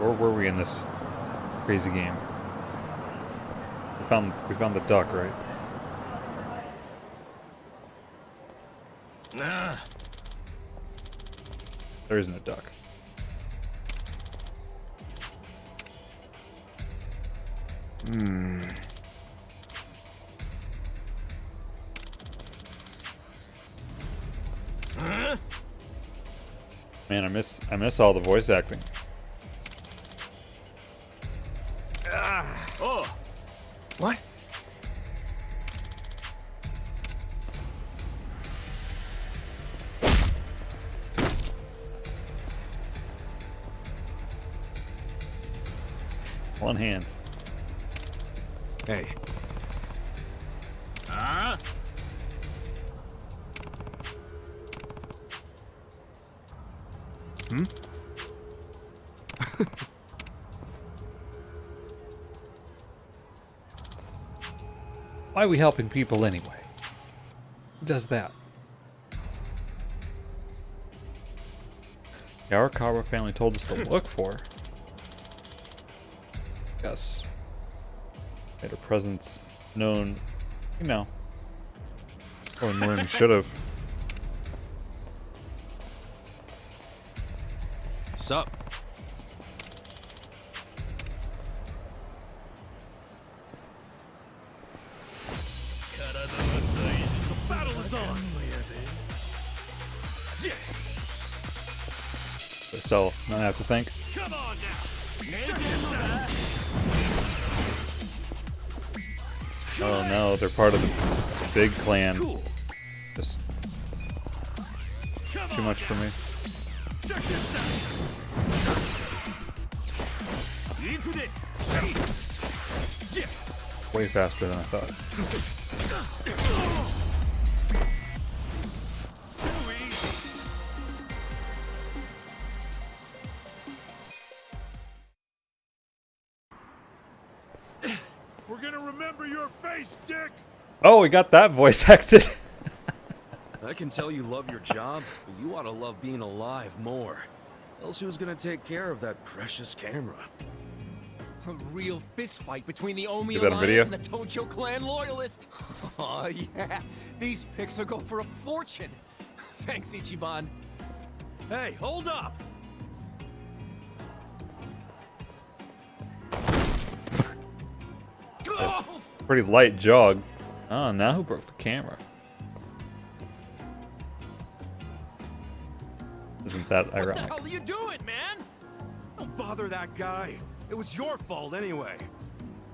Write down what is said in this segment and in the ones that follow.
Where were we in this crazy game? We found the duck, right? Nah. There isn't a duck. Huh? Man, I miss all the voice acting. Oh. What? One hand. Hey. Huh? Hmm? Why are we helping people anyway? Who does that? The Arakawa family told us to look for. Yes. Made her presence known, you know. Or more than we should have. Sup? The saddle is on. But still, not have to think. Come on now. Oh no, they're part of the big clan. Cool. Just too much for me. Check this out. Way faster than I thought. We're gonna remember your face, Dick. Oh, we got that voice acted. I can tell you love your job, but you ought to love being alive more. Else who's gonna take care of that precious camera? A real fist fight between the Omi Is that a Alliance video? and a Tojo clan loyalist. Oh yeah, these pics will go for a fortune. Thanks, Ichiban. Hey, hold up! Oh! Pretty light jog. Oh, now who broke the camera? Isn't that What the ironic? hell are you doing, man? Don't bother that guy. It was your fault anyway.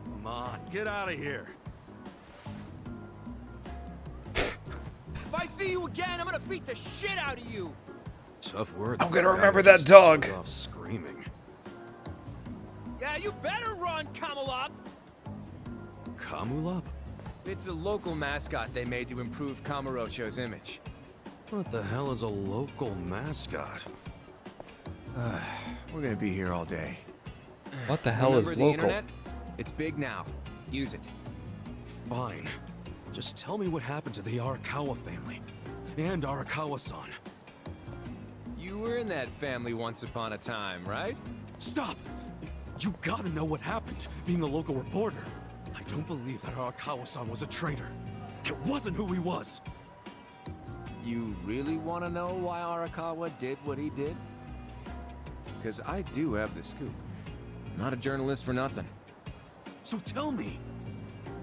Come on, get out of here. If I see you again, I'm gonna beat the shit out of you. Tough words. I'm for gonna a guy remember who that just dog. took off screaming. Yeah, you better run, Camelot. Kamulop? It's a local mascot they made to improve Kamurocho's image. What the hell is a local mascot? We're gonna be here all day. What the hell is Remember the local? internet? It's big now. Use it. Fine. Just tell me what happened to the Arakawa family. And Arakawa-san. You were in that family once upon a time, right? Stop! You gotta know what happened, being a local reporter. I don't believe that Arakawa-san was a traitor. It wasn't who he was. You really want to know why Arakawa did what he did? Because I do have the scoop. I'm not a journalist for nothing. So tell me.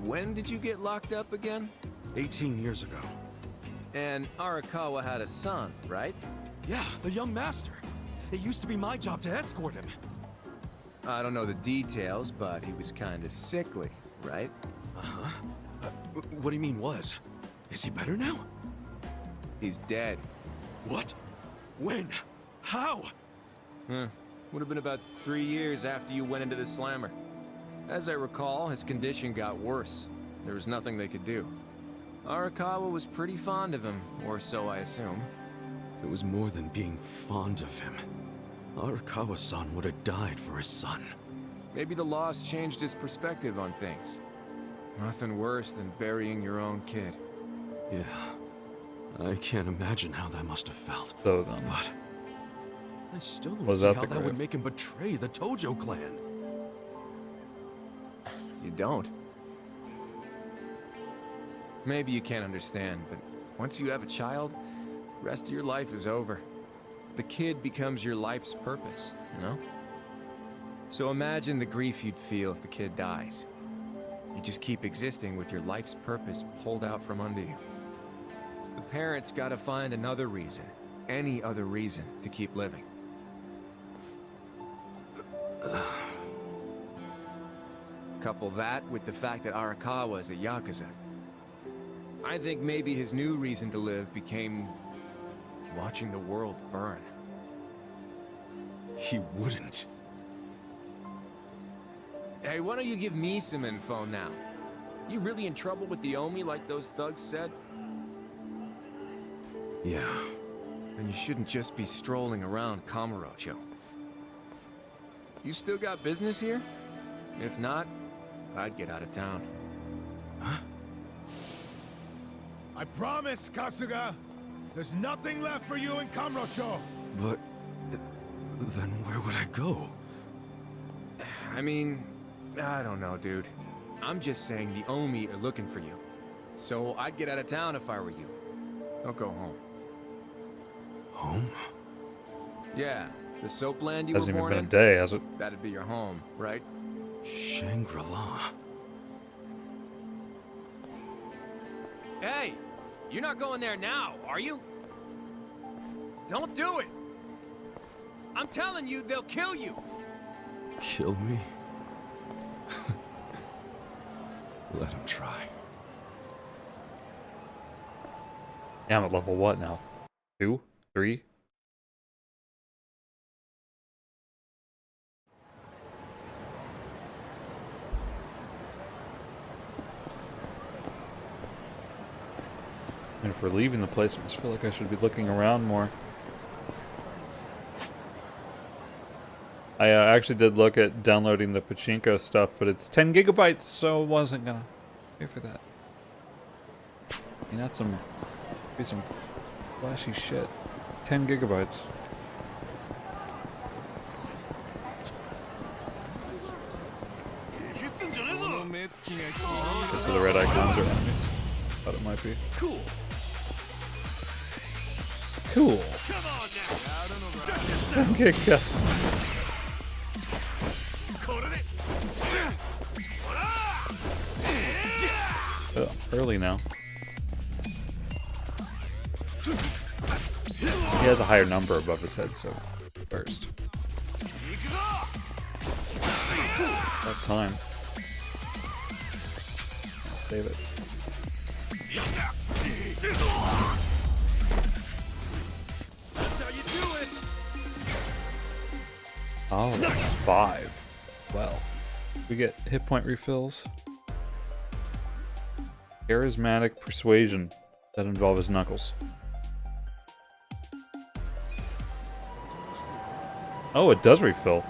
When did you get locked up again? 18 years ago. And Arakawa had a son, right? Yeah, the young master. It used to be my job to escort him. I don't know the details, but he was kind of sickly, right? Uh-huh. What do you mean was? Is he better now? He's dead. What? When? How? Would have been about 3 years after you went into the slammer. As I recall, his condition got worse. There was nothing they could do. Arakawa was pretty fond of him, or so I assume. It was more than being fond of him. Arakawa-san would have died for his son. Maybe the loss changed his perspective on things. Nothing worse than burying your own kid. Yeah. I can't imagine how that must have felt. So then. But I still don't Was see that how the that grave? would make him betray the Tojo clan. You don't. Maybe you can't understand, but once you have a child, the rest of your life is over. The kid becomes your life's purpose, you know? So imagine the grief you'd feel if the kid dies. You just keep existing with your life's purpose pulled out from under you. The parents gotta find another reason, any other reason, to keep living. Couple that with the fact that Arakawa is a Yakuza. I think maybe his new reason to live became watching the world burn. He wouldn't. Hey, why don't you give me some info now? You really in trouble with the Omi like those thugs said? Yeah. Then you shouldn't just be strolling around Kamurocho. You still got business here? If not, I'd get out of town. Huh? I promise, Kasuga. There's nothing left for you in Kamurocho. But... then where would I go? I mean, I don't know, dude. I'm just saying the Omi are looking for you. So I'd get out of town if I were you. Don't go home. Home? Yeah, the soap land you Hasn't were even born been a in? day, has it? That'd be your home, right? Shangri-La. Hey! You're not going there now, are you? Don't do it! I'm telling you, they'll kill you! Kill me? Let him try. Yeah, I'm at level what now? 2? 3? And if we're leaving the place, I just feel like I should be looking around more. I actually did look at downloading the Pachinko stuff, but it's 10 gigabytes, so I wasn't gonna pay for that. You know, be some flashy shit. 10 gigabytes. Just for the red icons or enemies. Thought it might be. Cool. Cool. Okay, go. Early now. He has a higher number above his head, so first. That time. I'll save it. That's how you do it. Oh, that's 5. Well, we get hit point refills. Charismatic persuasion that involves knuckles. Oh, it does refill.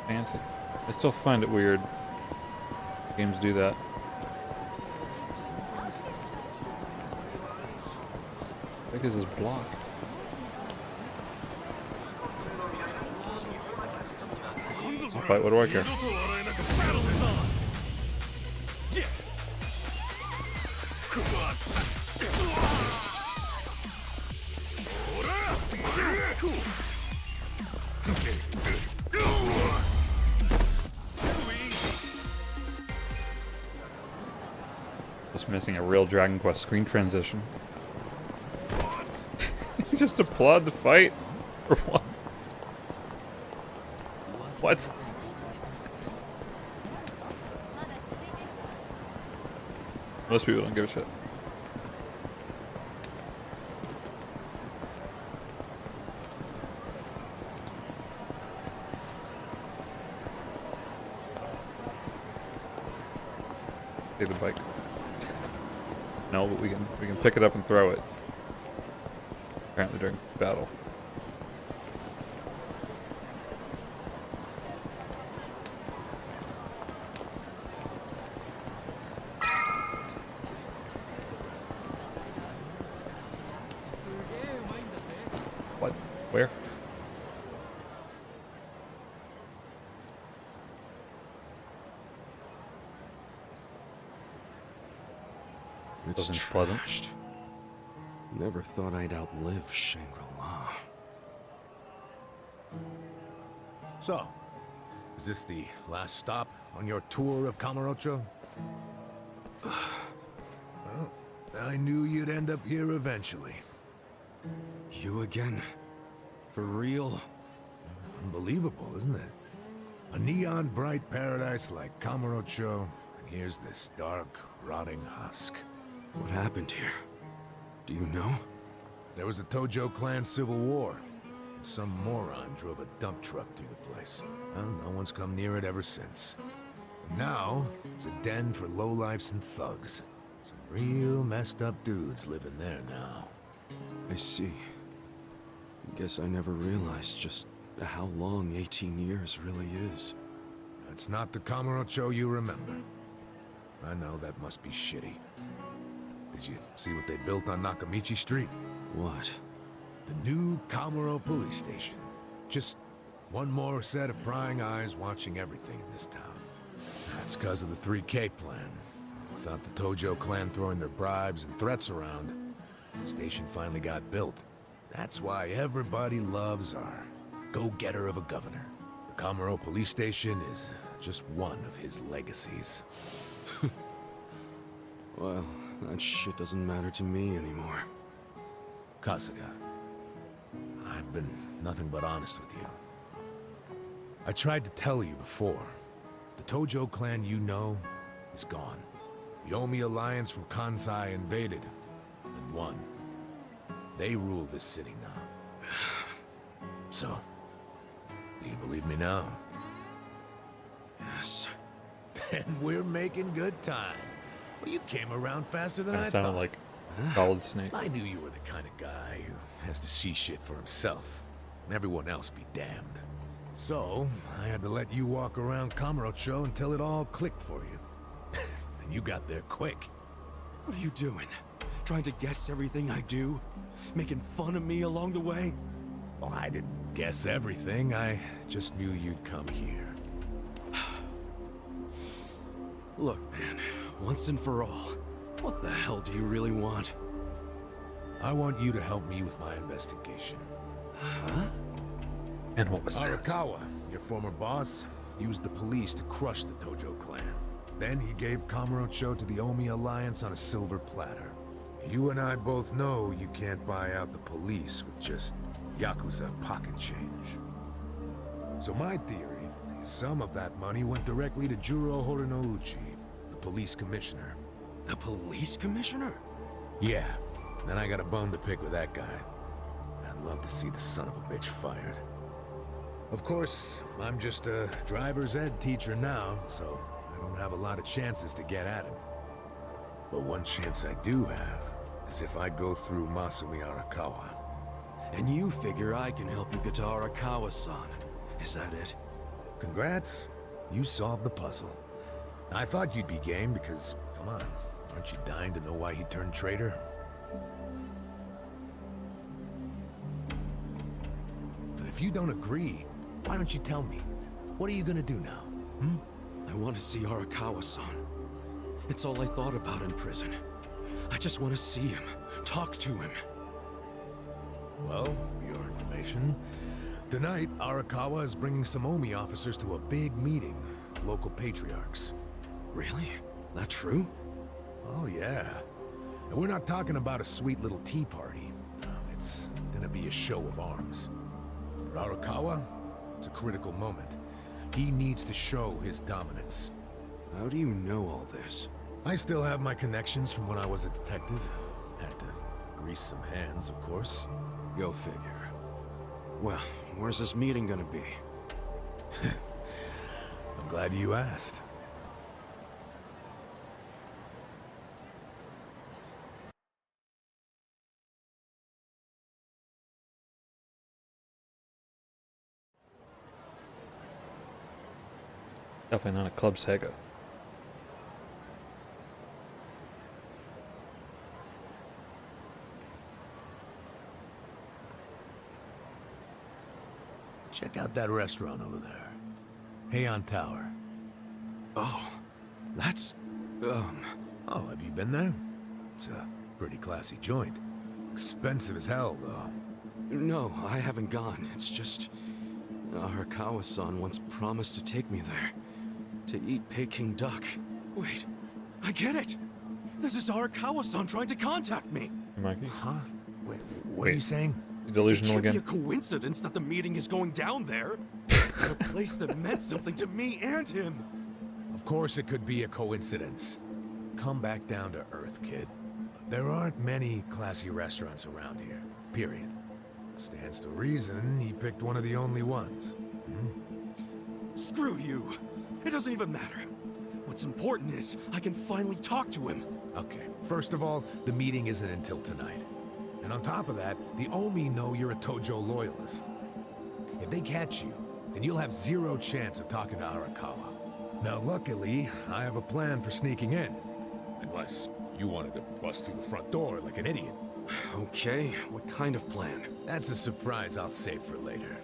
Fancy. I still find it weird. Games do that. I think this is blocked. I'll fight, what do I care? Just missing a real Dragon Quest screen transition. You just applaud the fight? Or what? What? Most people don't give a shit. Take the bike. No, but we can pick it up and throw it. Apparently during battle. What? Where? It's Wasn't pleasant. trashed. Never thought I'd outlive Shangri-La. So, is this the last stop on your tour of Kamurocho? Well, I knew you'd end up here eventually. You again? For real? Unbelievable, isn't it? A neon bright paradise like Kamurocho, and here's this dark, rotting husk. What happened here? Do you know? There was a Tojo clan civil war. And some moron drove a dump truck through the place. Well, no one's come near it ever since. And now, it's a den for lowlifes and thugs. Some real messed up dudes living there now. I see. Guess I never realized just how long 18 years really is. It's not the Kamurocho you remember. I know that must be shitty. Did you see what they built on Nakamichi Street? What? The new Kamuro police station. Just one more set of prying eyes watching everything in this town. That's because of the 3K plan. Without the Tojo clan throwing their bribes and threats around, the station finally got built. That's why everybody loves our go-getter of a governor. The Kamuro police station is just one of his legacies. Well, that shit doesn't matter to me anymore. Kasuga, I've been nothing but honest with you. I tried to tell you before. The Tojo clan you know is gone. The Omi alliance from Kansai invaded and won. They rule this city now. So, do you believe me now? Yes. Then we're making good time. Well, you came around faster than Kind I of sounded thought. like Solid Snake. I knew you were the kind of guy who has to see shit for himself. And everyone else be damned. So, I had to let you walk around Kamurocho until it all clicked for you. And you got there quick. What are you doing? Trying to guess everything I do? Making fun of me along the way? Well, I didn't guess everything. I just knew you'd come here. Look, man, once and for all, what the hell do you really want? I want you to help me with my investigation. Huh? And what was that? Arakawa, your former boss, used the police to crush the Tojo clan. Then he gave Kamurocho to the Omi alliance on a silver platter. You and I both know you can't buy out the police with just Yakuza pocket change. So my theory is some of that money went directly to Juro Horinouchi, the police commissioner. The police commissioner? Yeah, then I got a bone to pick with that guy. I'd love to see the son of a bitch fired. Of course, I'm just a driver's ed teacher now, so I don't have a lot of chances to get at him. But one chance I do have is if I go through Masumi Arakawa. And you figure I can help you get to Arakawa-san. Is that it? Congrats, you solved the puzzle. I thought you'd be game because, come on, aren't you dying to know why he turned traitor? But if you don't agree, why don't you tell me? What are you gonna do now? I want to see Arakawa-san. It's all I thought about in prison. I just want to see him, talk to him. Well, for your information, tonight Arakawa is bringing some Omi officers to a big meeting with local patriarchs. Really? That true? Oh yeah. And we're not talking about a sweet little tea party. No, it's gonna be a show of arms. For Arakawa, it's a critical moment. He needs to show his dominance. How do you know all this? I still have my connections from when I was a detective. Had to grease some hands, of course. Go figure. Well, where's this meeting gonna be? I'm glad you asked. Definitely not a Club Sega. Check out that restaurant over there. Heian Tower. Oh, that's... Oh, have you been there? It's a pretty classy joint. Expensive as hell, though. No, I haven't gone. It's just... Arakawa-san once promised to take me there. To eat Peking duck. Wait, I get it! This is Arakawa-san trying to contact me! Mikey? Huh? Wait, what are you saying? Delusional It can't again? be a coincidence that the meeting is going down there. A place that meant something to me and him. Of course it could be a coincidence. Come back down to earth, kid. There aren't many classy restaurants around here, period. Stands to reason he picked one of the only ones. Screw you. It doesn't even matter. What's important is I can finally talk to him. Okay, first of all, the meeting isn't until tonight. And on top of that, the Omi know you're a Tojo loyalist. If they catch you, then you'll have zero chance of talking to Arakawa. Now, luckily, I have a plan for sneaking in. Unless you wanted to bust through the front door like an idiot. Okay, what kind of plan? That's a surprise I'll save for later.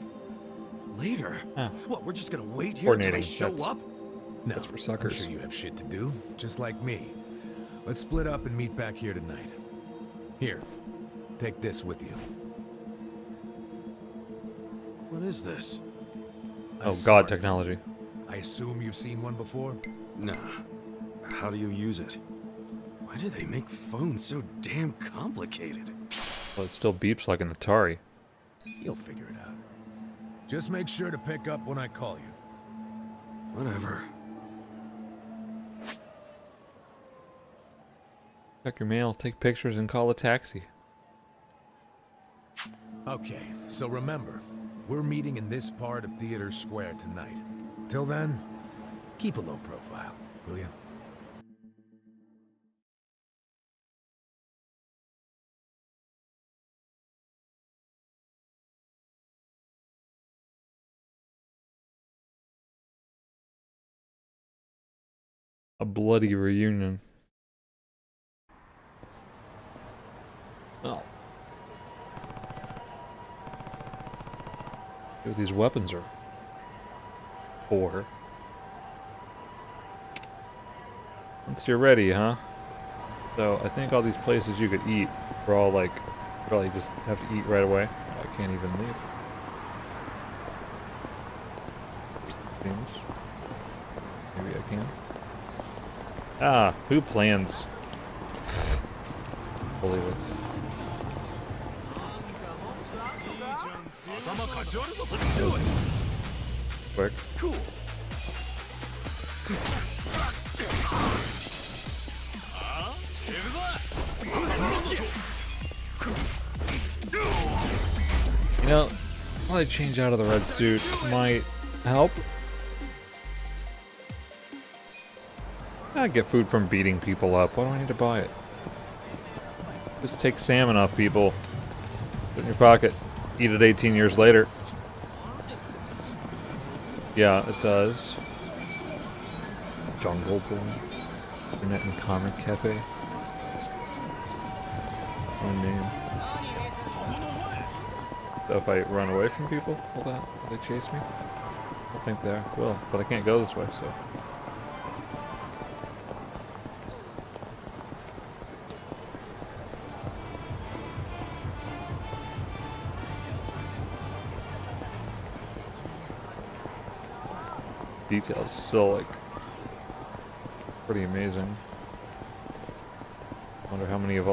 Later? Ah. What, we're just gonna wait here until they Coordinating, show that's- up? No, That's for suckers. I'm sure you have shit to do, just like me. Let's split up and meet back here tonight. Here, take this with you. What is this? A Oh smart- god, technology. I assume you've seen one before? Nah. How do you use it? Why do they make phones so damn complicated? Well, it still beeps like an Atari. You'll figure it out. Just make sure to pick up when I call you. Whatever. Check your mail, take pictures, and call a taxi. Okay, so remember, we're meeting in this part of Theater Square tonight. Till then, keep a low profile, will you? A bloody reunion. Oh. See what these weapons are for. Once you're ready, huh? So I think all these places you could eat are all like, probably just have to eat right away. I can't even leave. Seems. Maybe I can. Ah, who plans? Believe it. Quick. Cool. You know, probably change out of the red suit might help. I get food from beating people up. Why do I need to buy it? Just take salmon off people. Put it in your pocket. Eat it 18 years later. Yeah, it does. Jungle Boy. Internet and Comic Cafe. My name. So if I run away from people, will they chase me? I don't think they will, but I can't go this way, so. Details still like pretty amazing. Wonder how many of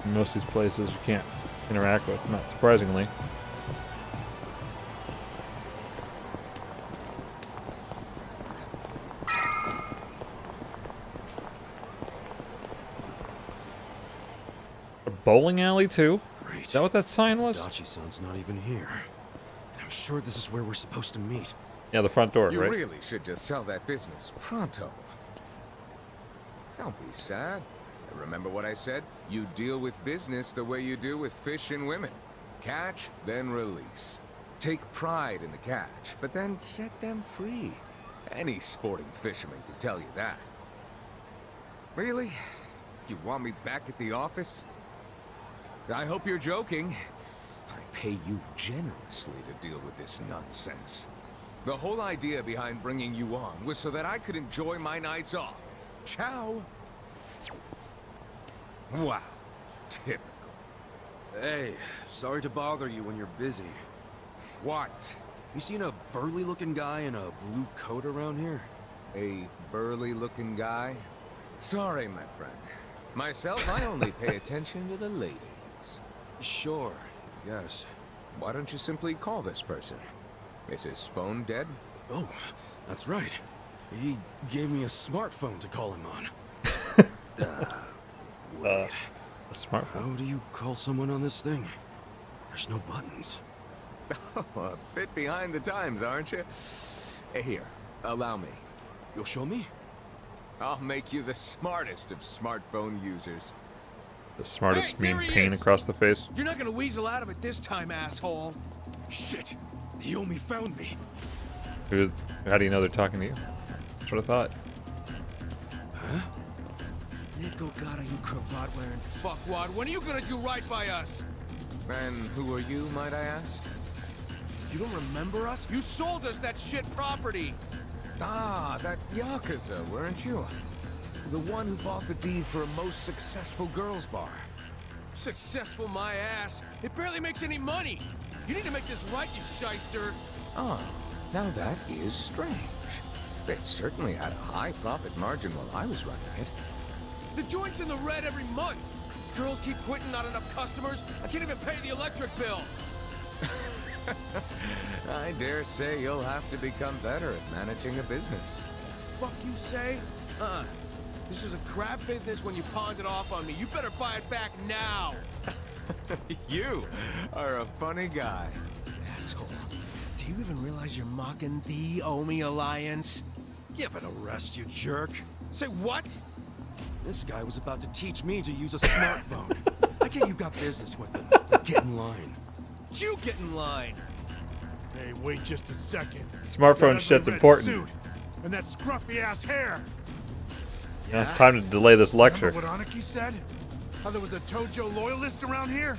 most of these places you can't interact with, not surprisingly. A bowling alley too? Great. Is that what that sign was? Dachi-san's not even here. And I'm sure this is where we're supposed to meet. Yeah, the front door, You right? really should just sell that business pronto. Don't be sad. Remember what I said? You deal with business the way you do with fish and women. Catch, then release. Take pride in the catch, but then set them free. Any sporting fisherman can tell you that. Really? You want me back at the office? I hope you're joking. I pay you generously to deal with this nonsense. The whole idea behind bringing you on was so that I could enjoy my nights off. Ciao! Wow. Typical. Hey, sorry to bother you when you're busy. What? You seen a burly-looking guy in a blue coat around here? A burly-looking guy? Sorry, my friend. Myself, I only pay attention to the ladies. Sure, yes. Why don't you simply call this person? Is his phone dead? Oh, that's right. He gave me a smartphone to call him on. Wait. A smartphone. How do you call someone on this thing? There's no buttons. Oh, a bit behind the times, aren't you? Here, allow me. You'll show me? I'll make you the smartest of smartphone users. The smartest Hey, mean there he pain is. across the face. You're not gonna weasel out of it this time, asshole. Shit! The Yomi found me. How do you know they're talking to you? That's what I thought. Huh? Nickel gotta you cravat-wearing fuckwad. When are you gonna do right by us? And who are you, might I ask? You don't remember us? You sold us that shit property. Ah, that Yakuza, weren't you? The one who bought the deed for a most successful girls' bar. Successful my ass. It barely makes any money. You need to make this right, you shyster. Oh, now that is strange. It certainly had a high profit margin while I was running it. The joint's in the red every month. Girls keep quitting, not enough customers. I can't even pay the electric bill. I dare say you'll have to become better at managing a business. Fuck you say? This was a crap business when you pawned it off on me. You better buy it back now. You are a funny guy. Asshole. Do you even realize you're mocking the Omi Alliance? Give it a rest, you jerk. Say what? This guy was about to teach me to use a smartphone. I get you got business with him. Get in line. You get in line. Hey, wait just a second. Smartphone That shit's ugly red important. Suit and that scruffy ass hair. Time to delay this lecture. Remember what Aniki said? How there was a Tojo loyalist around here?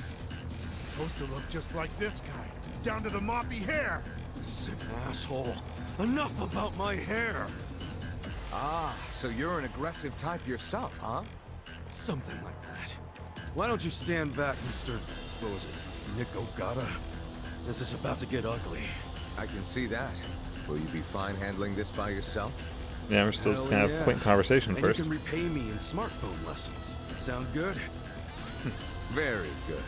Supposed to look just like this guy, down to the moppy hair. Sick asshole. Enough about my hair. Ah, so you're an aggressive type yourself, huh? Something like that. Why don't you stand back, Mr. What was it? Nick Ogata? This is about to get ugly. I can see that. Will you be fine handling this by yourself? Yeah, we're still just gonna have a Hell quick conversation And first. you can repay me in smartphone lessons. Sound good? Very good.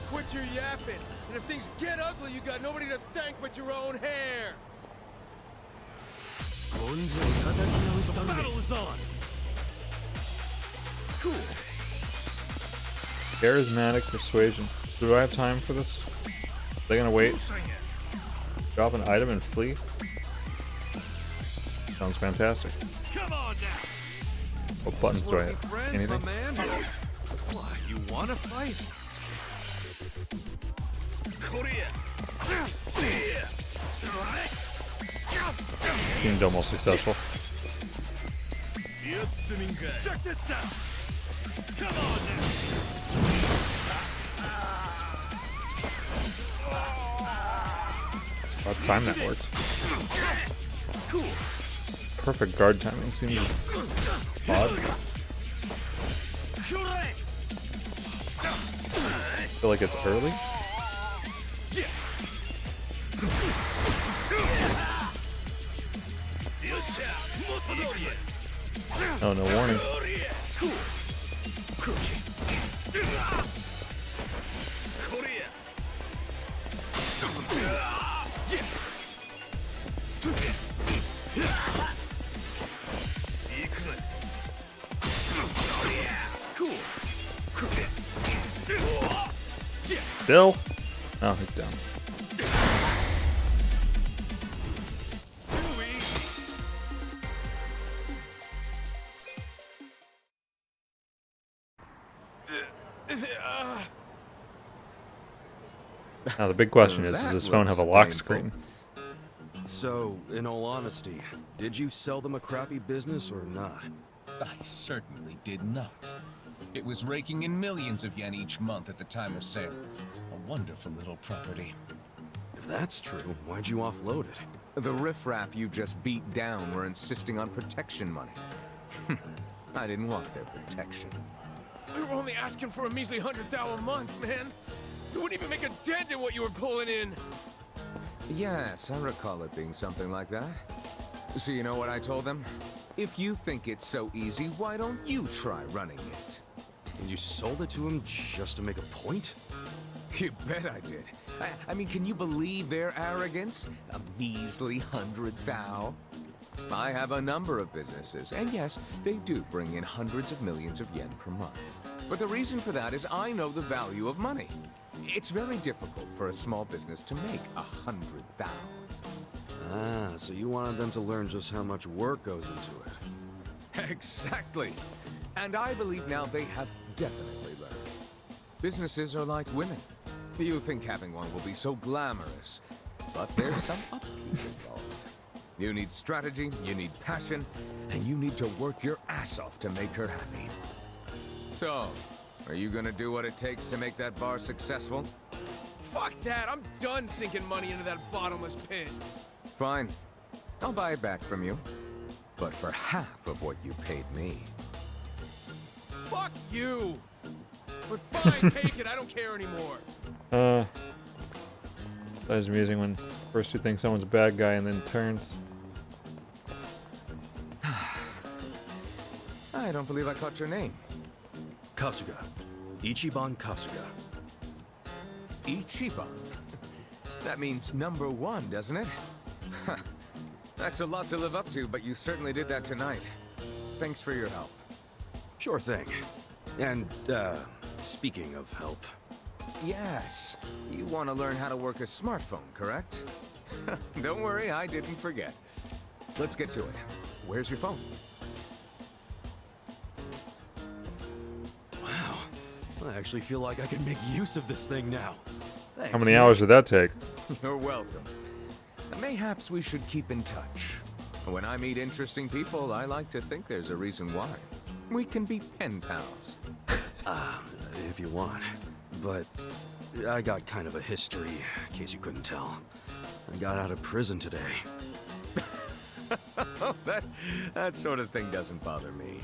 Quit your yapping. And if things get ugly, you got nobody to thank but your own hair. The battle is on. Cool. Charismatic persuasion. Do I have time for this? Are they gonna wait? Drop an item and flee? Sounds fantastic. Come on now. What buttons do I Wanna be have? friends, Anything? my man? What, you wanna fight? Seemed almost successful. Check this out. Come on now. About time that worked. Perfect guard timing seems odd. Feel like it's early. Oh, no warning. Still? Oh, he's down. Now the big question is, does this phone have a lock screen? So, in all honesty, did you sell them a crappy business or not? I certainly did not. It was raking in millions of yen each month at the time of sale. A wonderful little property. If that's true, why'd you offload it? The riffraff you just beat down were insisting on protection money. I didn't want their protection. We were only asking for a measly 100,000 a month, man. It wouldn't even make a dent in what you were pulling in. Yes, I recall it being something like that. So you know what I told them? If you think it's so easy, why don't you try running it? And you sold it to him just to make a point? You bet I did. I mean, can you believe their arrogance? A measly 100,000? I have a number of businesses, and yes, they do bring in hundreds of millions of yen per month. But the reason for that is I know the value of money. It's very difficult for a small business to make 100,000. Ah, so you wanted them to learn just how much work goes into it. Exactly. And I believe now they have definitely learned. Businesses are like women. You think having one will be so glamorous, but there's some upkeep involved. You need strategy, you need passion, and you need to work your ass off to make her happy. So, are you gonna do what it takes to make that bar successful? Fuck that, I'm done sinking money into that bottomless pit. Fine. I'll buy it back from you. But for half of what you paid me. Fuck you! But fine, take it, I don't care anymore. That is amusing when first you think someone's a bad guy and then turns. I don't believe I caught your name. Kasuga. Ichiban Kasuga. Ichiban. That means number one, doesn't it? That's a lot to live up to, but you certainly did that tonight. Thanks for your help. Sure thing. And, speaking of help... Yes, you want to learn how to work a smartphone, correct? Don't worry, I didn't forget. Let's get to it. Where's your phone? Wow. I actually feel like I can make use of this thing now. Thanks. How many hours did that take? You're welcome. Mayhaps we should keep in touch. When I meet interesting people, I like to think there's a reason why. We can be pen pals. If you want. But I got kind of a history, in case you couldn't tell. I got out of prison today. that sort of thing doesn't bother me.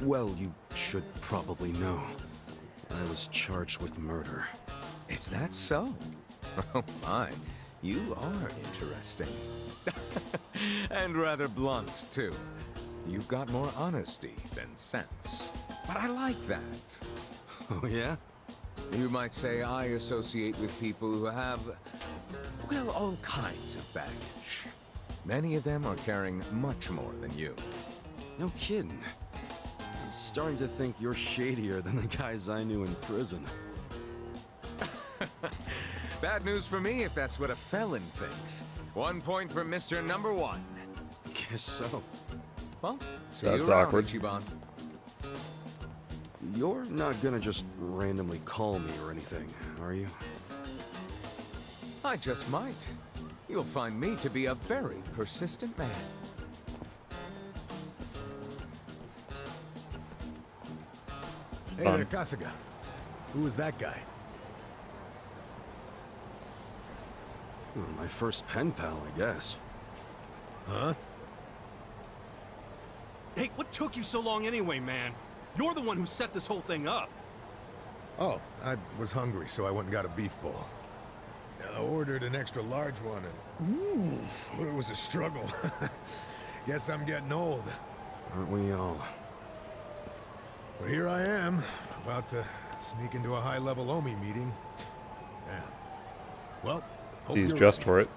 Well, you should probably know. I was charged with murder. Is that so? Oh my, you are interesting. And rather blunt, too. You've got more honesty than sense. But I like that. Oh, yeah? You might say I associate with people who have, well, all kinds of baggage. Many of them are carrying much more than you. No kidding. I'm starting to think you're shadier than the guys I knew in prison. Bad news for me if that's what a felon thinks. 1 point for Mr. Number One. Guess so. Well, see That's you around, awkward. Ichiban. You're not gonna just randomly call me or anything, are you? I just might. You'll find me to be a very persistent man. Hey Fun. there, Kasuga. Who was that guy? Well, my first pen pal, I guess. Huh? Hey, what took you so long anyway, man? You're the one who set this whole thing up. Oh, I was hungry, so I went and got a beef bowl. I ordered an extra large one, and it was a struggle. Guess I'm getting old. Aren't we all? But here I am, about to sneak into a high-level OMI meeting. Yeah. Well, hope He's you're dressed ready. for it.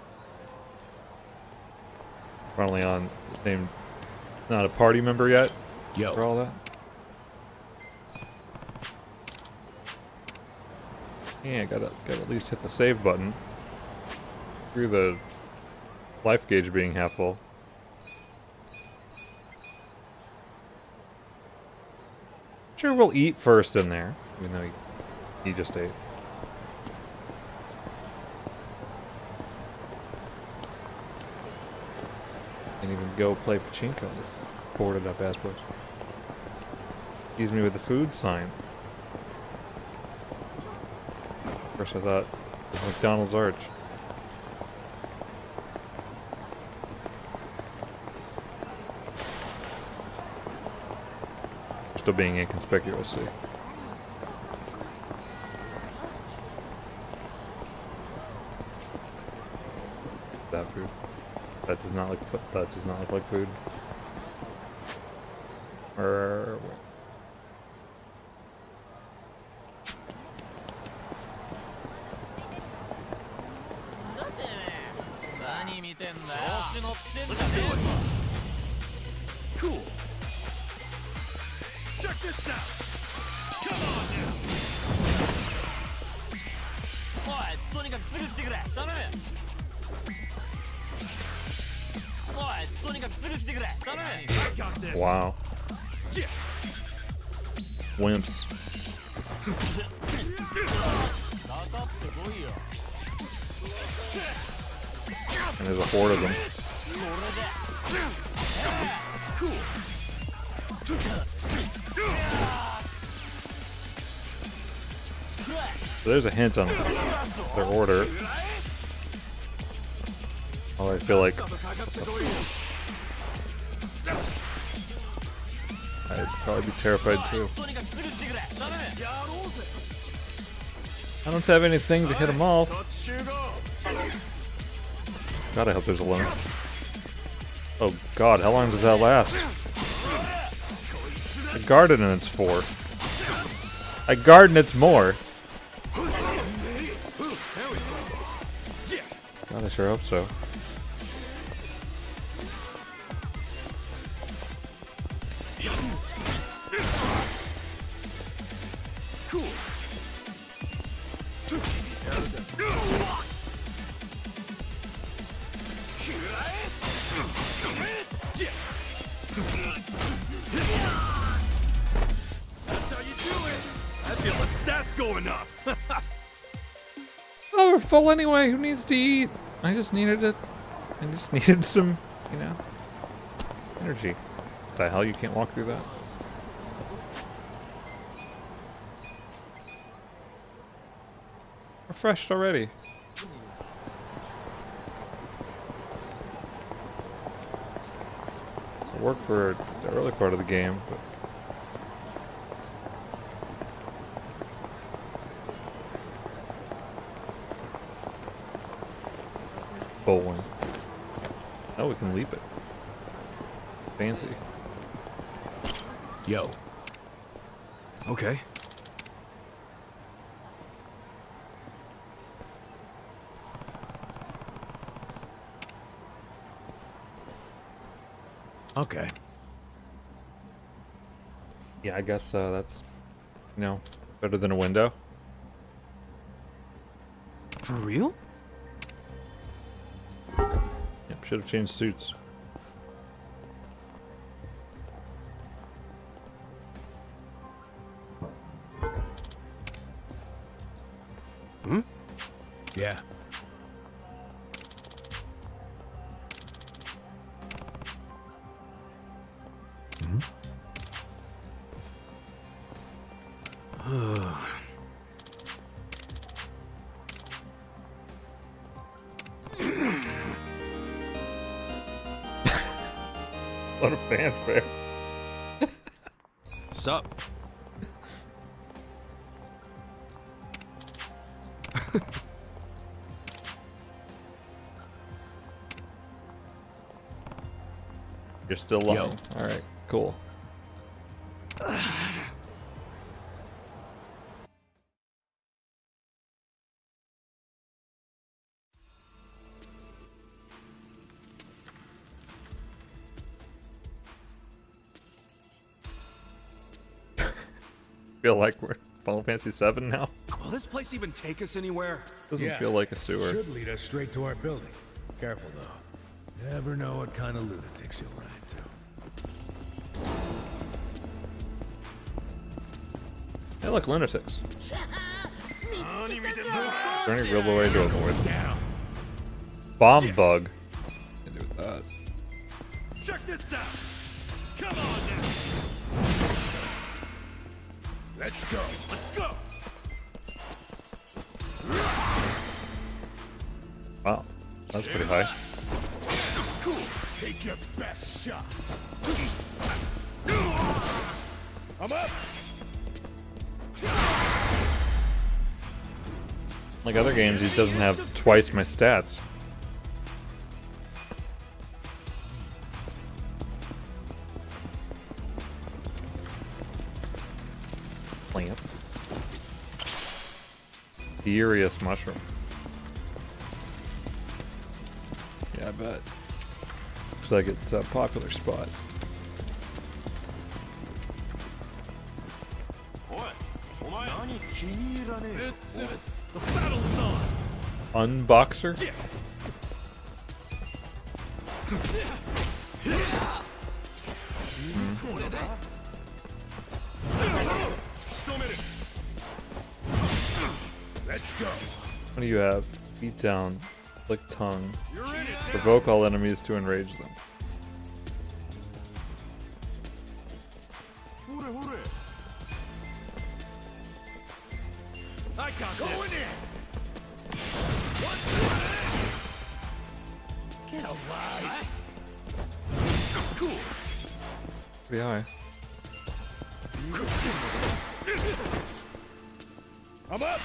Finally on his name. Not a party member yet. Yo. For all that. Yeah, gotta at least hit the save button. Through the life gauge being half full. Sure, we'll eat first in there, even though he just ate. Can't even go play pachinko. This boarded up ass place. Excuse me with the food sign. First I thought it was McDonald's Arch. still being inconspicuous. See. That food. That does not look. That does not look like food. Or. Cool. Check this out. Come on now. I got this. Wow. Yeah. Wimps. And there's a horde of them. So there's a hint on their order. Oh, I feel like I'd probably be terrified too. I don't have anything to hit them off. God, I hope there's a limit. Oh God, how long does that last? I guarded and it's 4. I guard and it's more. God, I sure hope so. Going up. Oh, we're full anyway. Who needs to eat? I just needed it. I just needed some, you know, energy. What the hell? You can't walk through that? Refreshed already. It worked for the early part of the game, but bowling. Oh, we can leap it. Fancy. Yo. Okay. Okay. Yeah, I guess that's, you know, better than a window. For real? Yep, should have changed suits. Hmm? Yeah. What a fanfare. Sup? You're still lying. Alright, cool. Feel like we're Final Fantasy 7 now. Will this place even take us anywhere? Doesn't feel like a sewer. Should lead us straight to our building. Careful though. Never know what kind of lunatics you'll run into. Hey, look, lunatics. Is there any real way to avoid them? Bomb bug. Can do with that. Check this out. Come on now. Let's go. Let's go. Wow, that's pretty high. Cool. Take your best shot. I'm up. Like other games, he doesn't have twice my stats. Plant. Furious mushroom. Yeah, I bet. Looks like it's a popular spot. The battle is on! Unboxer? Let's go. What do you have? Beat down. Flick tongue. Provoke all enemies to enrage them. I got this! Get alive. Cool! Pretty high. I'm up.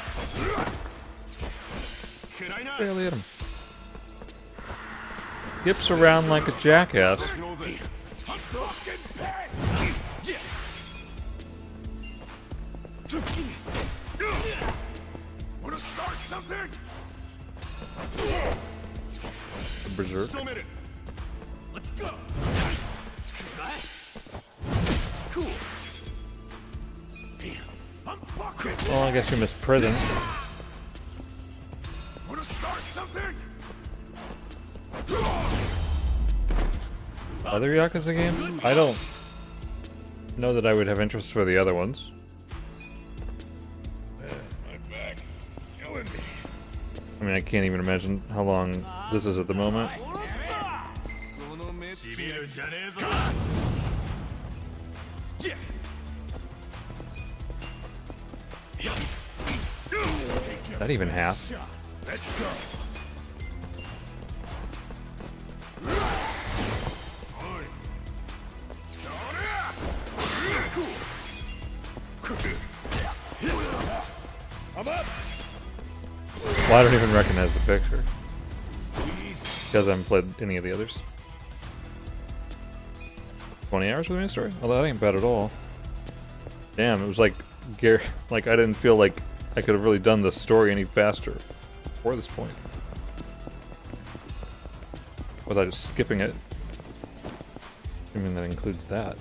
Could I not? Barely hit him. Skips around like a jackass. I'm fucking pissed. Wanna start something? Berserk. Still made it. Let's go! Cool! I'm fucking. Well, I guess you missed prison. Wanna start something? Other Yakuza games? I don't know that I would have interest for the other ones. My back is killing me. I mean, I can't even imagine how long this is at the moment. Not even half. Let's go. I'm up. Well, I don't even recognize the picture. Because I haven't played any of the others. 20 hours for the main story? Oh, that ain't bad at all. Damn, it was like I didn't feel like I could have really done the story any faster before this point. Without just skipping it. I mean, that includes that.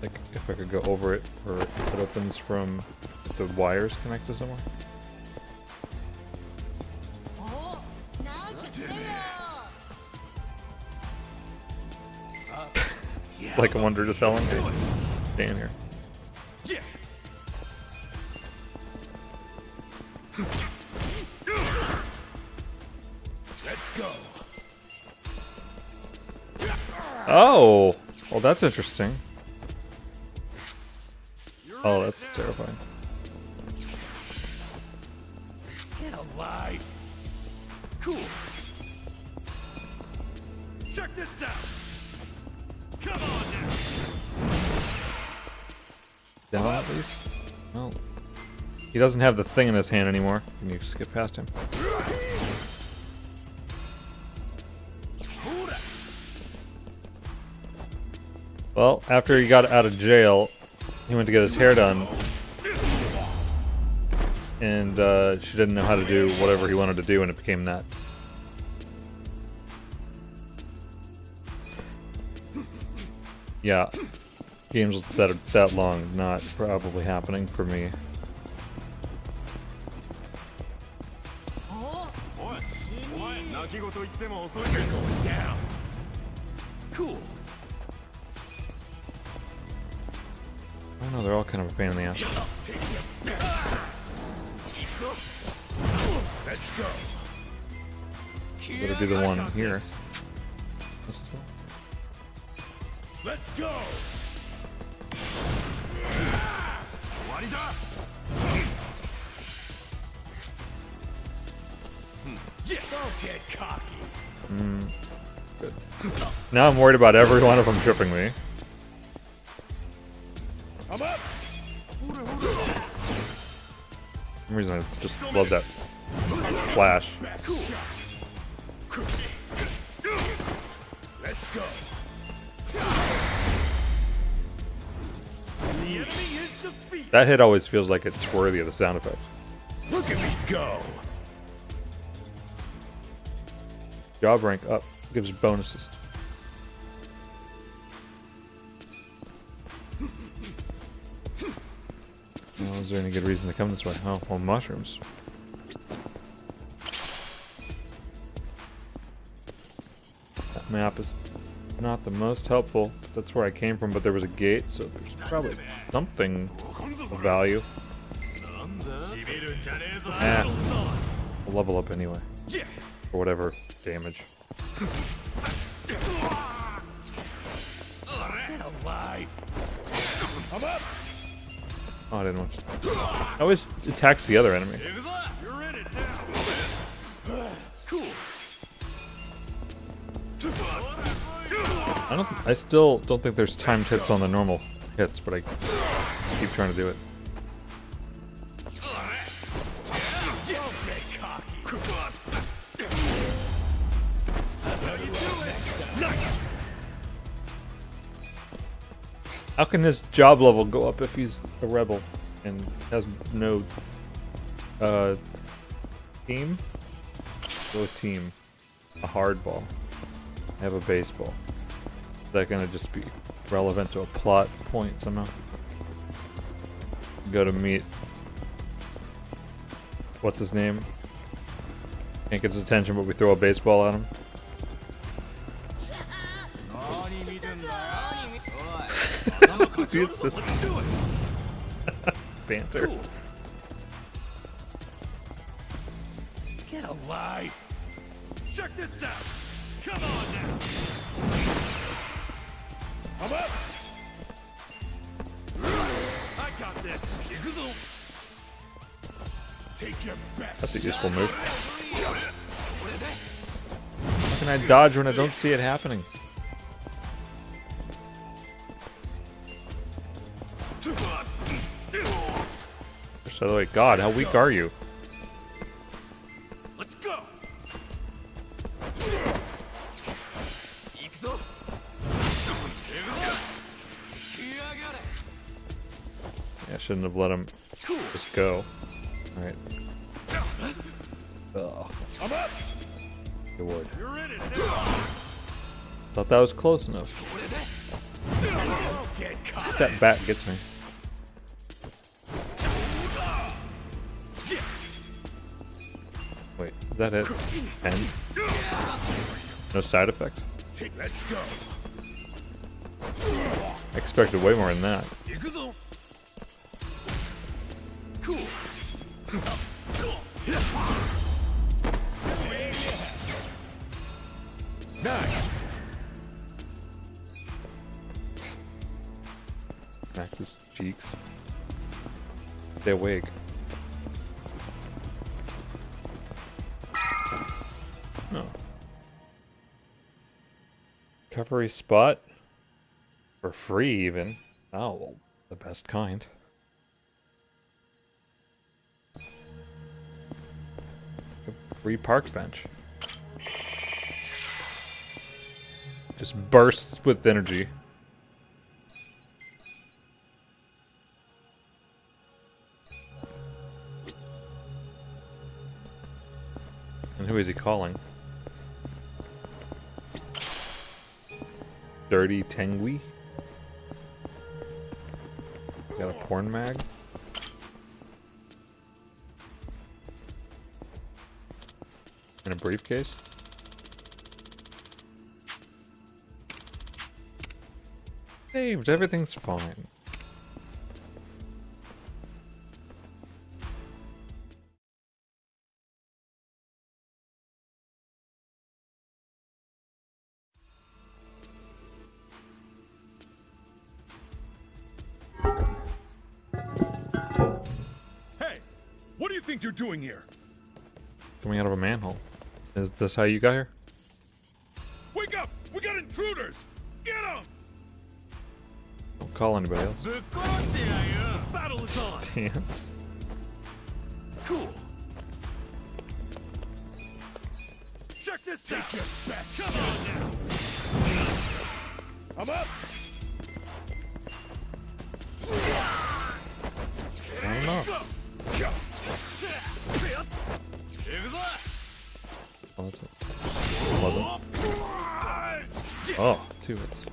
Like, if I could go over it, or if it opens from the wires connect to somewhere. Like I wonder to sell him. Stay in here. Yeah. Let's go. Oh! Well, that's interesting. Oh, that's terrifying. Get alive. Cool. Check this out. Come on now. Down at least? No. He doesn't have the thing in his hand anymore. Can you skip past him? Well, after he got out of jail, he went to get his hair done. And she didn't know how to do whatever he wanted to do, and it became that. Yeah. Games that are that long, not probably happening for me. Going down. Cool. I don't know, they're all kind of a pain in the ass. Let's go. Better do the one here. Let's go. Yeah. Don't get cocky. Good. Now I'm worried about every one of them tripping me. I'm up. For some reason I just love that flash. Let's go. The enemy is defeated. That hit always feels like it's worthy of the sound effect. Look at me go. Job rank up. Gives bonuses. Well, is there any good reason to come this way? Oh, well, mushrooms. That map is not the most helpful. That's where I came from, but there was a gate, so there's probably something of value. I'll level up anyway. For whatever damage. Get alive. I'm up. Oh, I didn't watch it. I always attacks the other enemy. You're in it now. Cool. I still don't think there's timed hits on the normal hits, but I keep trying to do it. How can his job level go up if he's a rebel and has no team? No team. A hardball. I have a baseball. Is that gonna just be relevant to a plot point somehow? Go to meet. What's his name? Can't get his attention, but we throw a baseball at him. Dude, this banter. Get alive. Check this out. Come on now. I'm up. I got this. Take your best. That's a useful move. How can I dodge when I don't see it happening? By the way, God, how weak are you? Let's go. Yeah, I shouldn't have let him just go. Alright. Ugh. I'm up. Good word. You're in it now. Thought that was close enough. Get caught. Step back gets me. Wait, is that it? 10? No side effect? Let's go. I expected way more than that. Cool. Nice. Smack his cheeks. Stay awake. No. Recovery spot? For free, even. Oh, well, the best kind. A free park bench. Just bursts with energy. And who is he calling? Dirty Tengui? Got a porn mag? In a briefcase? Saved, everything's fine. Hey, what do you think you're doing here? Coming out of a manhole. Is this how you got here? intruders! Get them! Don't call anybody else. Battle is on! Damn. Cool. Check this out! Take your best. Come on now! I'm up! I don't know. Oh, that's it. Wasn't. Oh, 2 hits.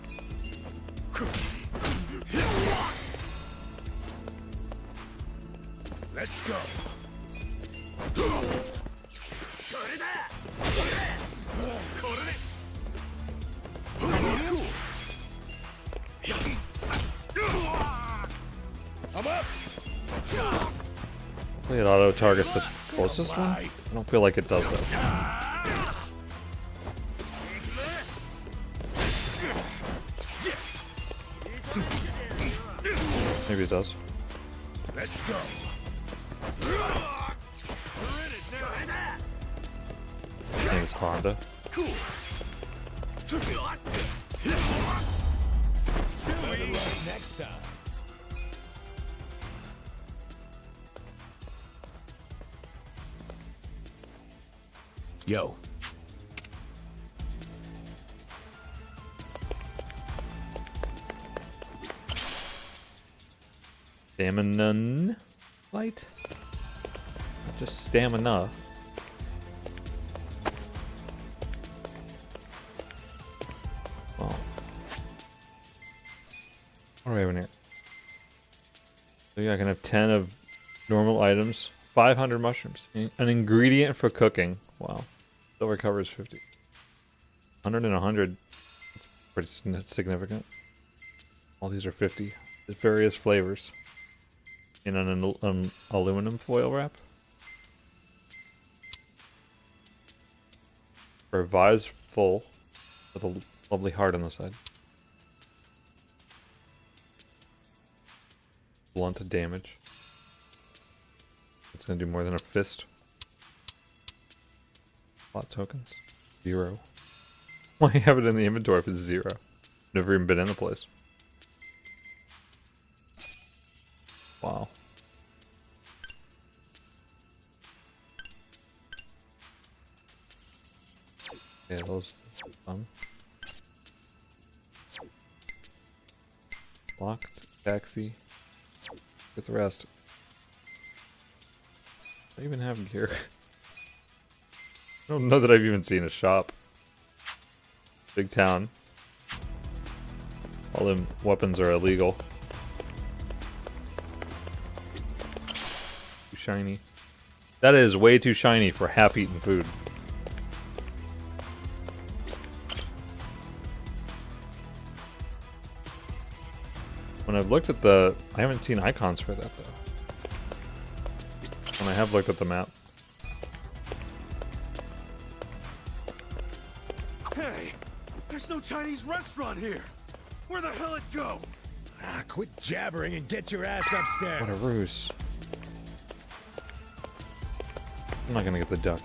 Let's go! I'm up! Hopefully it auto targets the closest one. I don't feel like it does though. Maybe it does. Let's go! I think it's Honda. Next time. Yo. Stamina light? Not just stamina. Well. What do we have in here? So yeah, I can have 10 of normal items, 500 mushrooms. An ingredient for cooking. Wow. Still recovers 50. 100 and 100. That's pretty significant. All these are 50. There's various flavors. In an aluminum foil wrap. Revives full with a lovely heart on the side. Blunt damage. It's gonna do more than a fist. Plot tokens. 0. Why have it in the inventory if it's 0? Never even been in the place. Wow. Yeah, those fun. Locked, taxi. Get the rest. I even have gear. I don't know that I've even seen a shop. Big town. All them weapons are illegal. Too shiny. That is way too shiny for half-eaten food. When I've looked at the... I haven't seen icons for that, though. When I have looked at the map. Hey! There's no Chinese restaurant here! Where the hell it go? Ah, quit jabbering and get your ass upstairs. What a ruse. I'm not gonna get the duck.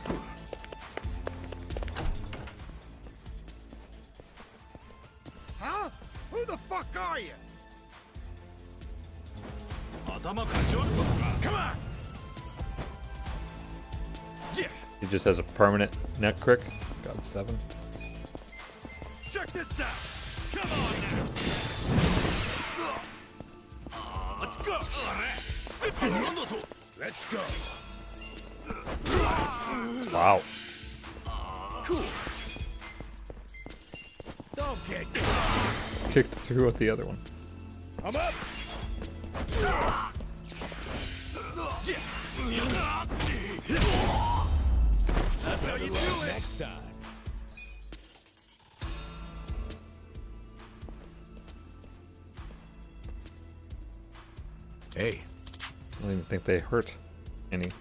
Huh? Who the fuck are you? Come on! Yeah! He just has a permanent neck crick. God, 7. Check this out! Come on now! Let's go! Let's go! Wow. Cool! Don't get... Kicked through with the other one. I'm up! That's how you do it! Next time. Hey. I don't even think they hurt any.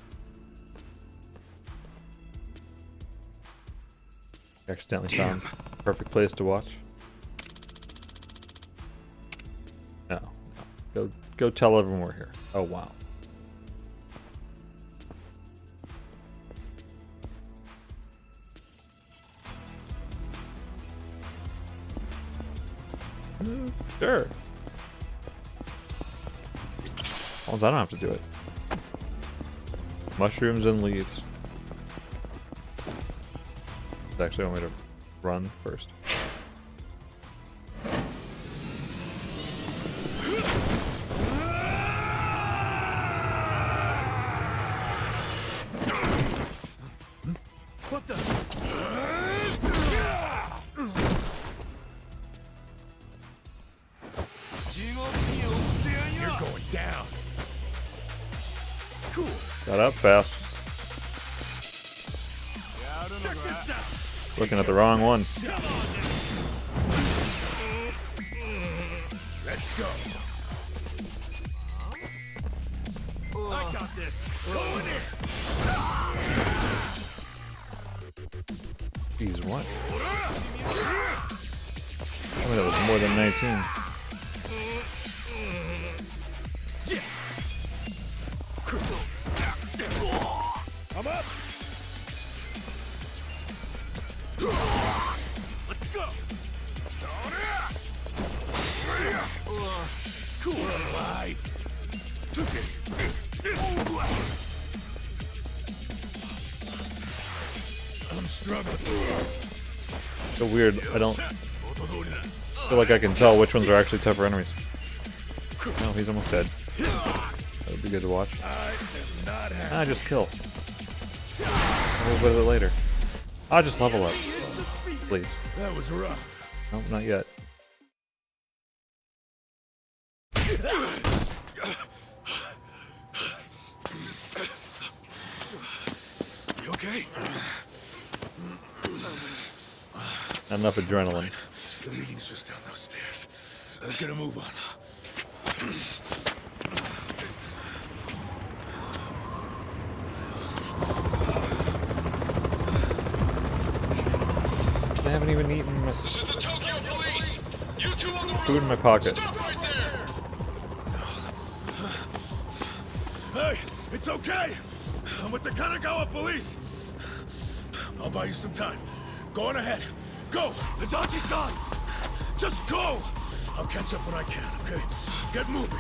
Accidentally found perfect place to watch. No, no. Go tell everyone we're here. Oh wow. Sure. As long as I don't have to do it. Mushrooms and leaves. It's actually want me to run first. What the? You're going down. Cool. Got up fast. Check this out. Looking at the wrong one. Let's go. I got this. Go in there. Jeez, what? I mean, that was more than 19. I'm up. Let's go. Cool. Alive. I'm struggling. So weird. I don't feel like I can tell which ones are actually tougher enemies. No, he's almost dead. That would be good to watch. Just kill. A little bit of it later. I'll just level up. Please. That was rough. Nope, not yet. You okay? Not enough adrenaline. The meeting's just down those stairs. Let's get a move on. I haven't even eaten my food in my pocket. Hey, it's okay. I'm with the Kanagawa police. I'll buy you some time. Go on ahead. Go, Adachi-san. Just go. I'll catch up when I can, okay? Get moving.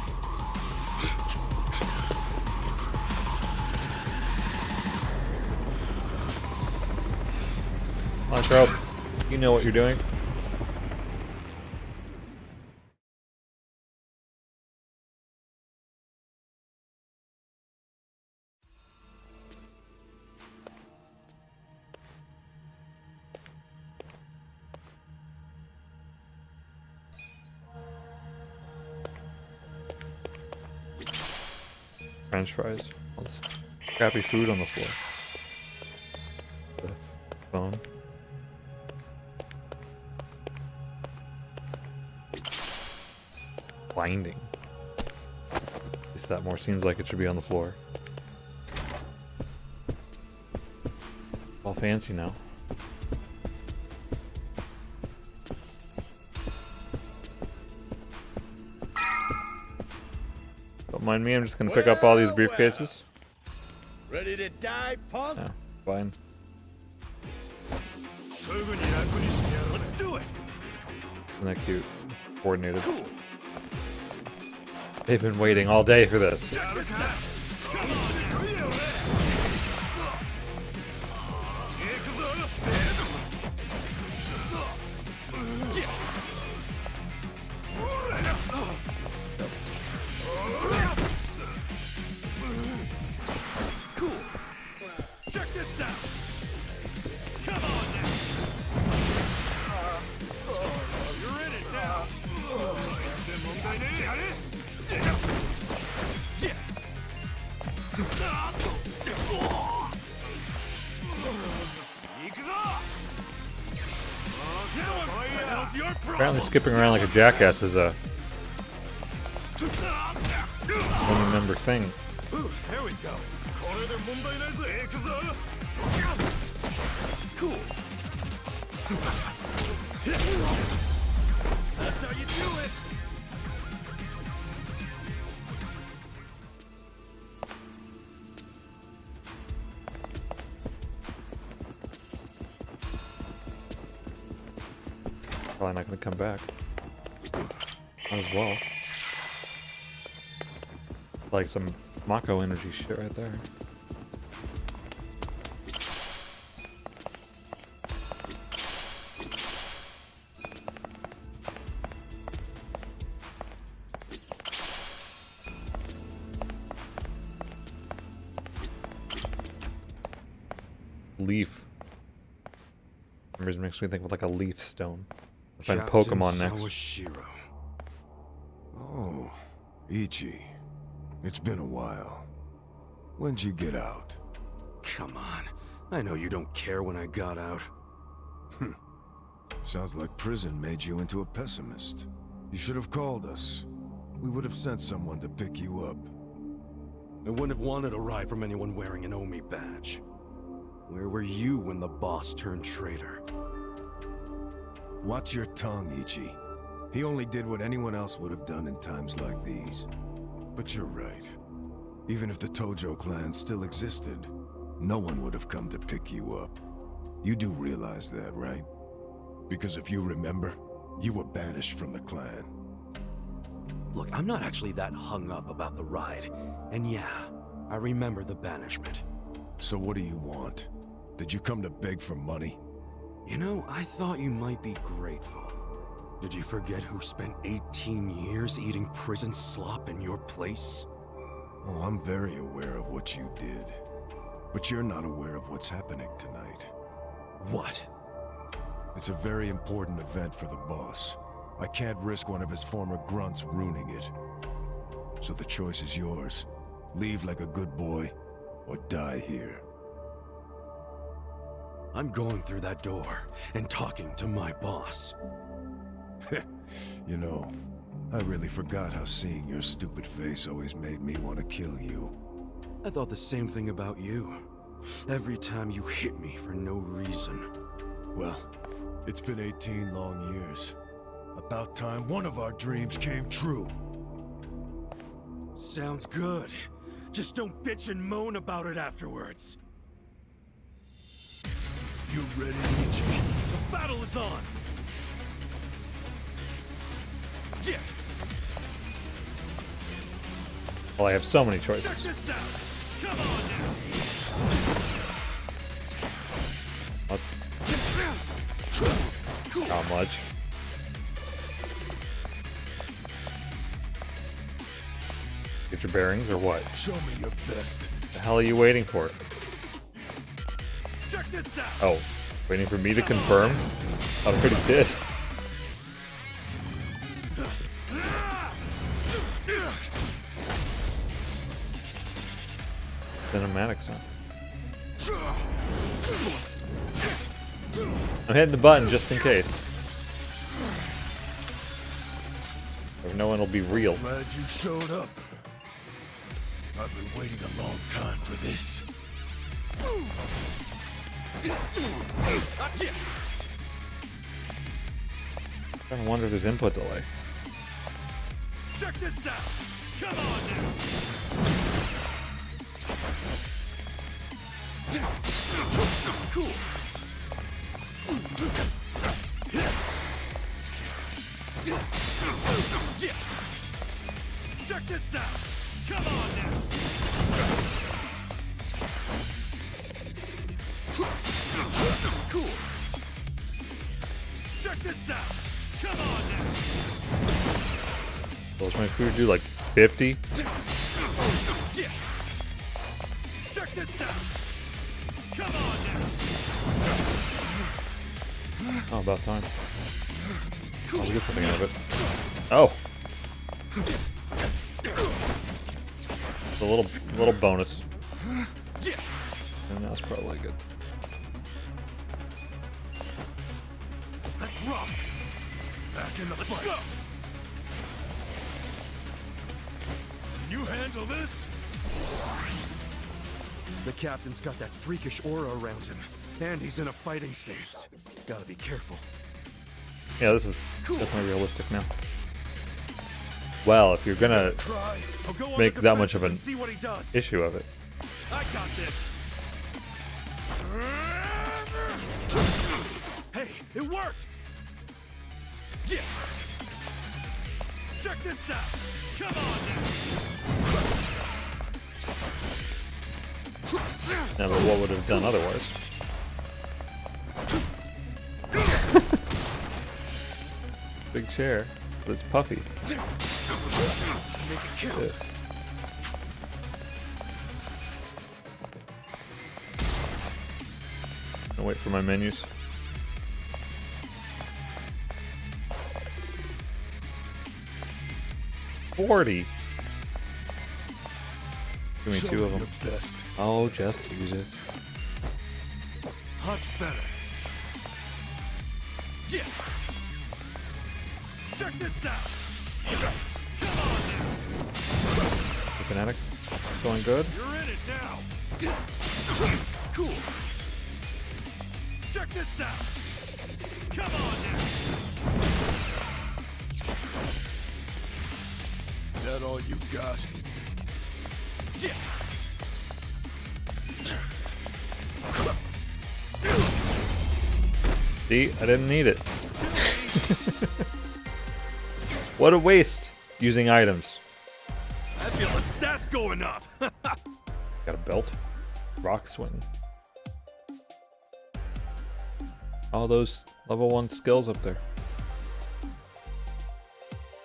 Come on, Charles. You know what you're doing. French fries. All this crappy food on the floor. The phone. Binding. At least that more seems like it should be on the floor. All fancy now. Don't mind me, I'm just gonna pick up all these briefcases. Ready to die, punk? Yeah, fine. Let's do it. Isn't that cute? Coordinated. They've been waiting all day for this. Cool. Check this out. Come on now. You're in it now. Apparently skipping around like a jackass is a one-member thing. There we go. Cool. That's how you do it. Probably not gonna come back. as well. Like some Mako energy shit right there. Leaf. For some reason makes me think of like a leaf stone. I'll find Pokemon next. Sawashiro. Oh, Ichi. It's been a while. When'd you get out? Come on. I know you don't care when I got out. Sounds like prison made you into a pessimist. You should have called us. We would have sent someone to pick you up. I wouldn't have wanted a ride from anyone wearing an Omi badge. Where were you when the boss turned traitor? Watch your tongue, Ichi. He only did what anyone else would have done in times like these. But you're right. Even if the Tojo clan still existed, no one would have come to pick you up. You do realize that, right? Because if you remember, you were banished from the clan. Look, I'm not actually that hung up about the ride. And yeah, I remember the banishment. So what do you want? Did you come to beg for money? You know, I thought you might be grateful. Did you forget who spent 18 years eating prison slop in your place? Oh, I'm very aware of what you did. But you're not aware of what's happening tonight. What? It's a very important event for the boss. I can't risk one of his former grunts ruining it. So the choice is yours. Leave like a good boy, or die here. I'm going through that door and talking to my boss. You know, I really forgot how seeing your stupid face always made me want to kill you. I thought the same thing about you. Every time you hit me for no reason. Well, it's been 18 long years. About time one of our dreams came true. Sounds good. Just don't bitch and moan about it afterwards. You ready, Ichi? The battle is on! Yeah! Well, I have so many Check choices. this out! Come on now! What's... How much? Get your bearings or what? Show me your best. The hell are you waiting for? Check this out! Oh, waiting for me to confirm? I already did. Cinematic sound. I'm hitting the button just in case. Or no one will be real. Glad you showed up. I've been waiting a long time for this. I'm trying to wonder if there's input delay. Check this out! Come on now! Cool! Yeah! Check this out! Come on now! Cool! Check this out! Come on now! So what's my food do? Like 50? Yeah! Check this out! Come on now! Oh, about time. I'll get something out of it. Oh! It's a little bonus. And that's probably good. Let's rock! Back in the fight! Go. Can you handle this? The captain's got that freakish aura around him, and he's in a fighting stance. Gotta be careful. Yeah, this is definitely realistic now. Well, if you're gonna make that much of an issue of it. I got this. Hey, it worked. Yeah. Check this out! Come on now! Yeah, but what would have done otherwise? Big chair, but it's puffy. Make it count. Yeah. I'll wait for my menus. $40. Give me two of them. Best. Oh, just use it. Much better. Yeah! Check this out! Come on now! The Fanatic going good. You're in it now! Cool! Check this out! Come on now! That all you got? Yeah! See, I didn't need it. What a waste using items. I feel the stats going up! Got a belt. Rock swing. All those level 1 skills up there.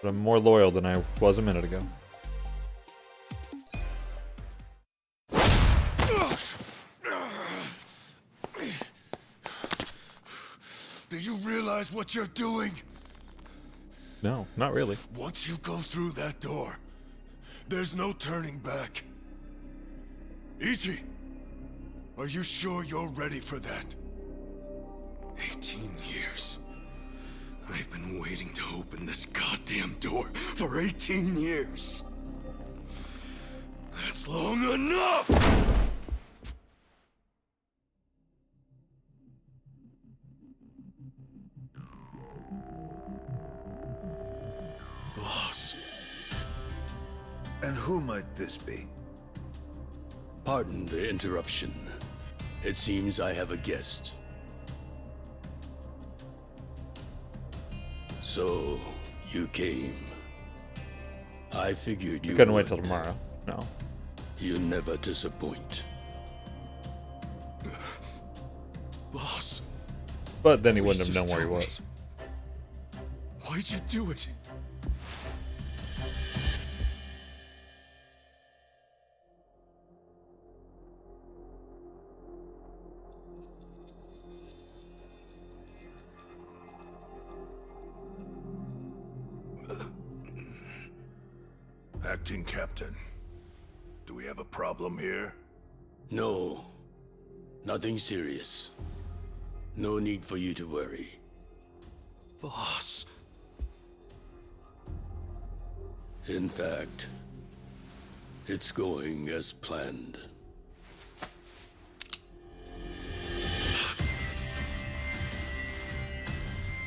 But I'm more loyal than I was a minute ago. Do you realize what you're doing? No, not really. Once you go through that door, there's no turning back. Ichi, are you sure you're ready for that? 18 years. I've been waiting to open this goddamn door for 18 years. That's long enough! Boss. And who might this be? Pardon the interruption. It seems I have a guest. So, you came. I figured you Couldn't wait till would. tomorrow. No. You never disappoint. Boss, But then he Please wouldn't have known just where he tell me. was. why'd you do it? Acting Captain, do we have a problem here? No. Nothing serious. No need for you to worry. Boss. In fact, it's going as planned.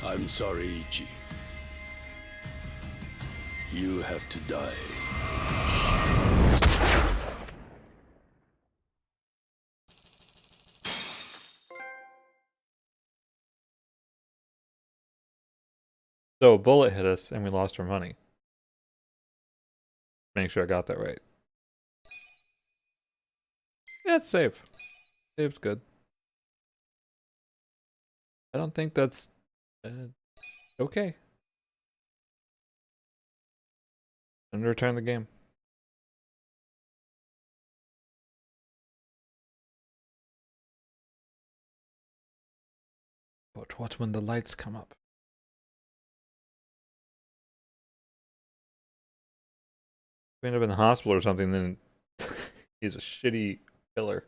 I'm sorry, Ichi. You have to die. So a bullet hit us and we lost our money. Make sure I got that right. Yeah, it's safe. Save's good. I don't think that's okay. And return the game. But watch when the lights come up. If we end up in the hospital or something, then he's a shitty killer.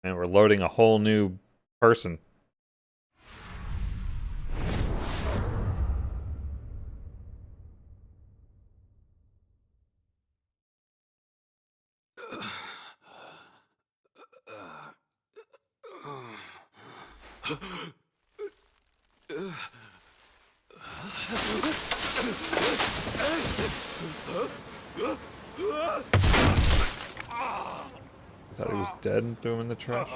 And we're loading a whole new person. dead and threw him in the trash?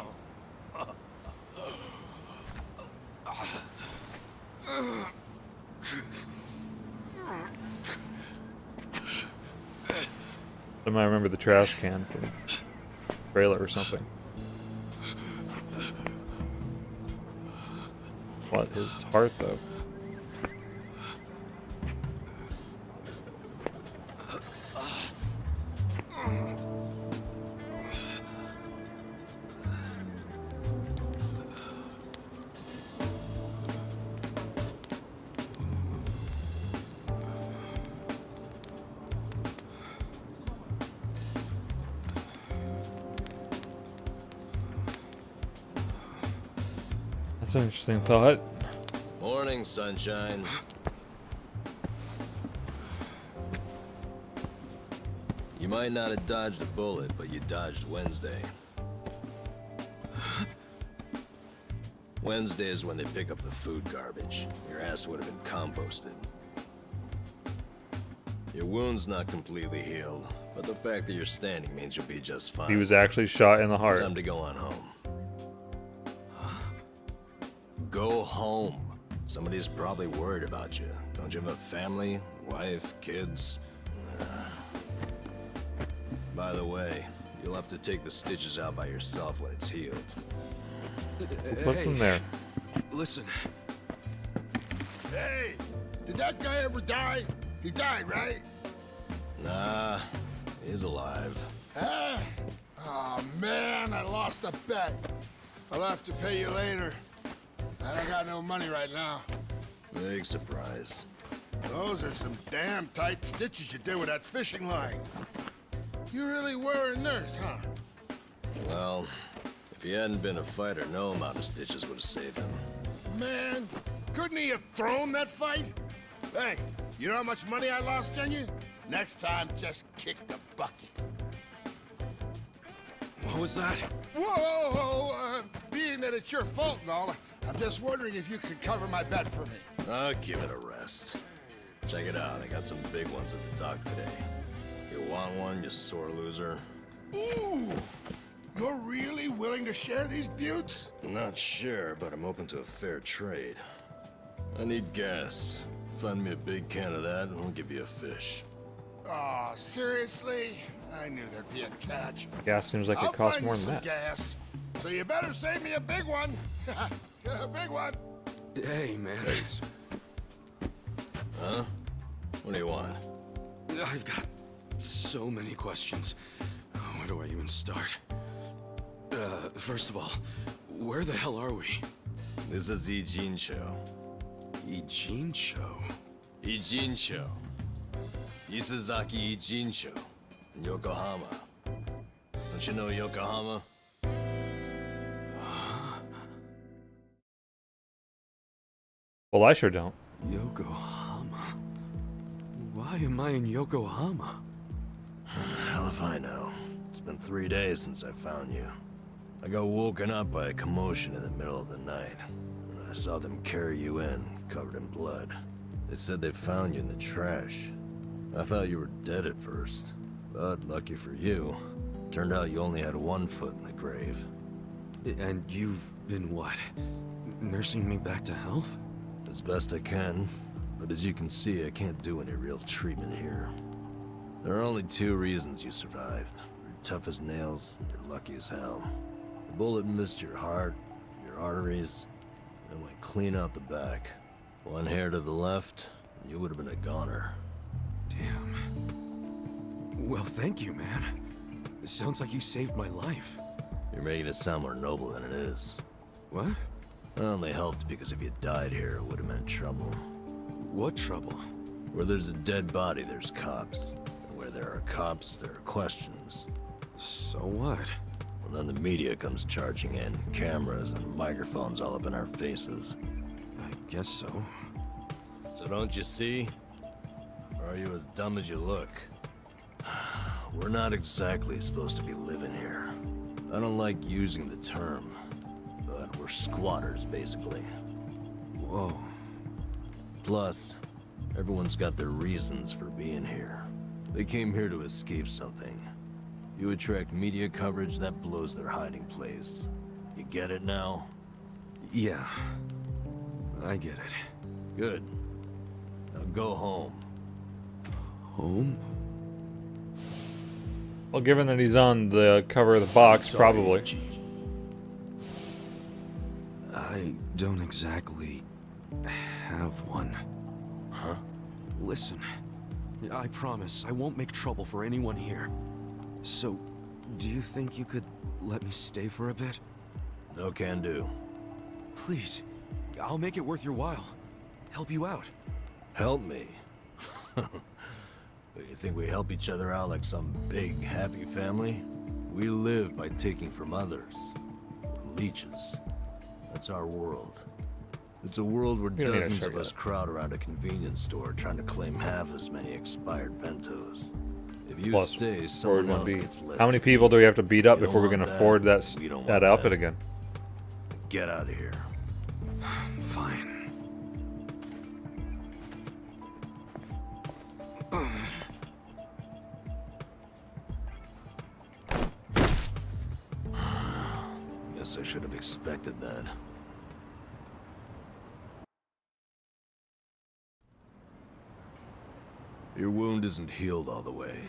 I might remember the trash can from the trailer or something. What, his heart though? That's an interesting thought. Morning, sunshine. You might not have dodged a bullet, but you dodged Wednesday. Wednesday is when they pick up the food garbage. Your ass would have been composted. Your wound's not completely healed, but the fact that you're standing means you'll be just fine. He was actually shot in the heart. Time to go on home. Go home. Somebody's probably worried about you. Don't you have a family, wife, kids? By the way, you'll have to take the stitches out by yourself when it's healed. Put them there. Listen. Hey, did that guy ever die? He died, right? Nah, he's alive. Huh? Oh man, I lost a bet. I'll have to pay you later. And I got no money right now. Big surprise. Those are some damn tight stitches you did with that fishing line. You really were a nurse, huh? Well, if he hadn't been a fighter, no amount of stitches would have saved him. Man, couldn't he have thrown that fight? Hey, you know how much money I lost on you? Next time, just kick the bucket. What was that? Whoa, being that it's your fault and all, I'm just wondering if you could cover my bet for me. I'll give it a rest. Check it out, I got some big ones at the dock today. You want one, you sore loser? Ooh, you're really willing to share these buttes? Not sure, but I'm open to a fair trade. I need gas. Find me a big can of that, and I'll give you a fish. Aw, seriously? I knew there'd be a catch. Gas seems like I'll it costs find more you than some that. gas. So you better save me a big one. A big one. Hey, man. Huh? What do you want? I've got so many questions. Where do I even start? First of all, where the hell are we? This is Ijincho. Ijincho? Ijincho. Isazaki Ijincho. In Yokohama. Don't you know Yokohama? Well, I sure don't. Yokohama? Why am I in Yokohama? Hell if I know. It's been 3 days since I found you. I got woken up by a commotion in the middle of the night. And I saw them carry you in, covered in blood. They said they found you in the trash. I thought you were dead at first. But lucky for you, turned out you only had 1 foot in the grave. And you've been what? Nursing me back to health? As best I can, but as you can see, I can't do any real treatment here. There are only 2 reasons you survived. You're tough as nails, you're lucky as hell. The bullet missed your heart, your arteries, and went clean out the back. 1 hair to the left, and you would have been a goner. Damn. Well, thank you, man. It sounds like you saved my life. You're making it sound more noble than it is. What? It only helped because if you died here, it would have meant trouble. What trouble? Where there's a dead body, there's cops. And where there are cops, there are questions. So what? Well, then the media comes charging in, cameras and microphones all up in our faces. I guess so. So don't you see? Or are you as dumb as you look? We're not exactly supposed to be living here. I don't like using the term, but we're squatters, basically. Whoa. Plus, everyone's got their reasons for being here. They came here to escape something. You attract media coverage that blows their hiding place. You get it now? Yeah, I get it. Good. Now go home. Home? Well, given that he's on the cover of the box, Sorry, probably. Ichi. I don't exactly have one. Huh? Listen, I promise I won't make trouble for anyone here. So, do you think you could let me stay for a bit? No can do. Please, I'll make it worth your while. Help you out. Help me? You think we help each other out like some big, happy family? We live by taking from others. Leeches. That's our world. It's a world where You don't need to dozens show of us that. crowd around a convenience store trying to claim half as many expired bentos. If you Plus, stay, Ford someone would else be. gets less How many to people eat. do we have to beat up You before we don't can want afford that. that We don't that want outfit that. again? Get out of here. Fine. Guess I should have expected that. Your wound isn't healed all the way,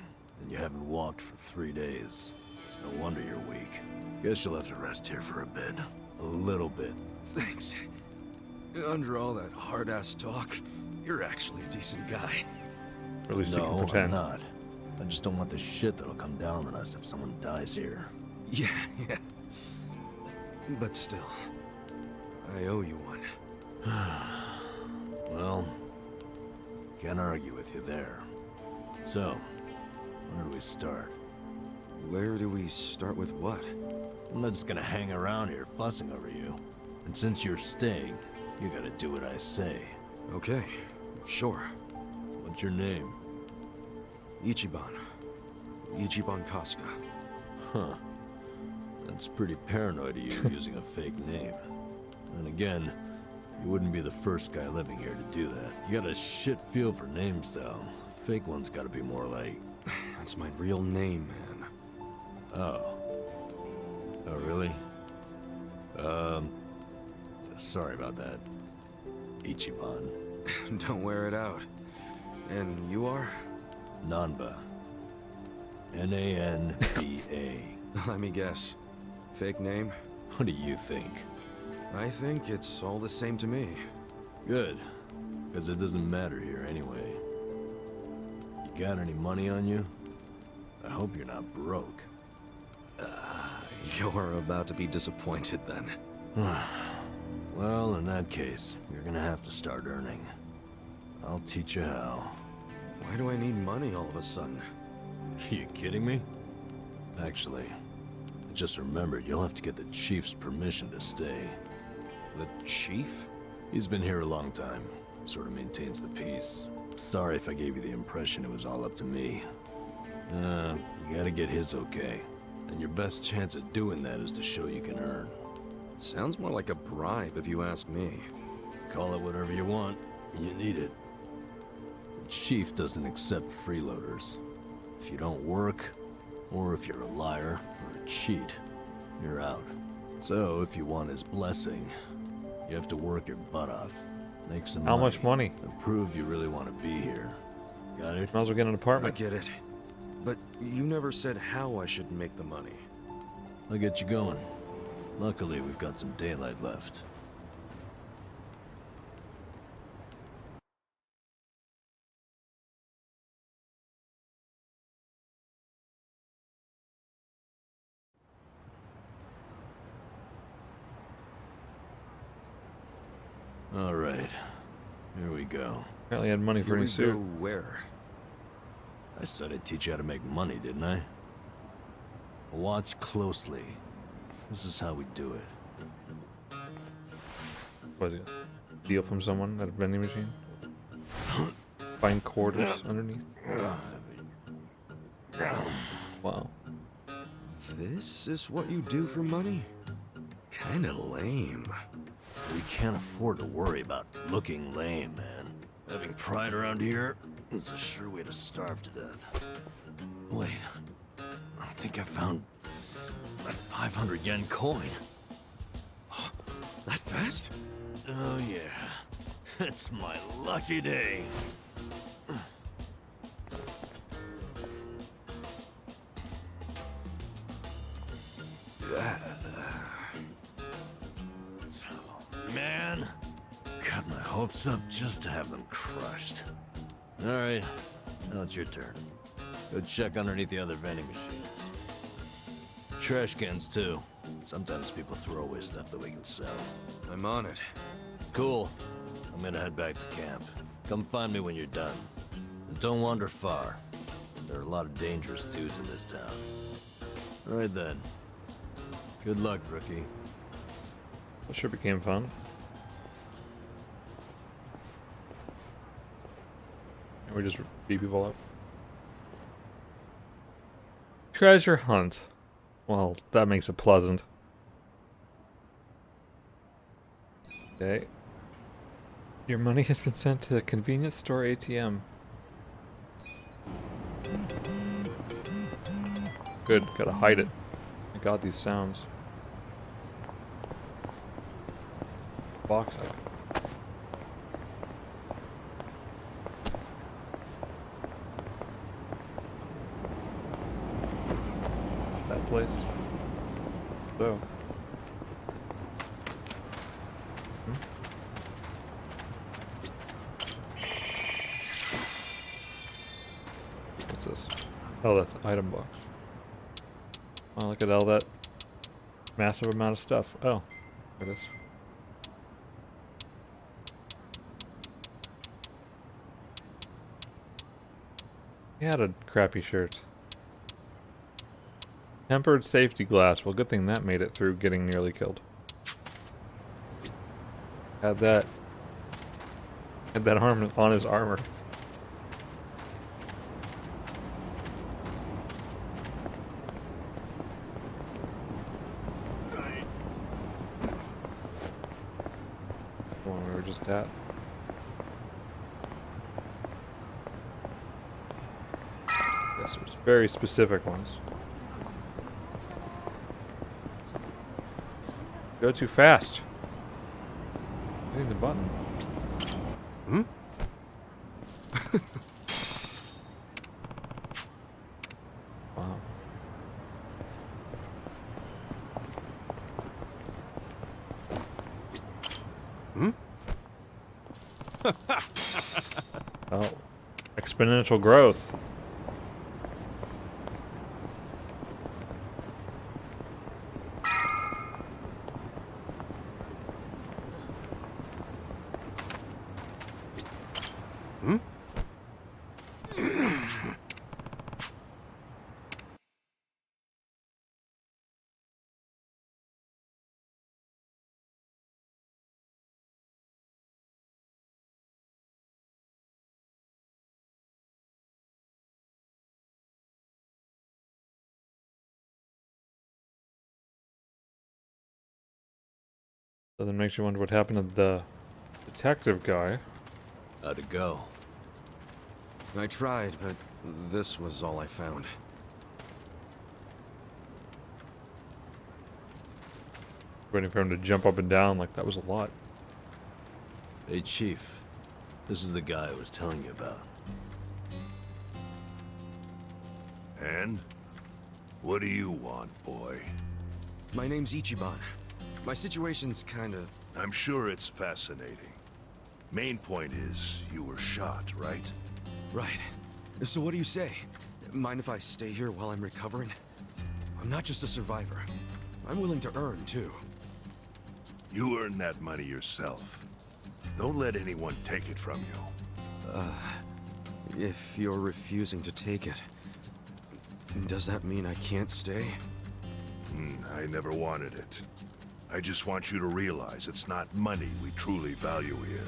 and you haven't walked for 3 days. It's no wonder you're weak. Guess you'll have to rest here for a bit. A little bit. Thanks. Under all that hard-ass talk, you're actually a decent guy. Or at least you No, can I'm pretend. not. I just don't want the shit that'll come down on us if someone dies here. Yeah. But still, I owe you one. Well, can't argue with you there. So, where do we start? Where do we start with what? I'm not just gonna hang around here fussing over you. And since you're staying, you gotta do what I say. Okay, sure. What's your name? Ichiban. Ichiban Kasuga. Huh. That's pretty paranoid of you using a fake name. And again, you wouldn't be the first guy living here to do that. You got a shit feel for names, though. Fake ones gotta be more like... That's my real name, man. Oh. Oh, really? Sorry about that. Ichiban. Don't wear it out. And you are? Nanba. N-A-N-B-A. Let me guess. Fake name? What do you think? I think it's all the same to me. Good. Because it doesn't matter here anyway. You got any money on you? I hope you're not broke. You're about to be disappointed then. Well, in that case, you're gonna have to start earning. I'll teach you how. Why do I need money all of a sudden? You kidding me? Actually, I just remembered you'll have to get the chief's permission to stay. The chief? He's been here a long time. Sort of maintains the peace. Sorry if I gave you the impression it was all up to me. You gotta get his okay. And your best chance at doing that is to show you can earn. Sounds more like a bribe if you ask me. Call it whatever you want. You need it. The chief doesn't accept freeloaders. If you don't work, or if you're a liar or a cheat, you're out. So if you want his blessing, you have to work your butt off. Make some How much money? and prove you really want to be here. Got it? Might as well get an I apartment. get it. But you never said how I should make the money. I'll get you going. Luckily, we've got some daylight left. All right, here we go. Apparently had money for Here any we suit. go where? I said I'd teach you how to make money, didn't I? Watch closely. This is how we do it. What is it? Steal from someone at a vending machine? Find quarters underneath? Wow. This is what you do for money? Kinda lame. We can't afford to worry about looking lame, man. Having pride around here is a sure way to starve to death. Wait, think I found a 500 yen coin. That fast? Oh yeah, it's my lucky day. Man, got my hopes up just to have them crushed. All right, now it's your turn. Go check underneath the other vending machines. Trash cans too. Sometimes people throw away stuff that we can sell. I'm on it. Cool. I'm gonna head back to camp. Come find me when you're done. And don't wander far. There are a lot of dangerous dudes in this town. All right then. Good luck, rookie. That sure became fun. And we just beat people up. Treasure hunt. Well, that makes it pleasant. Okay. Your money has been sent to the convenience store ATM. Good, gotta hide it. I got these sounds. Box up. That place. So. What's this? Oh, that's the item box. Oh, look at all that massive amount of stuff. Oh, look at this. He had a crappy shirt. Tempered safety glass. Well, good thing that made it through getting nearly killed. Had that arm on his armor. The one we were just at. Yes, it was very specific ones. Go too fast. Hitting the button. Hmm? Wow. Hmm? Oh. Exponential growth. Hmm? So that makes you wonder what happened to the detective guy. How'd it go? I tried, but this was all I found. Waiting for him to jump up and down like that was a lot. Hey, Chief. This is the guy I was telling you about. And? What do you want, boy? My name's Ichiban. My situation's kinda... I'm sure it's fascinating. Main point is, you were shot, right? Right. So what do you say? Mind if I stay here while I'm recovering? I'm not just a survivor. I'm willing to earn, too. You earn that money yourself. Don't let anyone take it from you. If you're refusing to take it, does that mean I can't stay? I never wanted it. I just want you to realize it's not money we truly value here.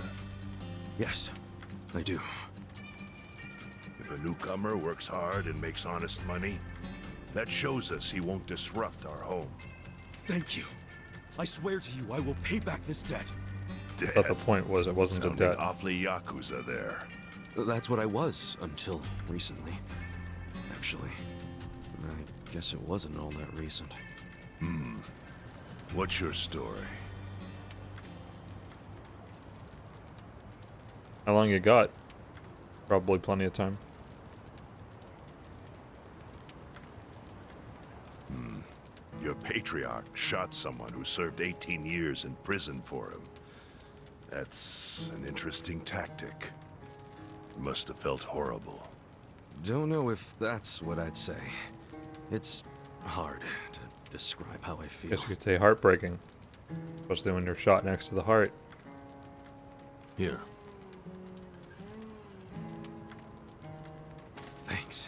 Yes, I do. If a newcomer works hard and makes honest money, that shows us he won't disrupt our home. Thank you. I swear to you, I will pay back this debt. But the point was, it wasn't a Sounding debt. awfully Yakuza there. That's what I was until recently. Actually, I Guess it wasn't all that recent. What's your story? How long you got? Probably plenty of time. Your patriarch shot someone who served 18 years in prison for him. That's an interesting tactic. It must have felt horrible. Don't know if that's what I'd say. It's hard to describe how I feel. Guess you could say heartbreaking. Especially when you're shot next to the heart. Here. Thanks.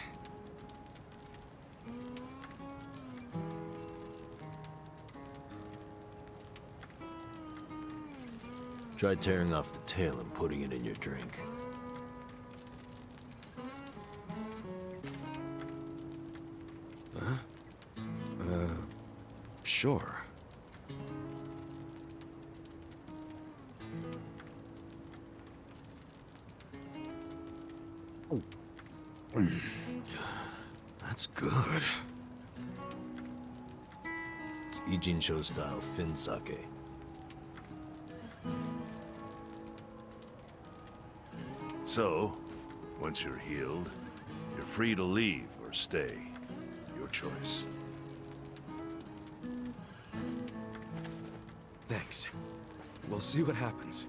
Try tearing off the tail and putting it in your drink. Sure. That's good. It's Ijincho style Fin sake. So, once you're healed, you're free to leave or stay. Your choice. Thanks. We'll see what happens.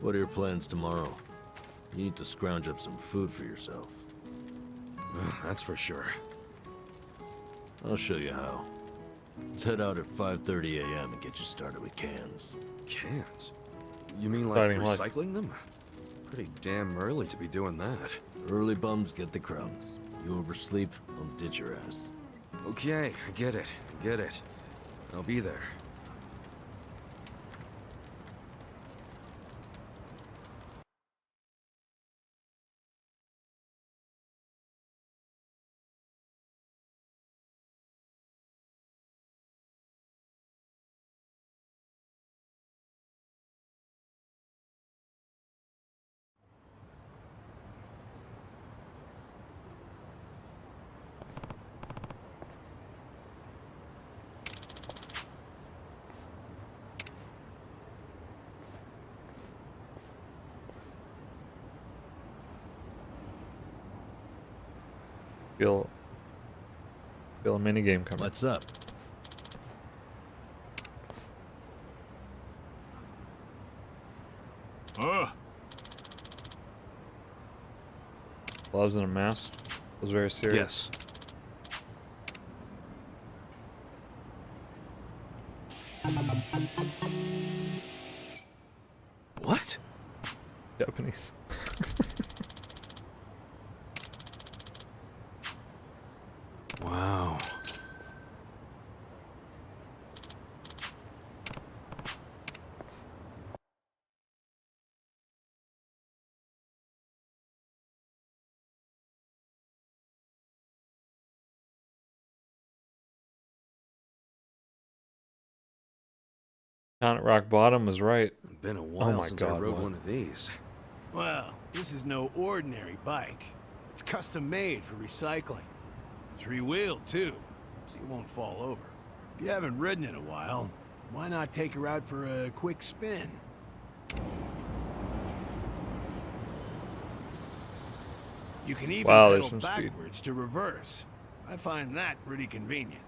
What are your plans tomorrow? You need to scrounge up some food for yourself. That's for sure. I'll show you how. Let's head out at 5:30 a.m. and get you started with cans. Cans? You mean like Starting what? recycling them? Pretty damn early to be doing that. Early bums get the crumbs. You oversleep, I'll ditch your ass. Okay, I get it. I get it. I'll be there. Feel a minigame coming. What's up? Gloves and a mask. Was very serious. Yes. What? Japanese. Wow. Down at rock bottom was right. Been a while my since I God, rode what? one of these. Well, this is no ordinary bike. It's custom made for recycling. Three-wheeled, too, so you won't fall over. If you haven't ridden in a while, why not take her out for a quick spin? You can even Wow, there's pedal some speed. backwards to reverse. I find that pretty convenient.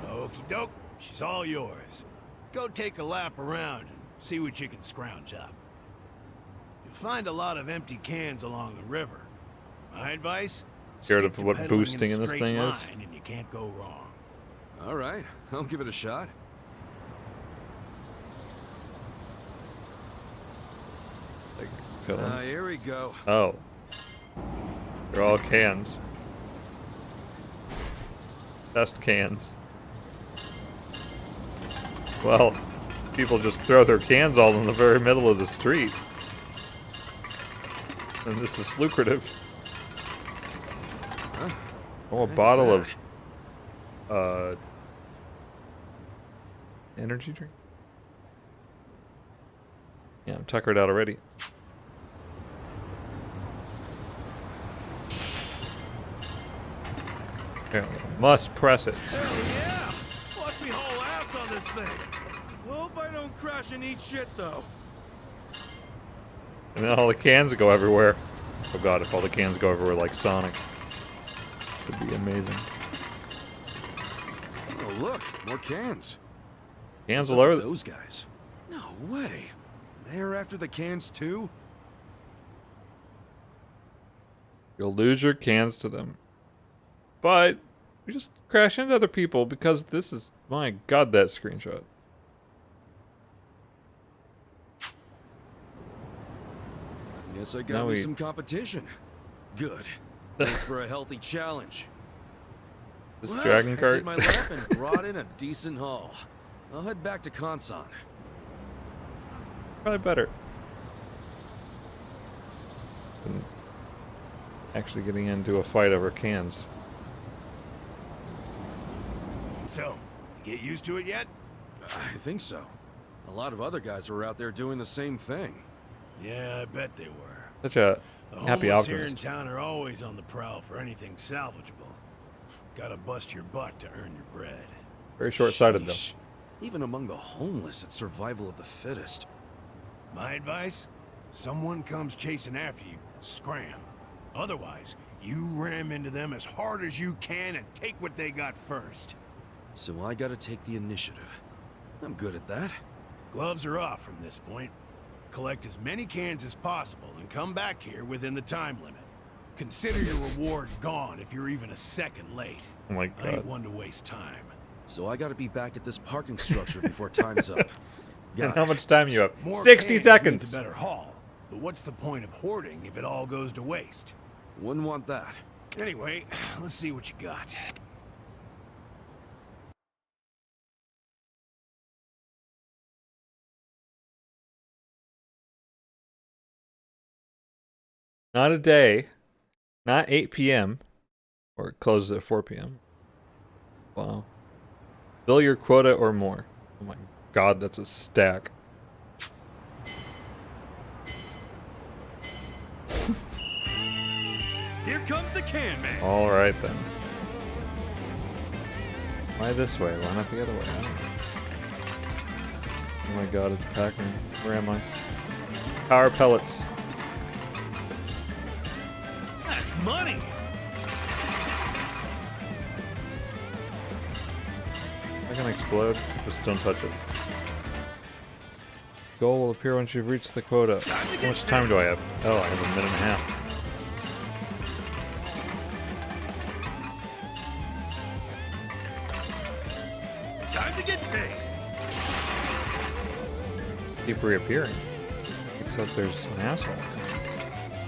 Okie doke, she's all yours. Go take a lap around and see what you can scrounge up. You'll find a lot of empty cans along the river. My advice? Scared stick of to what pedaling boosting a in this straight thing is? line and you can't go wrong. All right, I'll give it a shot. Here we go. Oh. They're all cans. Test cans. Well, people just throw their cans all in the very middle of the street. And this is lucrative. Huh? Oh, a What bottle is of energy drink? Yeah, I'm tuckered out already. Apparently, I must press it. Hell yeah! Watch me haul ass on this thing. Hope I don't crash and eat shit though. And then all the cans go everywhere. Oh god, if all the cans go everywhere like Sonic. Would be amazing. Oh, look, more cans. Cans all over Those guys. No way. They're after the cans too? You'll lose your cans to them. But we just crash into other people because this is, my god, that screenshot. Guess I Now got me we- some competition. Good. Thanks for a healthy challenge. This Well, dragon I cart. did my lap and brought in a decent haul. I'll head back to Konsan. Probably better than actually getting into a fight over cans. So, get used to it yet? I think so. A lot of other guys were out there doing the same thing. Yeah, I bet they were. Such a The happy homeless here in optimist. town are always on the prowl for anything salvageable. Gotta bust your butt to earn your bread. Very short-sighted though. Sheesh. Even among the homeless, it's survival of the fittest. My advice? Someone comes chasing after you, scram. Otherwise, you ram into them as hard as you can and take what they got first. So I gotta take the initiative. I'm good at that. Gloves are off from this point. Collect as many cans as possible and come back here within the time limit. Consider your reward gone if you're even a second late. Oh my I ain't god. one to waste time. So I gotta be back at this parking structure before time's up. And Got how it. much time you have? More 60 cans seconds. means a better haul. But what's the point of hoarding if it all goes to waste? Wouldn't want that. Anyway, let's see what you got. Not a day. Not 8 p.m. Or it closes at 4 p.m. Wow. Fill your quota or more. Oh my god, that's a stack. Here comes the can man. Alright then. Why this way? Why not the other way? I don't know. Oh my god, it's Pac-Man. Where am I? Power pellets. That's money. Am I gonna explode? Just don't touch it. Goal will appear once you've reached the quota. How much time do I have? Oh, I have a minute and a half. Time to get paid. Keep reappearing. Except there's an asshole.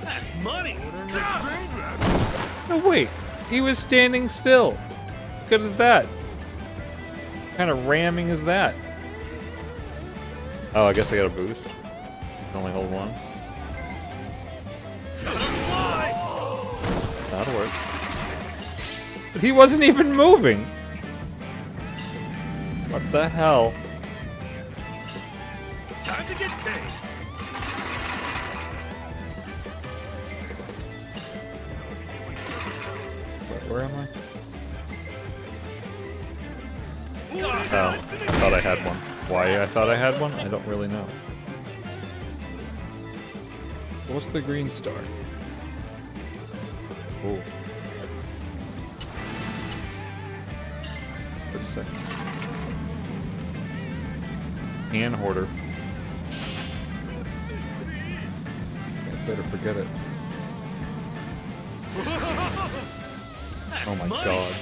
That's money. No, wait. He was standing still. What good is that? What kind of ramming is that? Oh, I guess I got a boost. Can only hold one. That'll work. But he wasn't even moving. What the hell? Time to get paid. Where am I? Oh, I thought I had one. Why I thought I had one? I don't really know. What's the green star? Oh. Wait a second. Can hoarder. I better forget it. Oh my god.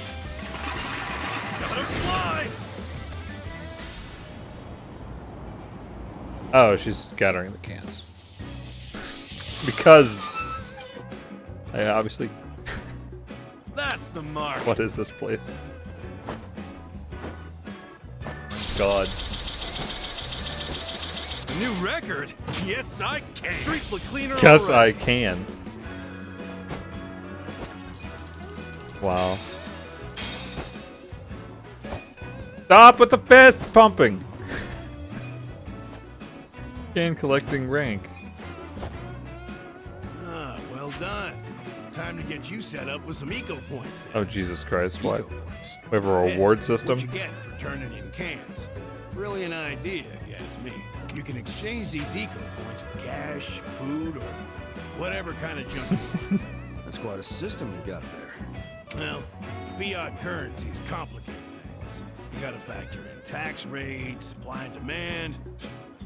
Gotta fly. Oh, she's scattering the cans. Because I obviously. That's the mark. What is this place? God. A new record? Yes, I can. Streets look cleaner. Guess already. I can. Wow. Stop with the fist pumping. Can't can collecting rank. Ah, well done. Time to get you set up with some eco points. Oh, Jesus Christ, what? Eco points. We have a reward Yeah, system? What you get for turning in cans. Brilliant idea, if you ask me. You can exchange these eco points for cash, food, or whatever kind of junk you want. That's quite a system you got there. Well, fiat currencies complicate things. You gotta factor in tax rates, supply and demand,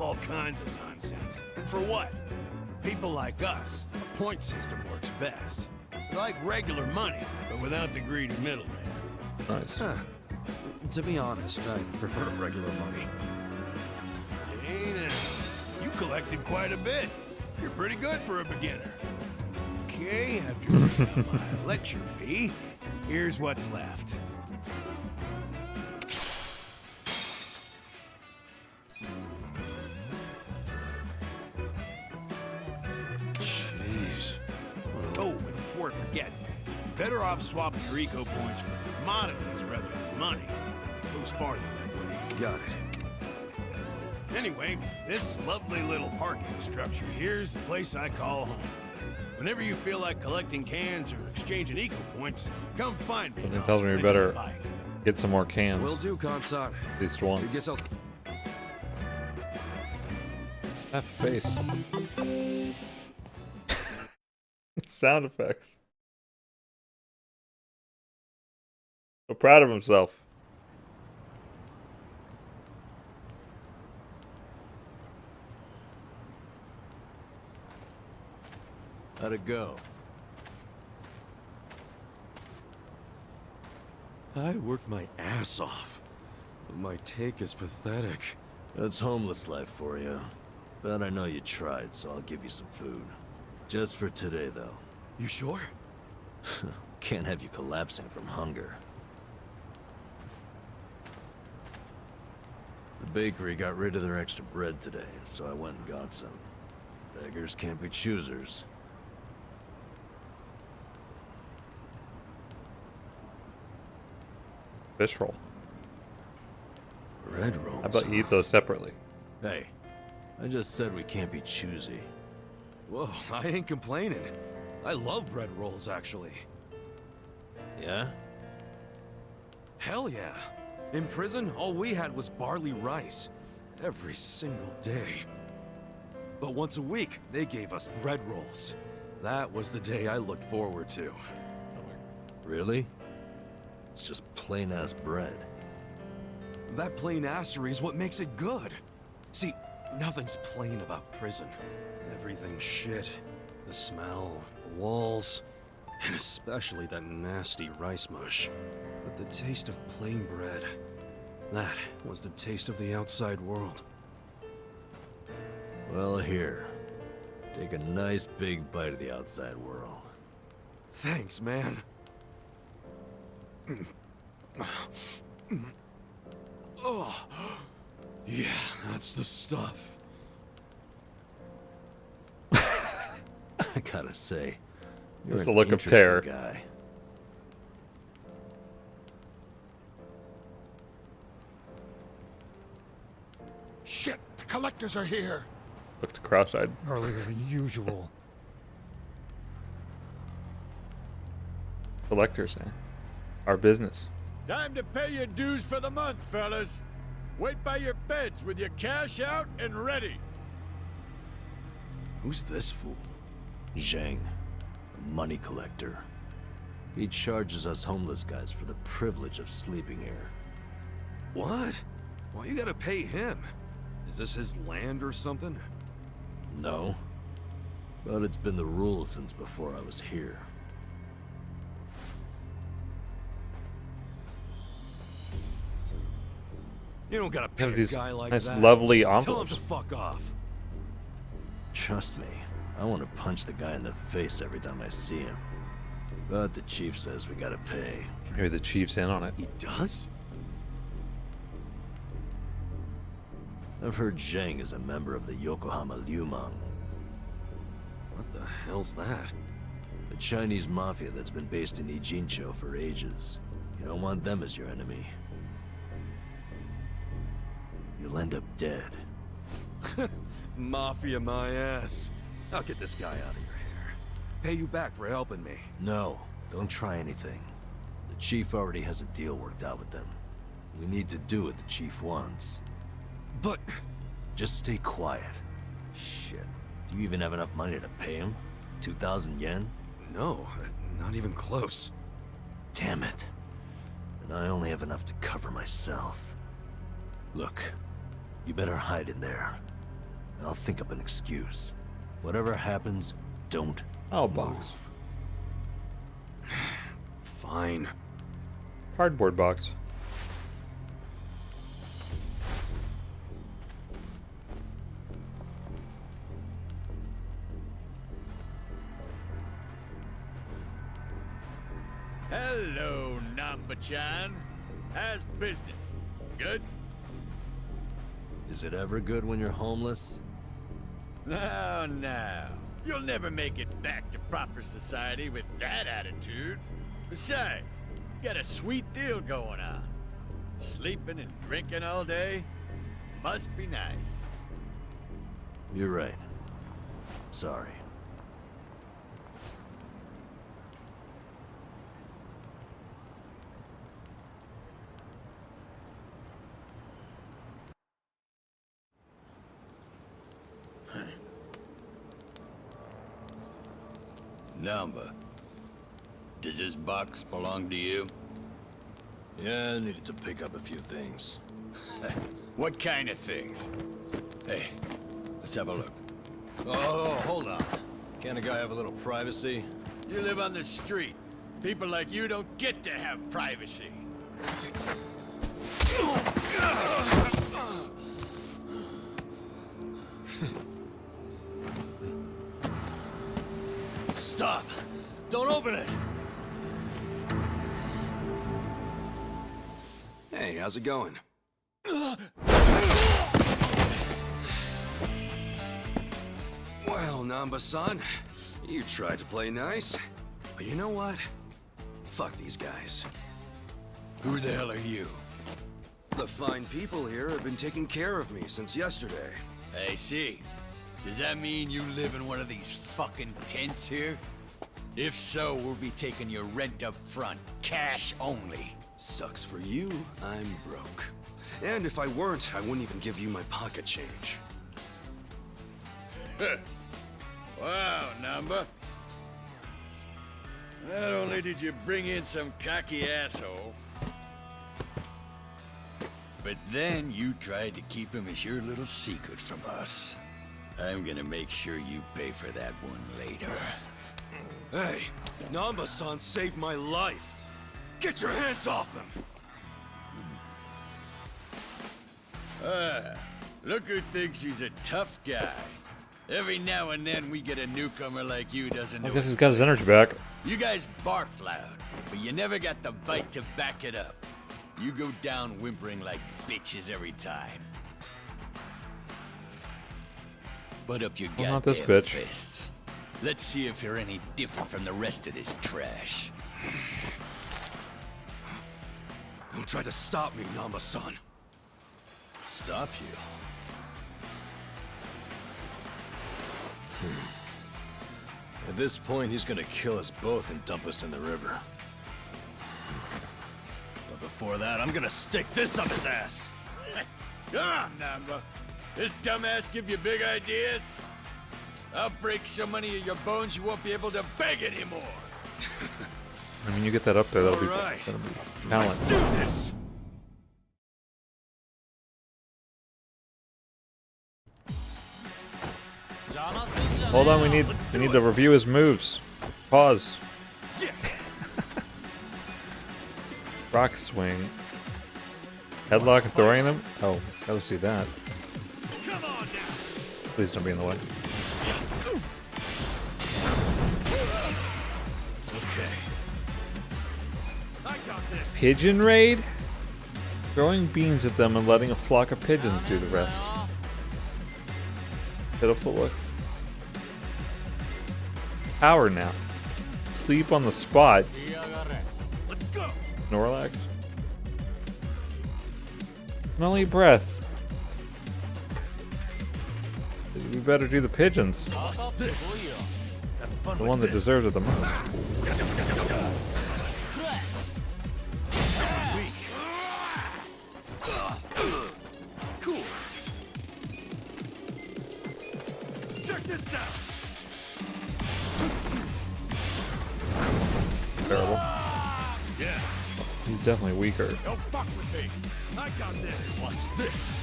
all kinds of nonsense. For what? For people like us, a point system works best. Like regular money, but without the greedy middleman. Nice. Huh. To be honest, I prefer regular money. Hey now, you collected quite a bit. You're pretty good for a beginner. Okay, after paying my lecture fee, here's what's left. Jeez. Oh, and before I forget, better off swapping your eco points for commodities rather than money. Goes farther that way. Got it. Anyway, this lovely little parking structure here's the place I call home. Whenever you feel like collecting cans or exchanging eco points, come find me. Something and tells I'll me we rent you a better bike. get some more cans. Will do, Consot. At least one. I guess I'll... That face. Sound effects. So proud of himself. How'd it go? I worked my ass off. But my take is pathetic. That's homeless life for you. But I know you tried, so I'll give you some food. Just for today, though. You sure? Can't have you collapsing from hunger. The bakery got rid of their extra bread today, so I went and got some. Beggars can't be choosers. Fish roll. Bread rolls. How about you eat those separately? Hey, I just said we can't be choosy. Whoa, I ain't complaining. I love bread rolls, actually. Yeah? Hell yeah. In prison, all we had was barley rice. Every single day. But once a week, they gave us bread rolls. That was the day I looked forward to. Really? It's just plain-ass bread. That plain assery is what makes it good. See, nothing's plain about prison. Everything's shit. The smell, the walls, and especially that nasty rice mush. But the taste of plain bread, that was the taste of the outside world. Well, here. Take a nice big bite of the outside world. Thanks, man. Oh, yeah, that's the stuff. I gotta say, you're That's an the look of interesting terror. guy. Shit, the collectors are here. Looked cross-eyed. Earlier than usual. Collectors, eh? Our business. Time to pay your dues for the month, fellas. Wait by your beds with your cash out and ready. Who's this fool? Zhang, a money collector. He charges us homeless guys for the privilege of sleeping here. What? Why you gotta pay him? Is this his land or something? No. But it's been the rule since before I was here. You don't gotta pay Have a these guy like nice, that. lovely Tell him envelopes. to fuck off. Trust me, I want to punch the guy in the face every time I see him. But the chief says we gotta pay. Maybe the chief's in on it. He does? I've heard Zhang is a member of the Yokohama Liumang, What the hell's that? the Chinese mafia that's been based in Ijincho for ages. You don't want them as your enemy. You'll end up dead. Mafia my ass. I'll get this guy out of your hair. Pay you back for helping me. No, don't try anything. The chief already has a deal worked out with them. We need to do what the chief wants. But... Just stay quiet. Shit. Do you even have enough money to pay him? 2,000 yen? No, not even close. Damn it. And I only have enough to cover myself. Look, you better hide in there. I'll think up an excuse. Whatever happens, don't box. Fine. Cardboard box. Hello, Namba-chan. How's business? Good? Is it ever good when you're homeless? No, no. You'll never make it back to proper society with that attitude. Besides, you got a sweet deal going on. Sleeping and drinking all day? Must be nice. You're right. Sorry. Namba, does this box belong to you? Yeah, I needed to pick up a few things. What kind of things? Hey, let's have a look. Oh, hold on. Can't a guy have a little privacy? You live on the street. People like you don't get to have privacy. Stop! Don't open it! Hey, how's it going? Well, Namba-san, you tried to play nice. But you know what? Fuck these guys. Who the hell are you? The fine people here have been taking care of me since yesterday. I see. Does that mean you live in one of these fucking tents here? If so, we'll be taking your rent up front, cash only. Sucks for you, I'm broke. And if I weren't, I wouldn't even give you my pocket change. Wow, Namba. Not only did you bring in some cocky asshole, but then you tried to keep him as your little secret from us. I'm gonna make sure you pay for that one later. Hey, Namba-san saved my life. Get your hands off him! Look who thinks he's a tough guy. Every now and then we get a newcomer like you doesn't know. I guess he's got his energy back. You guys bark loud, but you never got the bite to back it up. You go down whimpering like bitches every time. Put up your Well, not this goddamn bitch. fists. Let's see if you're any different from the rest of this trash. Don't try to stop me, Namba-san. Stop you? At this point, he's gonna kill us both and dump us in the river. But before that, I'm gonna stick this up his ass! Come on, Namba. This dumbass give you big ideas? I'll break so many of your bones you won't be able to beg anymore. I mean, you get that up there, that'll be, All right. that'll be Let's talent. do this! Hold on, we need to review his moves. Pause. Rock swing. Headlock and throwing them? Oh, gotta see that. Please don't be in the way. Pigeon raid? Throwing beans at them and letting a flock of pigeons do the rest. Pitiful look. Power nap. Sleep on the spot. Let's go. Snorlax. Smelly breath. better do the pigeons. Watch this. Have fun The with one that this. deserves it the most. Weak. Cool. Check this out. Terrible. Yeah. He's definitely weaker. Don't fuck with me. I got this. Watch this.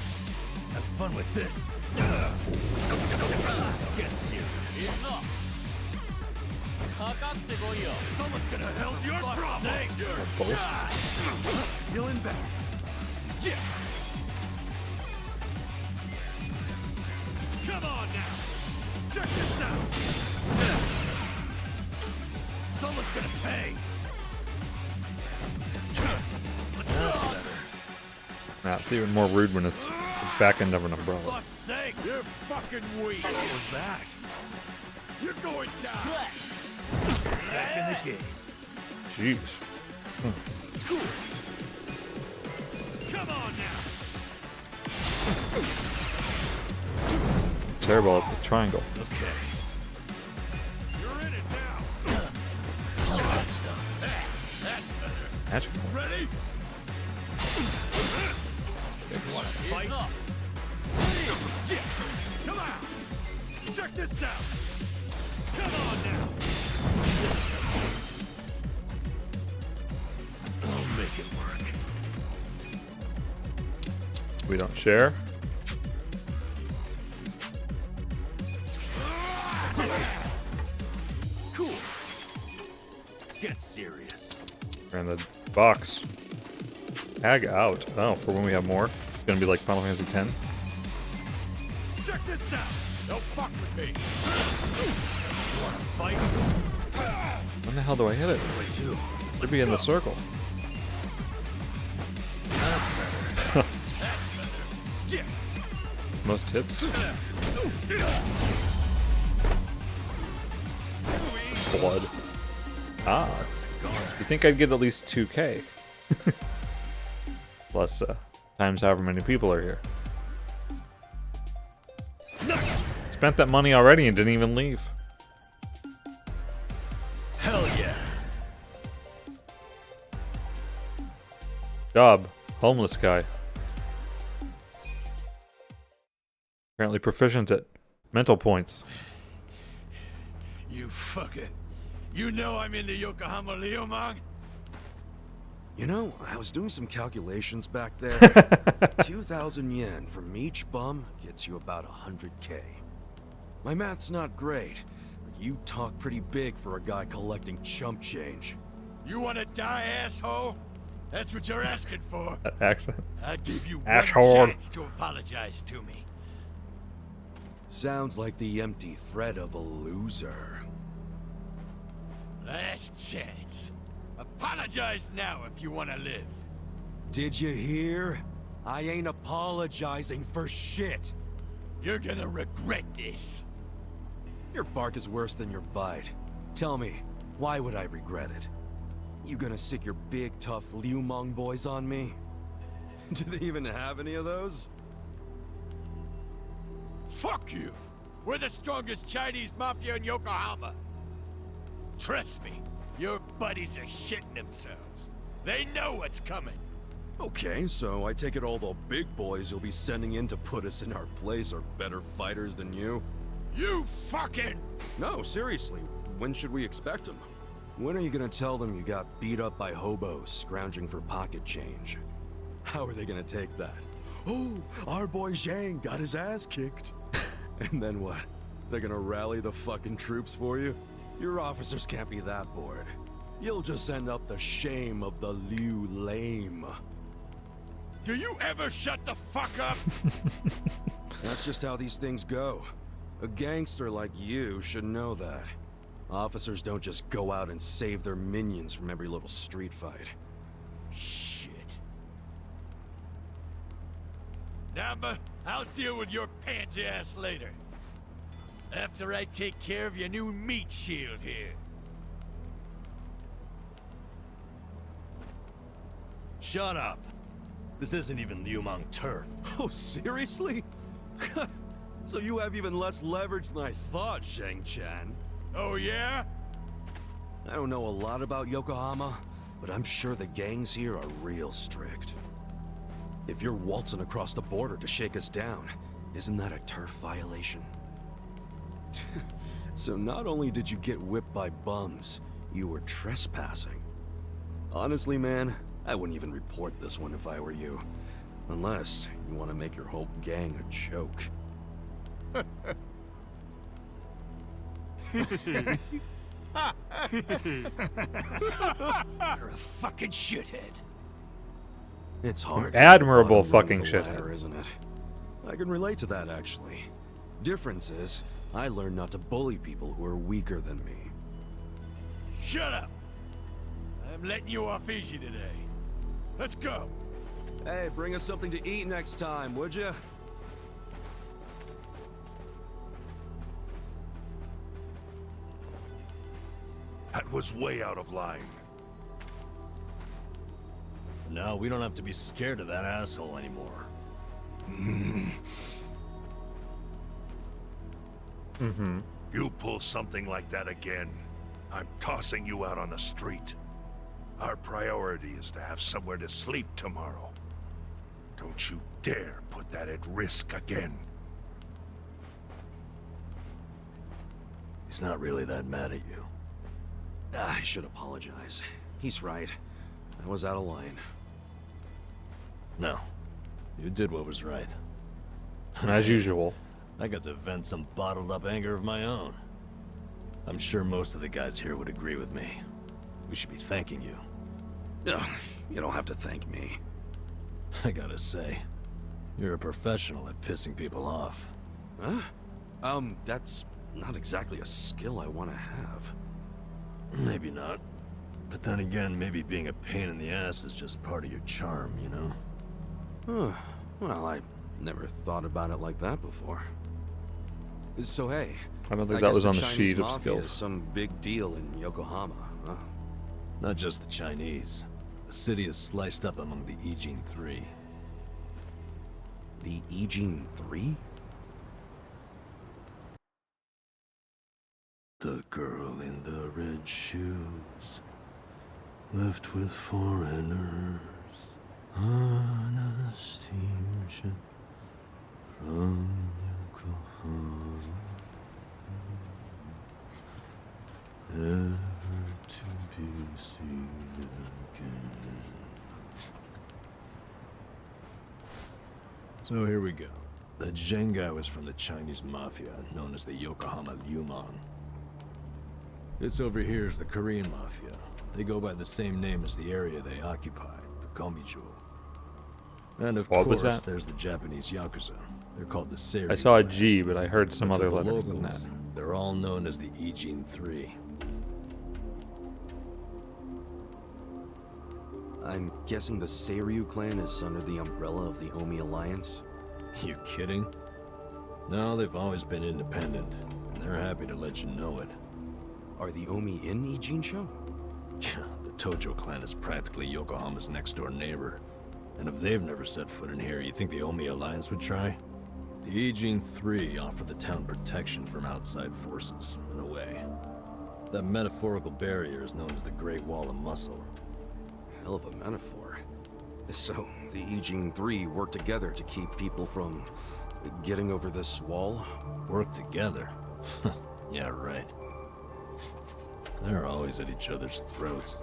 Have fun with this. Get serious. It's almost gonna help your problem. Both. Healing back. Yeah. Come on now. Check this out. Someone's gonna pay. Nah, it's even more rude when it's the back end of an umbrella. Fuck's sake, you're fucking weak. What was that? You're going down. Back in the game. Jeez. Come on now. Terrible at the triangle. Okay. You're in it now. Magic. Ready? Want to fight? Yeah. Come on. Check this out. Come on now. I'll make it work. We don't share. Cool. Get serious. And the box. Tag out. Oh, for when we have more. It's gonna be like Final Fantasy X. Check this out. Don't fuck with me. Want to fight? When the hell do I hit it? Should be in the circle. Yeah. Most hits. Blood. Ah. You think I'd get at least 2K? Plus, times however many people are here. Spent that money already and didn't even leave. Hell yeah. Job. Homeless guy. Apparently proficient at mental points. You fucker. You know I'm in the Yokohama Leomang? You know, I was doing some calculations back there. 2,000 yen from each bum gets you about 100K. My math's not great, but you talk pretty big for a guy collecting chump change. You wanna die, asshole? That's what you're asking for. That accent. I'll give you Asshole. one chance to apologize to me. Sounds like the empty threat of a loser. Last chance. Apologize now if you wanna live. Did you hear? I ain't apologizing for shit. You're gonna regret this. Your bark is worse than your bite. Tell me, why would I regret it? You gonna sick your big, tough Liumang boys on me? Do they even have any of those? Fuck you! We're the strongest Chinese mafia in Yokohama. Trust me, your buddies are shitting themselves. They know what's coming. Okay, so I take it all the big boys you'll be sending in to put us in our place are better fighters than you? You fucking... No, seriously, when should we expect them? When are you gonna tell them you got beat up by hobos scrounging for pocket change? How are they gonna take that? Oh, our boy Zhang got his ass kicked. And then what? They're gonna rally the fucking troops for you? Your officers can't be that bored. You'll just send up the shame of the Liu lame. Do you ever shut the fuck up? That's just how these things go. A gangster like you should know that. Officers don't just go out and save their minions from every little street fight. Shit. Namba, I'll deal with your pansy ass later. After I take care of your new meat shield here. Shut up. This isn't even Liumang turf. Oh, seriously? So you have even less leverage than I thought, Shang-Chan. Oh, yeah? I don't know a lot about Yokohama, but I'm sure the gangs here are real strict. If you're waltzing across the border to shake us down, isn't that a turf violation? So not only did you get whipped by bums, you were trespassing. Honestly, man, I wouldn't even report this one if I were you. Unless you want to make your whole gang a joke. You're a fucking shithead. It's hard. Admirable to fucking run the shithead. ladder, isn't it? I can relate to that, actually. Difference is, I learned not to bully people who are weaker than me. Shut up! I'm letting you off easy today. Let's go! Hey, bring us something to eat next time, would you? That was way out of line. Now we don't have to be scared of that asshole anymore. You pull something like that again, I'm tossing you out on the street. Our priority is to have somewhere to sleep tomorrow. Don't you dare put that at risk again. He's not really that mad at you. I should apologize. He's right. I was out of line. No. You did what was right. As usual. I got to vent some bottled up anger of my own. I'm sure most of the guys here would agree with me. We should be thanking you. Ugh, you don't have to thank me. I gotta say, you're a professional at pissing people off. Huh? That's not exactly a skill I want to have. Maybe not. But then again, maybe being a pain in the ass is just part of your charm, you know? Huh. Well, I never thought about it like that before. So hey, I don't think that guess was on the Chinese sheet of mafia skills. is some big deal in Yokohama, huh? Not just the Chinese. The city is sliced up among the Ijin Three. The Ijin 3? The girl in the red shoes, left with foreigners, on a steamship from Yokohama, never to be seen again. So here we go. The Zheng guy was from the Chinese mafia, known as the Yokohama Liuman. This over here is the Korean mafia. They go by the same name as the area they occupy, the Gomijo. And of What was course, that? there's the Japanese Yakuza. They're called the Seiryu I saw a clan. G, but I heard some But to other the letters than that. locals, they're all known as the Ijin Three. I'm guessing the Seiryu clan is under the umbrella of the Omi Alliance? You kidding? No, they've always been independent, and they're happy to let you know it. Are the Omi in Ijincho? The Tojo clan is practically Yokohama's next-door neighbor. And if they've never set foot in here, you think the Omi Alliance would try? The Ijin Three offer the town protection from outside forces, in a way. That metaphorical barrier is known as the Great Wall of Muscle. Hell of a metaphor. So, the Ijin 3 work together to keep people from getting over this wall? Work together? Yeah, right. They're always at each other's throats.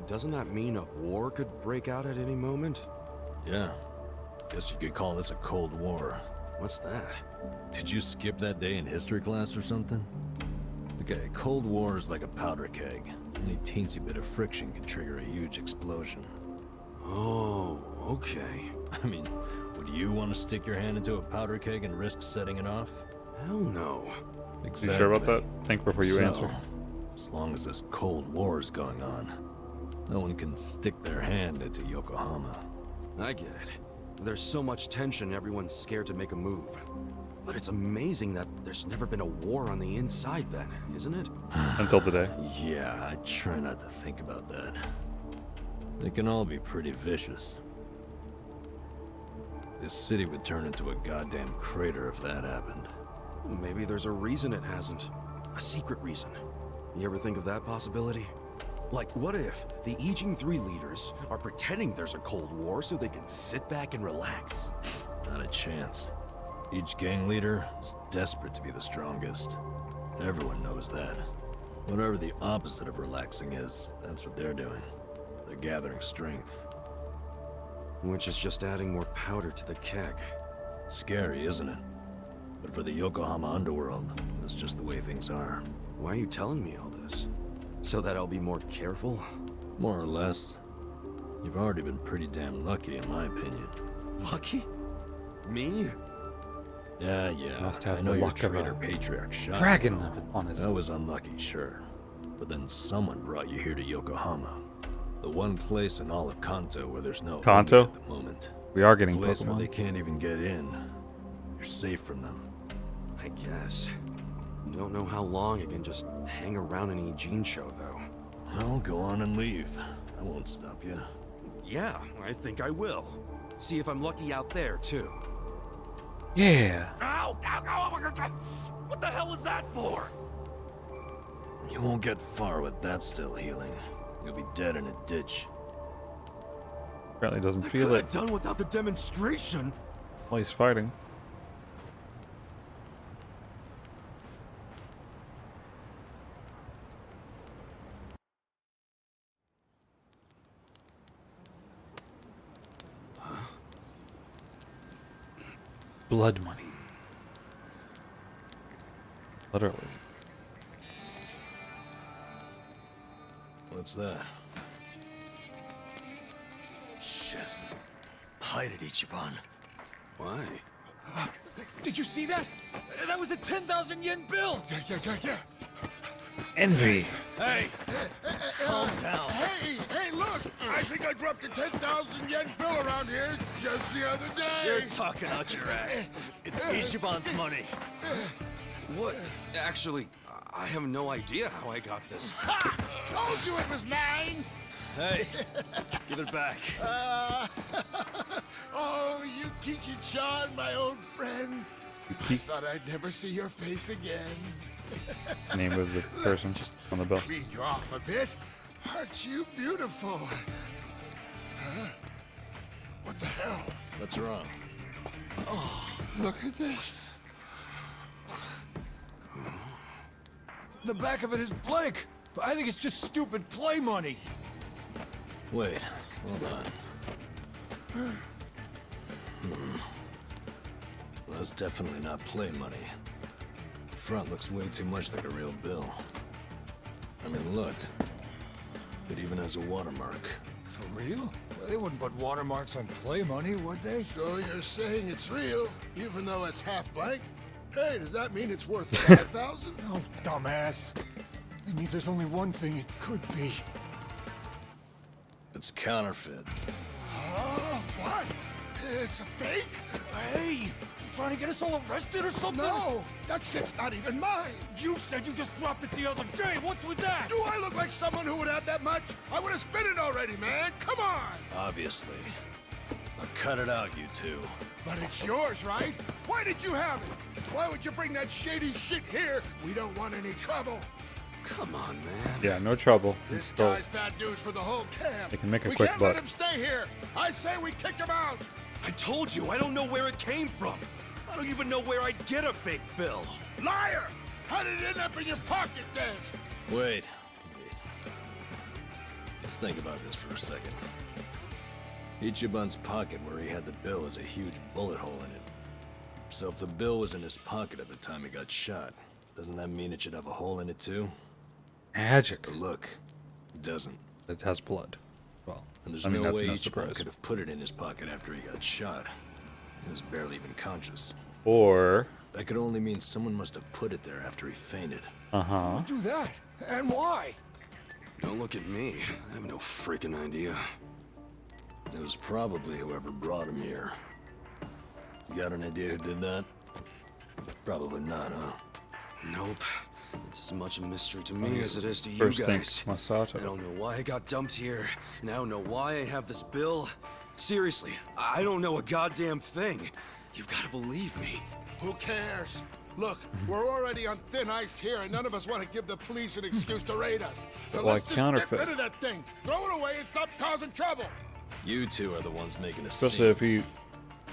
Doesn't that mean a war could break out at any moment? Yeah. Guess you could call this a Cold War. What's that? Did you skip that day in history class or something? Okay, Cold War is like a powder keg. Any teensy bit of friction can trigger a huge explosion. Oh, okay. I mean, would you want to stick your hand into a powder keg and risk setting it off? Hell no. Exactly. You sure about that? Think before you answer. As long as this Cold War is going on, no one can stick their hand into Yokohama. I get it. There's so much tension, everyone's scared to make a move. But it's amazing that there's never been a war on the inside then, isn't it? Until today. Yeah, I try not to think about that. They can all be pretty vicious. This city would turn into a goddamn crater if that happened. Maybe there's a reason it hasn't. A secret reason. You ever think of that possibility? Like, what if the Aging 3 leaders are pretending there's a Cold War so they can sit back and relax? Not a chance. Each gang leader is desperate to be the strongest. Everyone knows that. Whatever the opposite of relaxing is, that's what they're doing. They're gathering strength. Which is just adding more powder to the keg. Scary, isn't it? But for the Yokohama underworld, that's just the way things are. Why are you telling me all this? So that I'll be more careful? More or less. You've already been pretty damn lucky, in my opinion. Lucky? Me? Yeah. Must have I know the your luck of traitor a patriarch shot dragon you. on his. That was unlucky, sure. But then someone brought you here to Yokohama. The one place in all of Kanto where there's no Kanto? at the moment. We are getting Place where Pokemon. they can't even get in. You're safe from them. I guess. Don't know how long I can just hang around an Eugene show, though. Well, go on and leave. I won't stop you. Yeah, I think I will. See if I'm lucky out there, too. Yeah. Ow! Ow! Ow! What the hell was that for? You won't get far with that still healing. You'll be dead in a ditch. Apparently doesn't I feel could it have done without the demonstration. while he's fighting. Blood money. Literally. What's that? Shit. Hide it, Ichiban. Why? Did you see that? That was a 10,000 yen bill! Yeah. Envy. Hey! Calm down. Hey, look! I think I dropped a 10,000 yen bill around here just the other day. You're talking out your ass. It's Ichiban's money. What? Actually, I have no idea how I got this. Ha! Told you it was mine! Hey, give it back. Oh, Yukichi-chan, my old friend. I thought I'd never see your face again. Name of the person on the bill. Clean you off a bit. Aren't you beautiful? Huh? What the hell? What's wrong? Oh, look at this. The back of it is blank. I think it's just stupid play money. Wait, hold on. Well, that's definitely not play money. The front looks way too much like a real bill. I mean, look. It even has a watermark. For real? Well, they wouldn't put watermarks on play money, would they? So you're saying it's real, even though it's half blank? Hey, does that mean it's worth 5,000? Oh, dumbass. It means there's only one thing it could be. It's counterfeit. What? It's a fake? Hey, you trying to get us all arrested or something? No, that shit's not even mine. You said you just dropped it the other day. What's with that? Do I look like someone who would have that much? I would have spent it already, man. Come on. Obviously. Now cut it out, you two. But it's yours, right? Why did you have it? Why would you bring that shady shit here? We don't want any trouble. Come on, man. Yeah, no trouble. This Still, guy's bad news for the whole camp. they can make a We quick can't buck. let him stay here. I say we kick him out. I told you, I don't know where it came from. I don't even know where I'd get a fake bill. Liar! How did it end up in your pocket then? Wait. Let's think about this for a second. Ichiban's pocket where he had the bill has a huge bullet hole in it. So if the bill was in his pocket at the time he got shot, doesn't that mean it should have a hole in it too? Magic. But look, it doesn't. It has blood. Well, And there's I mean, no that's way no Ichiban surprise. could have put it in his pocket after he got shot. He was barely even conscious. Or, That could only mean someone must have put it there after he fainted. uh-huh. Do that. And why? Don't look at me. I have no freaking idea. It was probably whoever brought him here. You got an idea who did that? Probably not, huh? Nope. It's as much a mystery to me as it is to you First thing, guys. Masato. I don't know why I got dumped here, and I don't know why I have this bill. Seriously, I don't know a goddamn thing. You've got to believe me. Who cares? Look, we're already on thin ice here, and none of us want to give the police an excuse to raid us. So Well, let's just counterfeit. get rid of that thing. Throw it away and stop causing trouble. You two are the ones making a Especially scene. if he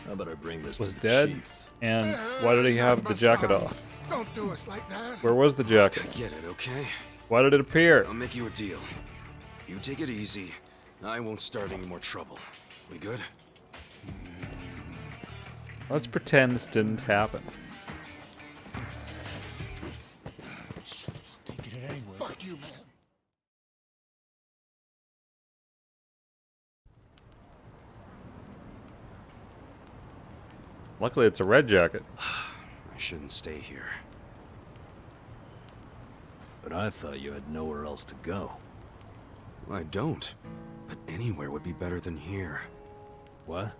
How about I bring this was to the dead. chief? And why did he have the jacket off? Don't do us like that. Where was the jacket? I get it, okay? Why did it appear? I'll make you a deal. You take it easy. I won't start any more trouble. We good? Let's pretend this didn't happen. Fuck you, man. Luckily, it's a red jacket. I shouldn't stay here. But I thought you had nowhere else to go. I don't. But anywhere would be better than here. What?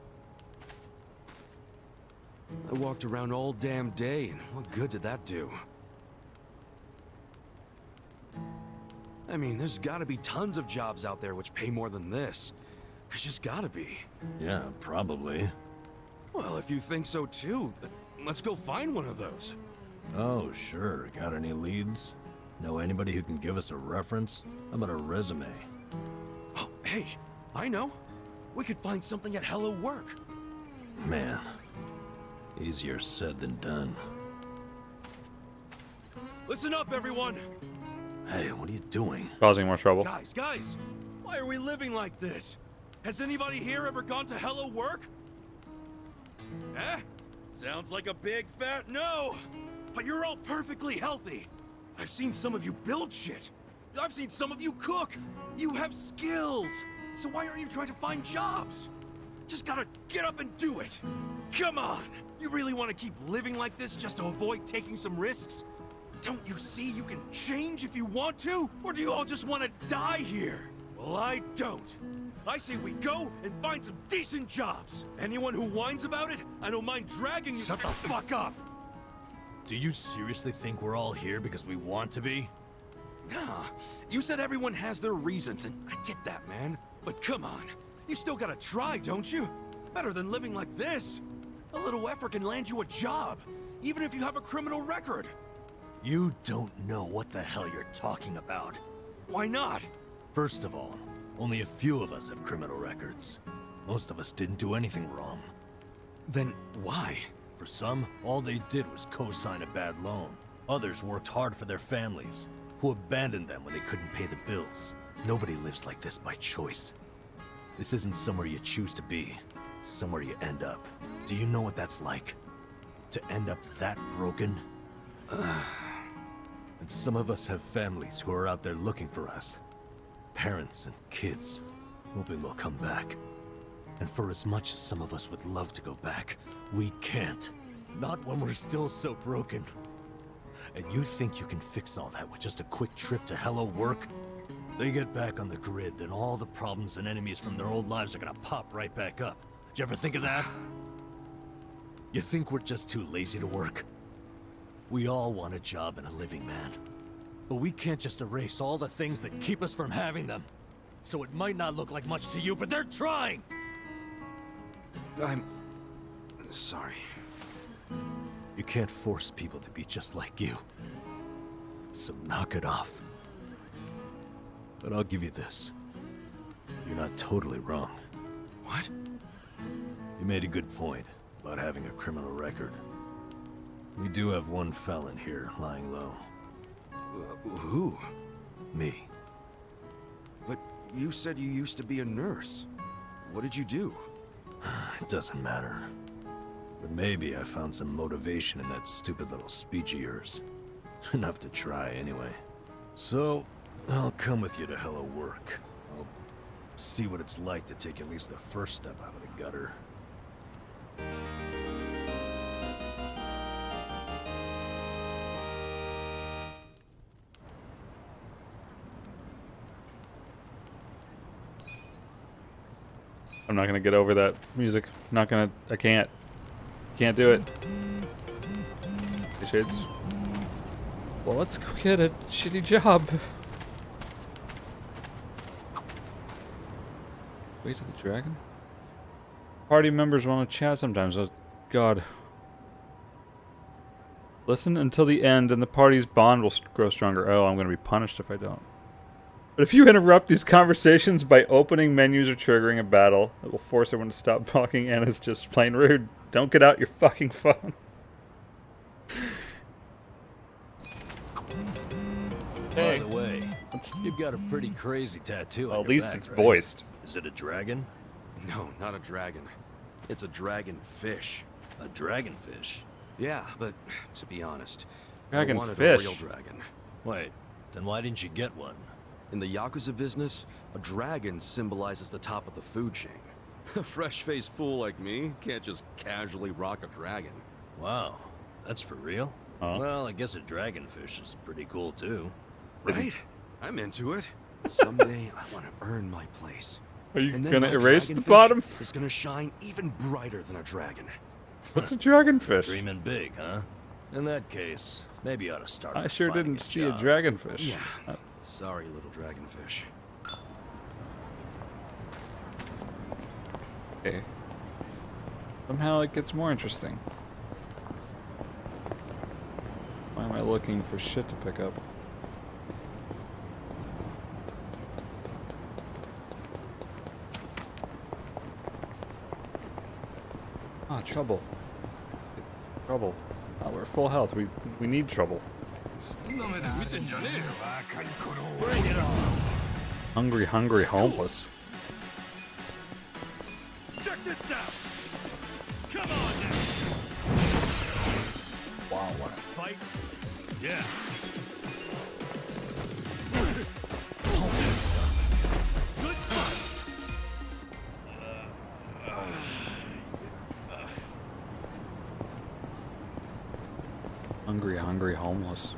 I walked around all damn day, and what good did that do? I mean, there's gotta be tons of jobs out there which pay more than this. There's just gotta be. Yeah, probably. Well, if you think so too, let's go find one of those. Oh, sure. Got any leads? Know anybody who can give us a reference? How about a resume? Oh, hey, I know. We could find something at Hello Work. Man, easier said than done. Listen up, everyone! Hey, what are you doing? Causing more trouble. Guys, why are we living like this? Has anybody here ever gone to Hello Work? Eh? Sounds like a big fat no! But you're all perfectly healthy. I've seen some of you build shit. I've seen some of you cook. You have skills. So why aren't you trying to find jobs? Just gotta get up and do it. Come on! You really want to keep living like this just to avoid taking some risks? Don't you see you can change if you want to? Or do you all just want to die here? Well, I don't. I say we go and find some decent jobs. Anyone who whines about it, I don't mind dragging you— Shut the fuck up! Do you seriously think we're all here because we want to be? Nah, you said everyone has their reasons, and I get that, man. But come on, you still gotta try, don't you? Better than living like this. A little effort can land you a job, even if you have a criminal record. You don't know what the hell you're talking about. Why not? First of all, only a few of us have criminal records. Most of us didn't do anything wrong. Then why? For some, all they did was co-sign a bad loan. Others worked hard for their families, who abandoned them when they couldn't pay the bills. Nobody lives like this by choice. This isn't somewhere you choose to be. It's somewhere you end up. Do you know what that's like? To end up that broken? And some of us have families who are out there looking for us. Parents and kids, hoping we'll come back. And for as much as some of us would love to go back, we can't. Not when we're still so broken. And you think you can fix all that with just a quick trip to Hello Work? They get back on the grid, then all the problems and enemies from their old lives are gonna pop right back up. Did you ever think of that? You think we're just too lazy to work? We all want a job and a living, man. But we can't just erase all the things that keep us from having them. So it might not look like much to you, but they're trying! I'm sorry. You can't force people to be just like you. So knock it off. But I'll give you this. You're not totally wrong. What? You made a good point about having a criminal record. We do have one felon here, lying low. Who? Me. But you said you used to be a nurse. What did you do? It doesn't matter. But maybe I found some motivation in that stupid little speech of yours. Enough to try, anyway. So, I'll come with you to Hello Work. I'll see what it's like to take at least the first step out of the gutter. I'm not gonna get over that music. I can't do it. Shades. Well, let's go get a shitty job. Wait to the dragon? Party members want to chat sometimes. Oh, God. Listen until the end and the party's bond will grow stronger. Oh, I'm going to be punished if I don't. But if you interrupt these conversations by opening menus or triggering a battle, it will force everyone to stop talking and it's just plain rude. Don't get out your fucking phone. By the way, you've got a pretty crazy tattoo on At your least back, it's right? voiced. Is it a dragon? No, not a dragon. It's a dragonfish. A dragonfish? Yeah, but to be honest, Dragonfish? I wanted a real dragon. Wait, then why didn't you get one? In the Yakuza business, a dragon symbolizes the top of the food chain. A fresh-faced fool like me can't just casually rock a dragon. Wow, that's for real? Huh? Well, I guess a dragonfish is pretty cool too. Right? I'm into it. Someday I want to earn my place. Are you And then gonna my erase the dragonfish bottom? Is gonna shine even brighter than a dragon. What's a dragonfish? Dreaming big, huh? In that case, maybe you ought to start. I sure finding didn't see a job. dragonfish. Yeah. Sorry, little dragonfish. Okay. Somehow it gets more interesting. Why am I looking for shit to pick up? Ah, trouble. Trouble. Oh, we're full health. We need trouble. Hungry, hungry, homeless. Check this out. Come on now. Wow, what? Fight. Yeah. Good fight. Hungry, hungry, homeless.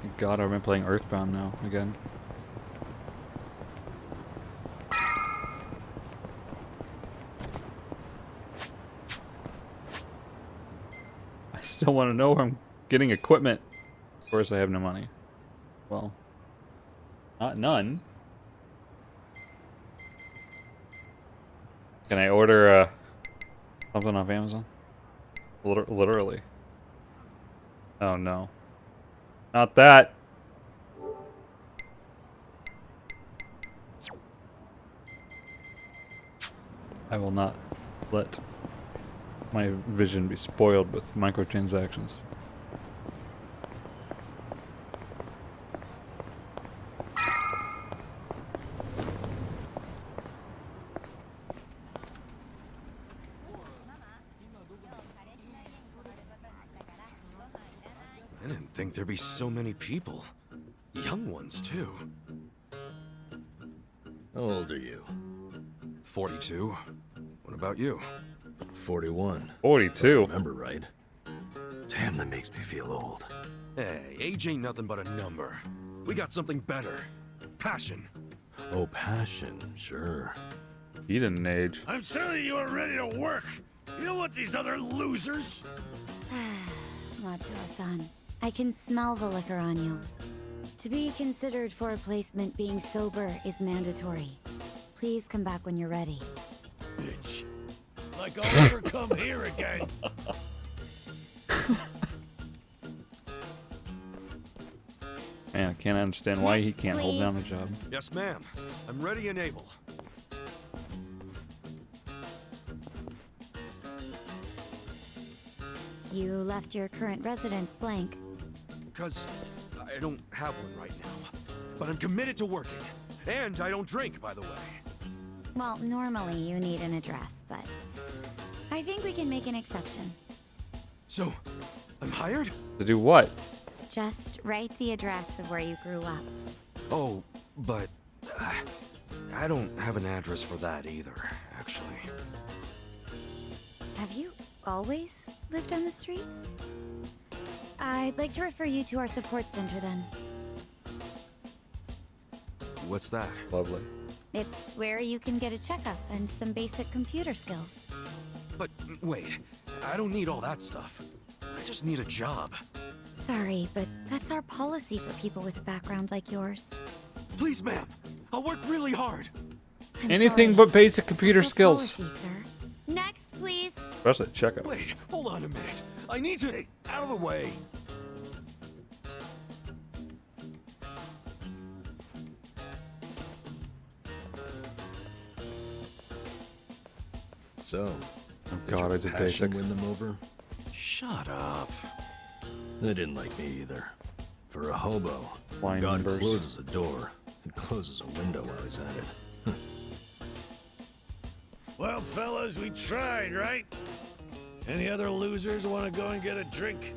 Thank God, I've been playing Earthbound now again. I still want to know where I'm getting equipment. Of course, I have no money. Well, not none. Can I order something off Amazon? Literally. Oh no. Not that. I will not let my vision be spoiled with microtransactions. I didn't think there'd be so many people. Young ones, too. How old are you? 42. What about you? 41. 42. Remember right? Damn, that makes me feel old. Hey, age ain't nothing but a number. We got something better. Passion. Oh, passion, sure. He didn't age. I'm telling you, we're ready to work. You know what these other losers? Matsuo-san, I can smell the liquor on you. To be considered for a placement, being sober is mandatory. Please come back when you're ready. Bitch. Like I'll never come here again. Man, I can't understand why he Next, can't hold down a please. job. Yes, ma'am. I'm ready and able. You left your current residence blank. Because I don't have one right now. But I'm committed to working. And I don't drink, by the way. Well, normally you need an address, but I think we can make an exception. So, I'm hired? To do what? Just write the address of where you grew up. Oh, but I don't have an address for that either, actually. Have you always lived on the streets? I'd like to refer you to our support center then. What's that? Lovely. It's where you can get a checkup and some basic computer skills. But wait, I don't need all that stuff. I just need a job. Sorry, but that's our policy for people with a background like yours. Please, ma'am. I'll work really hard. Anything but basic computer skills. Policy, sir. Next, please. Especially at checkout. Wait, hold on a minute. I need to... Hey, out of the way. So, Oh did god, your I did passion basic. win them over? Shut up. They didn't like me either. For a hobo, Line God numbers. closes a door and closes a window while he's at it. Well, fellas, we tried, right? Any other losers want to go and get a drink?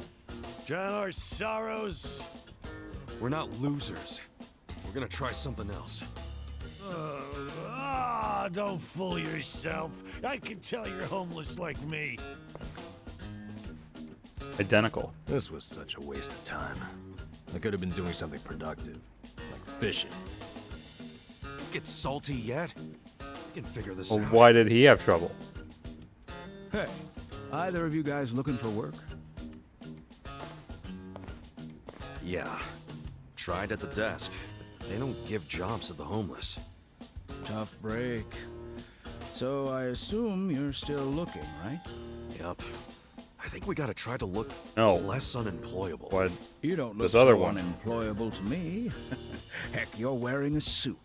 Drown our sorrows? We're not losers. We're gonna try something else. Don't fool yourself. I can tell you're homeless like me. Identical. This was such a waste of time. I could have been doing something productive, like fishing. Don't get salty yet. We can figure this Well, out. why did he have trouble? Hey, either of you guys looking for work? Yeah. Tried at the desk. They don't give jobs to the homeless. Tough break. So I assume you're still looking, right? Yep. I think we gotta try to look No. less unemployable. What? You don't look This other so one. unemployable to me. Heck, you're wearing a suit.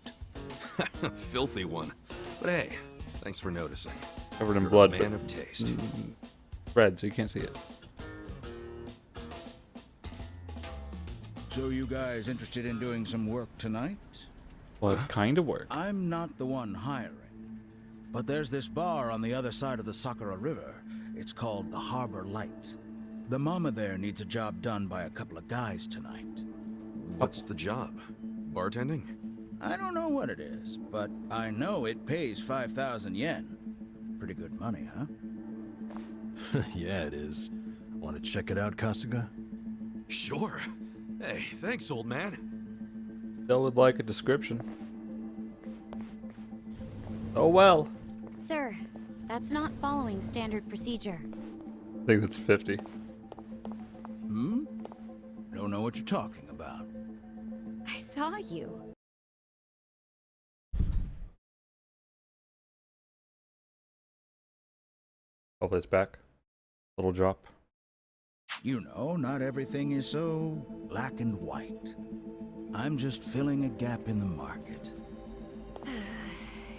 Filthy one. But hey, thanks for noticing. Covered in You're blood, a man but of taste. red, so you can't see it. So you guys interested in doing some work tonight? Well, it kind of worked. I'm not the one hiring. But there's this bar on the other side of the Sakura River. It's called the Harbor Light. The mama there needs a job done by a couple of guys tonight. What's the job? Bartending? I don't know what it is, but I know it pays 5,000 yen. Pretty good money, huh? Yeah, it is. Want to check it out, Kasuga? Sure. Hey, thanks, old man. Still would like a description. Oh well. Sir, that's not following standard procedure. I think that's 50. Hmm? Don't know what you're talking about. I saw you. Hopefully it's back. Little drop. You know, not everything is so black and white. I'm just filling a gap in the market.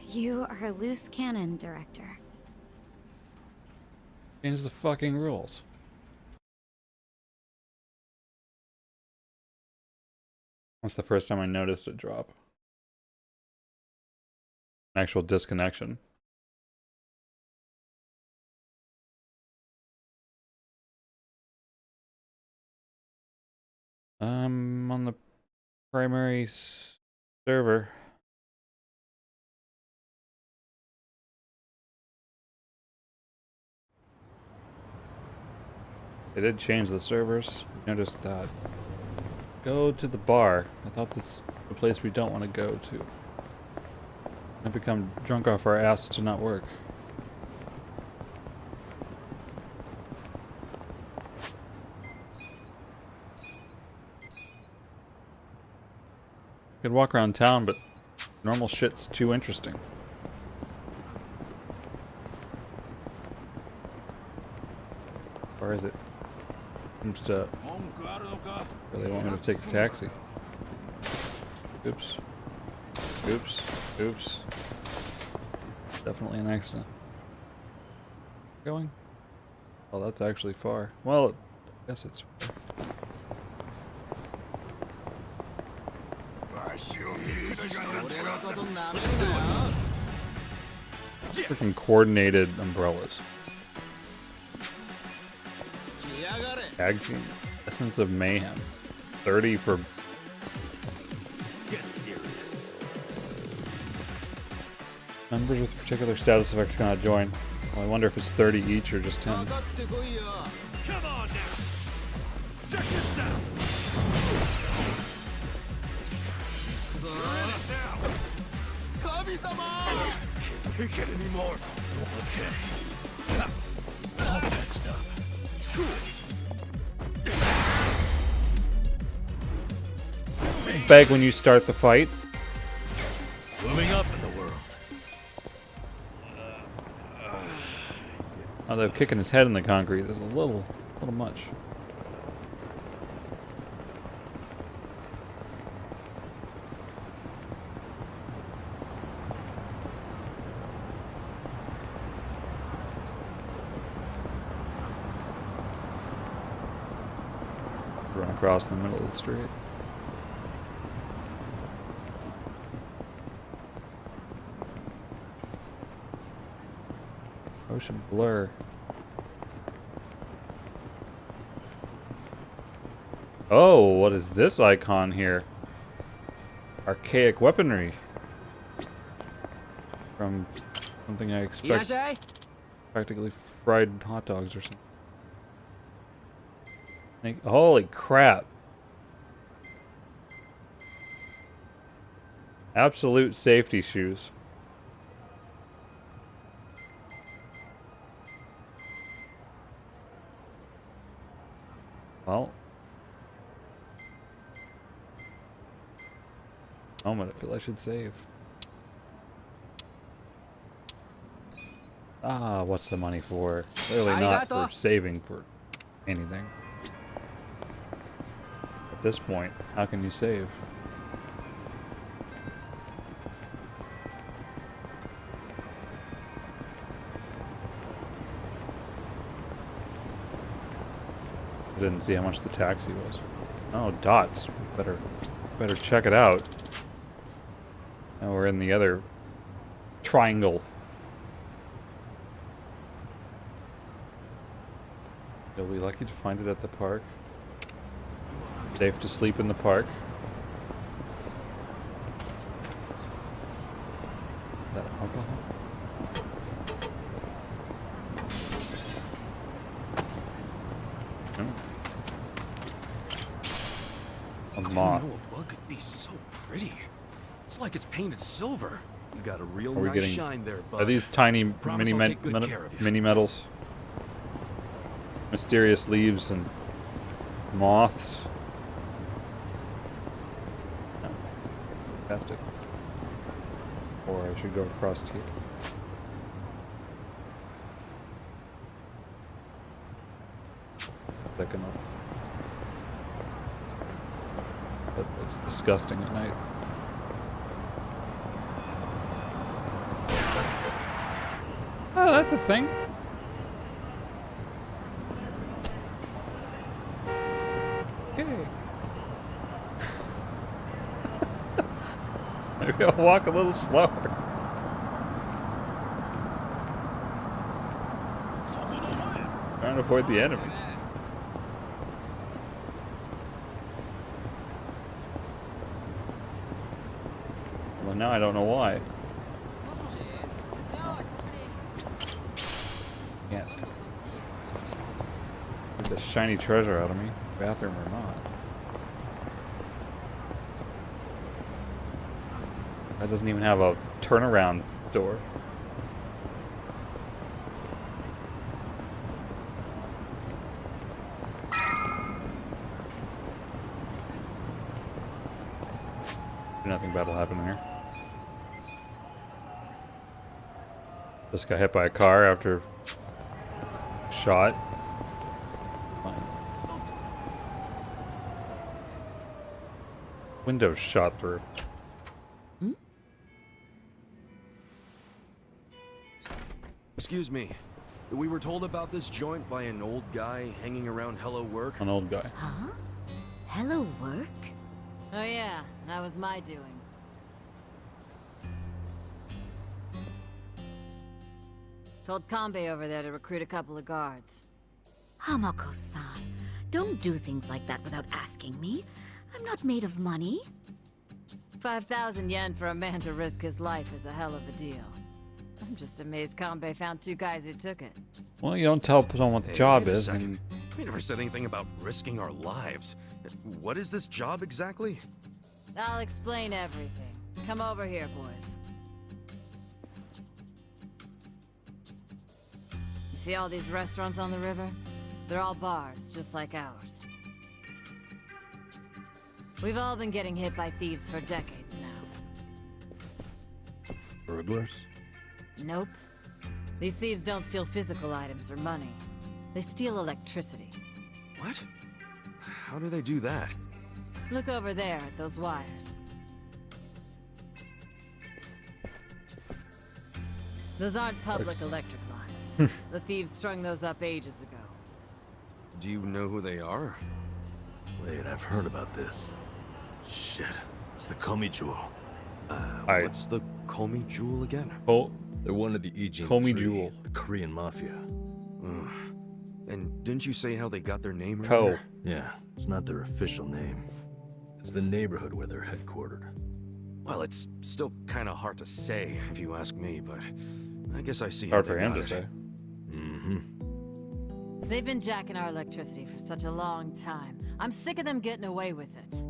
You are a loose cannon, Director. Change the fucking rules. That's the first time I noticed a drop. An actual disconnection. I'm on the primary server. They did change the servers. Noticed that. Go to the bar. I thought this is the place we don't want to go to. I become drunk off our ass to not work. Could walk around town, but normal shit's too interesting. Where is it? Seems to really want me to take a taxi. Oops. Oops. Oops. Definitely an accident. Going? Oh, that's actually far. Well, I guess it's far. Freaking coordinated umbrellas. Tag team. Essence of Mayhem. 30 for... Get serious. Members with particular status effects cannot join. Well, I wonder if it's 30 each or just 10. Come on now. Check this out. Can't take it anymore. Okay. All that stuff. Beg when you start the fight. Moving up in the world. Although kicking his head in the concrete is a little much. Run across in the middle of the street. Ocean blur. Oh, what is this icon here? Archaic weaponry. From something I expect. Practically fried hot dogs or something. Holy crap. Absolute safety shoes. Well. Oh, but I feel I should save. Ah, what's the money for? Clearly not for saving for anything. At this point, how can you save? I didn't see how much the taxi was. Oh, dots. Better check it out. Now we're in the other triangle. You'll be lucky to find it at the park. Safe to sleep in the park. Is that alcohol? A moth. I know a bug could be so pretty. It's like it's painted silver. You got a real Are we nice getting, shine there, bud. are these tiny Promise I'll take good care of you. mini metals? Mysterious leaves and moths. No. Fantastic. Or I should go across here. Thick enough. That looks disgusting at night. Oh, that's a thing. Okay. Maybe I'll walk a little slower. Trying to avoid the enemies. Well, now I don't know why. Yeah. Get the shiny treasure out of me, bathroom or not. That doesn't even have a turnaround door. Nothing bad will happen here. Just got hit by a car after shot. Fine. Window shot through. Excuse me. We were told about this joint by an old guy hanging around Hello Work. An old guy. Huh? Hello, work? Oh yeah, that was my doing. Told Kanbei over there to recruit a couple of guards. Hamako-san, don't do things like that without asking me. I'm not made of money. 5,000 yen for a man to risk his life is a hell of a deal. I'm just amazed Kanbei found two guys who took it. Well, you don't tell someone what the job wait a is. second. We never said anything about risking our lives. What is this job exactly? I'll explain everything. Come over here, boys. See all these restaurants on the river? They're all bars, just like ours. We've all been getting hit by thieves for decades now. Burglars? Nope. These thieves don't steal physical items or money. They steal electricity. What? How do they do that? Look over there at those wires. Those aren't public electric lines. The thieves strung those up ages ago. Do you know who they are? Wait, I've heard about this. Shit, it's the Comey Jewel. What's the Comey Jewel again? Oh, they're one of the Ijin Comey 3, Jewel. the Korean mafia. And didn't you say how they got their name Co. earlier? Yeah, it's not their official name. It's the neighborhood where they're headquartered. Well, it's still kind of hard to say, if you ask me, but I guess I see Hard how for they him got to it. say. They've been jacking our electricity for such a long time. I'm sick of them getting away with it.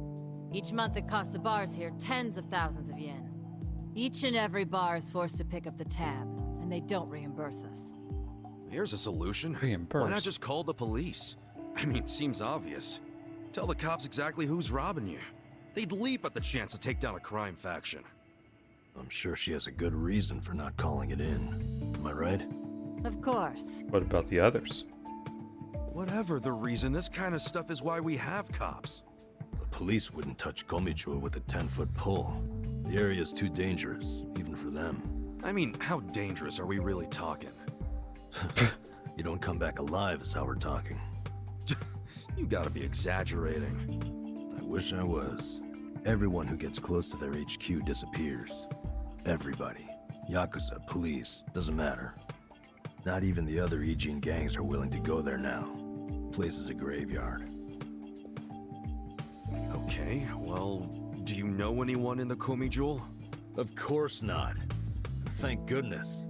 Each month it costs the bars here tens of thousands of yen. Each and every bar is forced to pick up the tab, and they don't reimburse us. Here's a solution. Reimburse. Why not just call the police? I mean, it seems obvious. Tell the cops exactly who's robbing you. They'd leap at the chance to take down a crime faction. I'm sure she has a good reason for not calling it in. Am I right? Of course. What about the others? Whatever the reason, this kind of stuff is why we have cops. The police wouldn't touch Gomichua with a 10-foot pole. The area's too dangerous, even for them. I mean, how dangerous are we really talking? You don't come back alive is how we're talking. You gotta be exaggerating. I wish I was. Everyone who gets close to their HQ disappears. Everybody. Yakuza, police, doesn't matter. Not even the other Ijin gangs are willing to go there now. Place is a graveyard. Okay, well, do you know anyone in the Comey Jewel? Of course not. Thank goodness.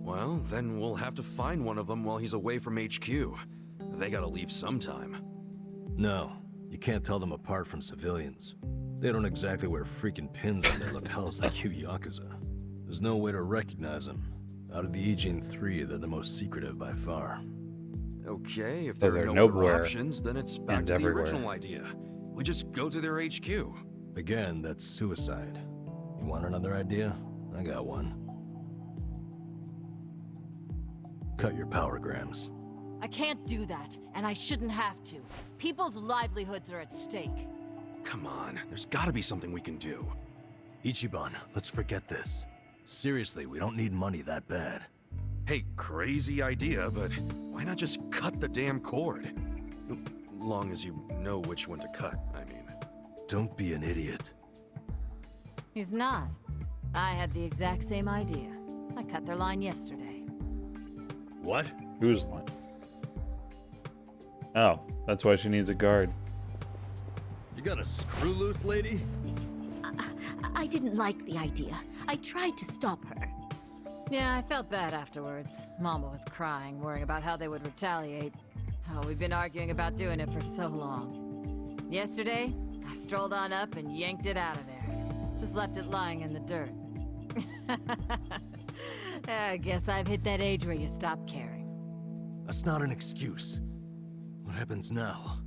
Well, then we'll have to find one of them while he's away from HQ. They gotta leave sometime. No, you can't tell them apart from civilians. They don't exactly wear freaking pins on their lapels like you Yakuza. There's no way to recognize them. Out of the Ijin 3, they're the most secretive by far. Okay, if So there are they're no other nowhere options, then it's back and to everywhere. the original idea. We just go to their HQ. Again, that's suicide. You want another idea? I got one. Cut your power grams. I can't do that, and I shouldn't have to. People's livelihoods are at stake. Come on, there's gotta be something we can do. Ichiban, let's forget this. Seriously, we don't need money that bad. Hey, crazy idea, but why not just cut the damn cord? Long as you know which one to cut, I mean. Don't be an idiot. He's not. I had the exact same idea. I cut their line yesterday. What? Whose line? Oh, that's why she needs a guard. You got a screw loose, lady? I didn't like the idea. I tried to stop her. Yeah, I felt bad afterwards. Mama was crying, worrying about how they would retaliate. Oh, we've been arguing about doing it for so long. Yesterday, I strolled on up and yanked it out of there. Just left it lying in the dirt. I guess I've hit that age where you stop caring. That's not an excuse. What happens now?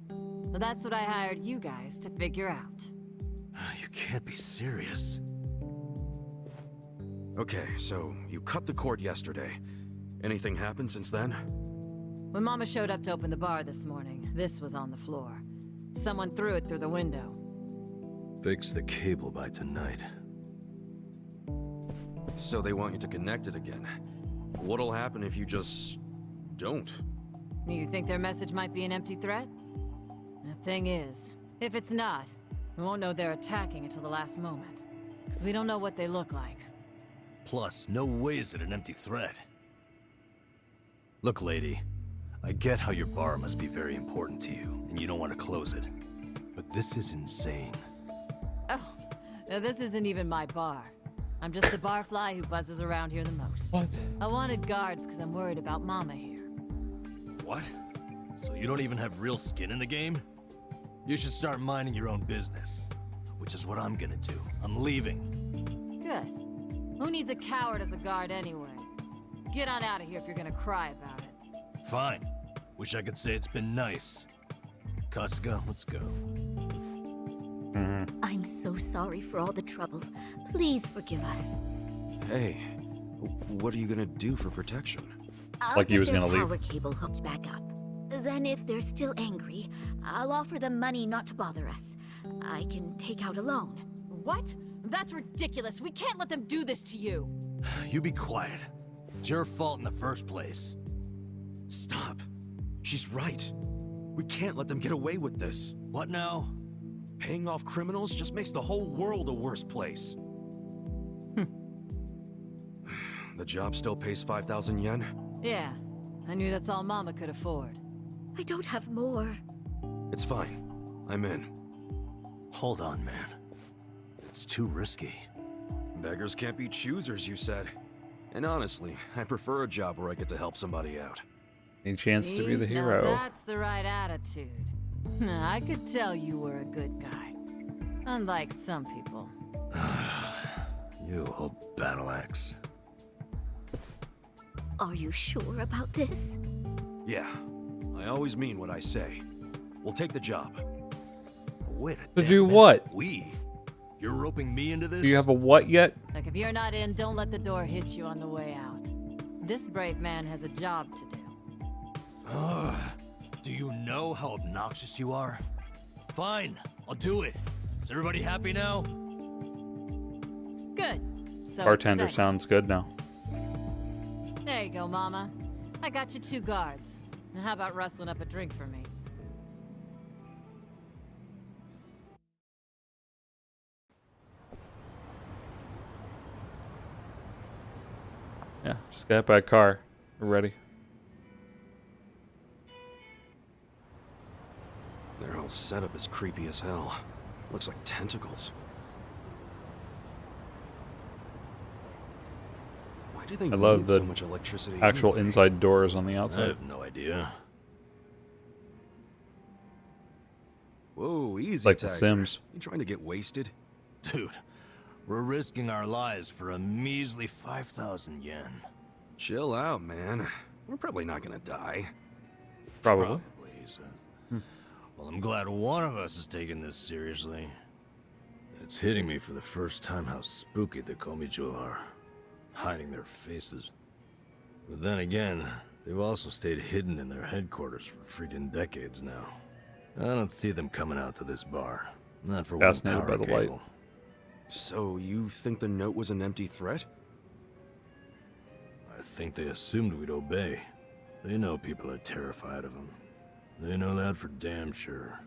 Well, that's what I hired you guys to figure out. You can't be serious. Okay, so you cut the cord yesterday. Anything happened since then? When Mama showed up to open the bar this morning, this was on the floor. Someone threw it through the window. Fix the cable by tonight. So they want you to connect it again. What'll happen if you just don't? You think their message might be an empty threat? The thing is, if it's not, we won't know they're attacking until the last moment. Because we don't know what they look like. Plus, no way is it an empty threat. Look, lady, I get how your bar must be very important to you, and you don't want to close it. But this is insane. Oh, now this isn't even my bar. I'm just the barfly who buzzes around here the most. What? I wanted guards because I'm worried about Mama here. What? So you don't even have real skin in the game? You should start minding your own business. Which is what I'm gonna do. I'm leaving. Good. Who needs a coward as a guard anyway? get on out of here if you're gonna cry about it. Fine. Wish I could say it's been nice. Kasuga, let's go. I'm so sorry for all the trouble. Please forgive us. Hey, what are you gonna do for protection? I'll Like he get was their gonna leave. power cable hooked back up. Then if they're still angry, I'll offer them money not to bother us. I can take out a loan. What? That's ridiculous. We can't let them do this to you. You be quiet. It's your fault in the first place. Stop. She's right. We can't let them get away with this. What now? Paying off criminals just makes the whole world a worse place. The job still pays 5,000 yen? Yeah, I knew that's all Mama could afford. I don't have more. It's fine. I'm in. Hold on, man. It's too risky. Beggars can't be choosers, you said. And honestly, I prefer a job where I get to help somebody out. Any chance to be the See? hero. Now that's the right attitude. I could tell you were a good guy. Unlike some people. You old battle axe. Are you sure about this? Yeah, I always mean what I say. We'll take the job. Wait a To damn do minute. what? We? You're roping me into this? Do you have a what yet? Like, if you're not in, don't let the door hit you on the way out. This brave man has a job to do. Ugh. Do you know how obnoxious you are? Fine, I'll do it. Is everybody happy now? Good. So Bartender it's settled. sounds good now. There you go, Mama. I got you 2 guards. Now how about rustling up a drink for me? Yeah, just got hit by a car. We're ready. Their whole setup is creepy as hell. Looks like tentacles. Why do they I love need the so much electricity actual anyway? inside doors on the I outside. have no idea. Whoa, easy, Like The Tiger. Sims. You trying to get wasted? Dude, we're risking our lives for a measly 5,000 yen. Chill out, man. We're probably not gonna die. Probably. he said. Well, I'm glad one of us is taking this seriously. It's hitting me for the first time how spooky the Komicho are, hiding their faces. But then again, they've also stayed hidden in their headquarters for freaking decades now. I don't see them coming out to this bar. Not for one Fascinated power by the light. cable. So you think the note was an empty threat? I think they assumed we'd obey. They know people are terrified of them. They know that for damn sure.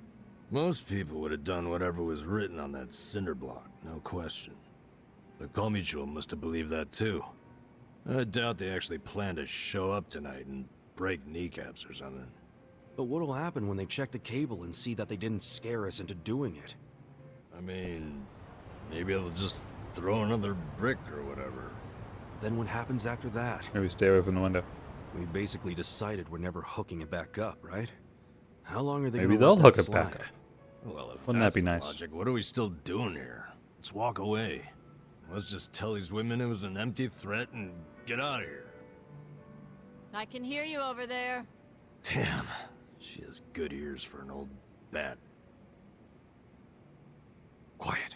Most people would have done whatever was written on that cinder block, no question. The Komicho must have believed that too. I doubt they actually plan to show up tonight and break kneecaps or something. But what'll happen when they check the cable and see that they didn't scare us into doing it? I mean, maybe they'll just throw another brick or whatever. Then what happens after that? Maybe stay away from the window. We basically decided we're never hooking it back up, right? How long are they Maybe gonna they'll let hook that it back slide? up. Well, if Wouldn't that that's be the nice? logic, what are we still doing here? Let's walk away. Let's just tell these women it was an empty threat and get out of here. I can hear you over there. Damn, she has good ears for an old bat. Quiet.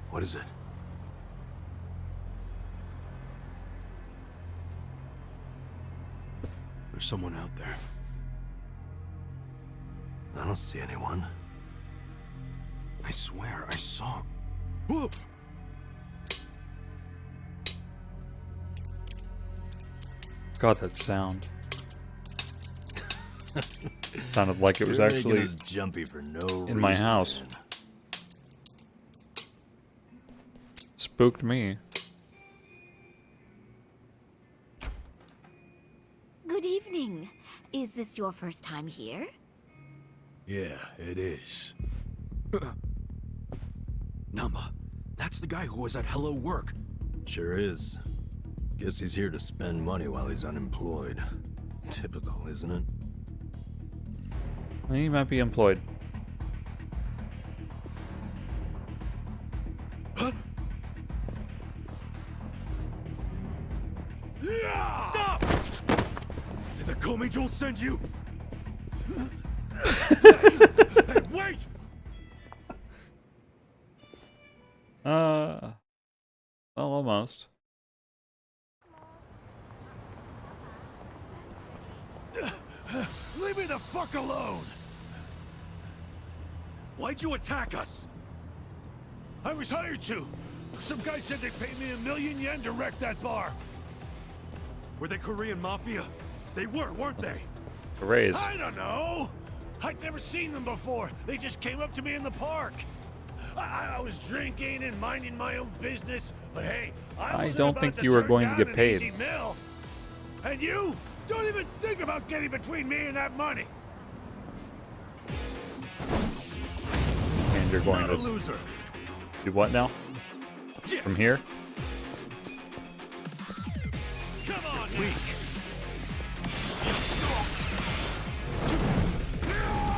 What is it? There's someone out there. I don't see anyone. I swear, I saw. Whoa! God, that sound. Sounded like it was You're making actually us jumpy for no in my reason, house. man. Spooked me. Good evening. Is this your first time here? Yeah, it is. Namba, that's the guy who was at Hello Work. Sure is. Guess he's here to spend money while he's unemployed. Typical, isn't it? He might be employed. Stop! Did the Komi Jewel send you? Hey, wait! Well, almost. Leave me the fuck alone! Why'd you attack us? I was hired to. Some guy said they paid me 1,000,000 yen to wreck that bar. Were they Korean mafia? They were, weren't they? A raise. I don't know. I'd never seen them before. They just came up to me in the park. I was drinking and minding my own business, but hey, I don't think you were going to get paid. And you don't even think about getting between me and that money. And you're going Not a to loser. do what now? From here? Come on,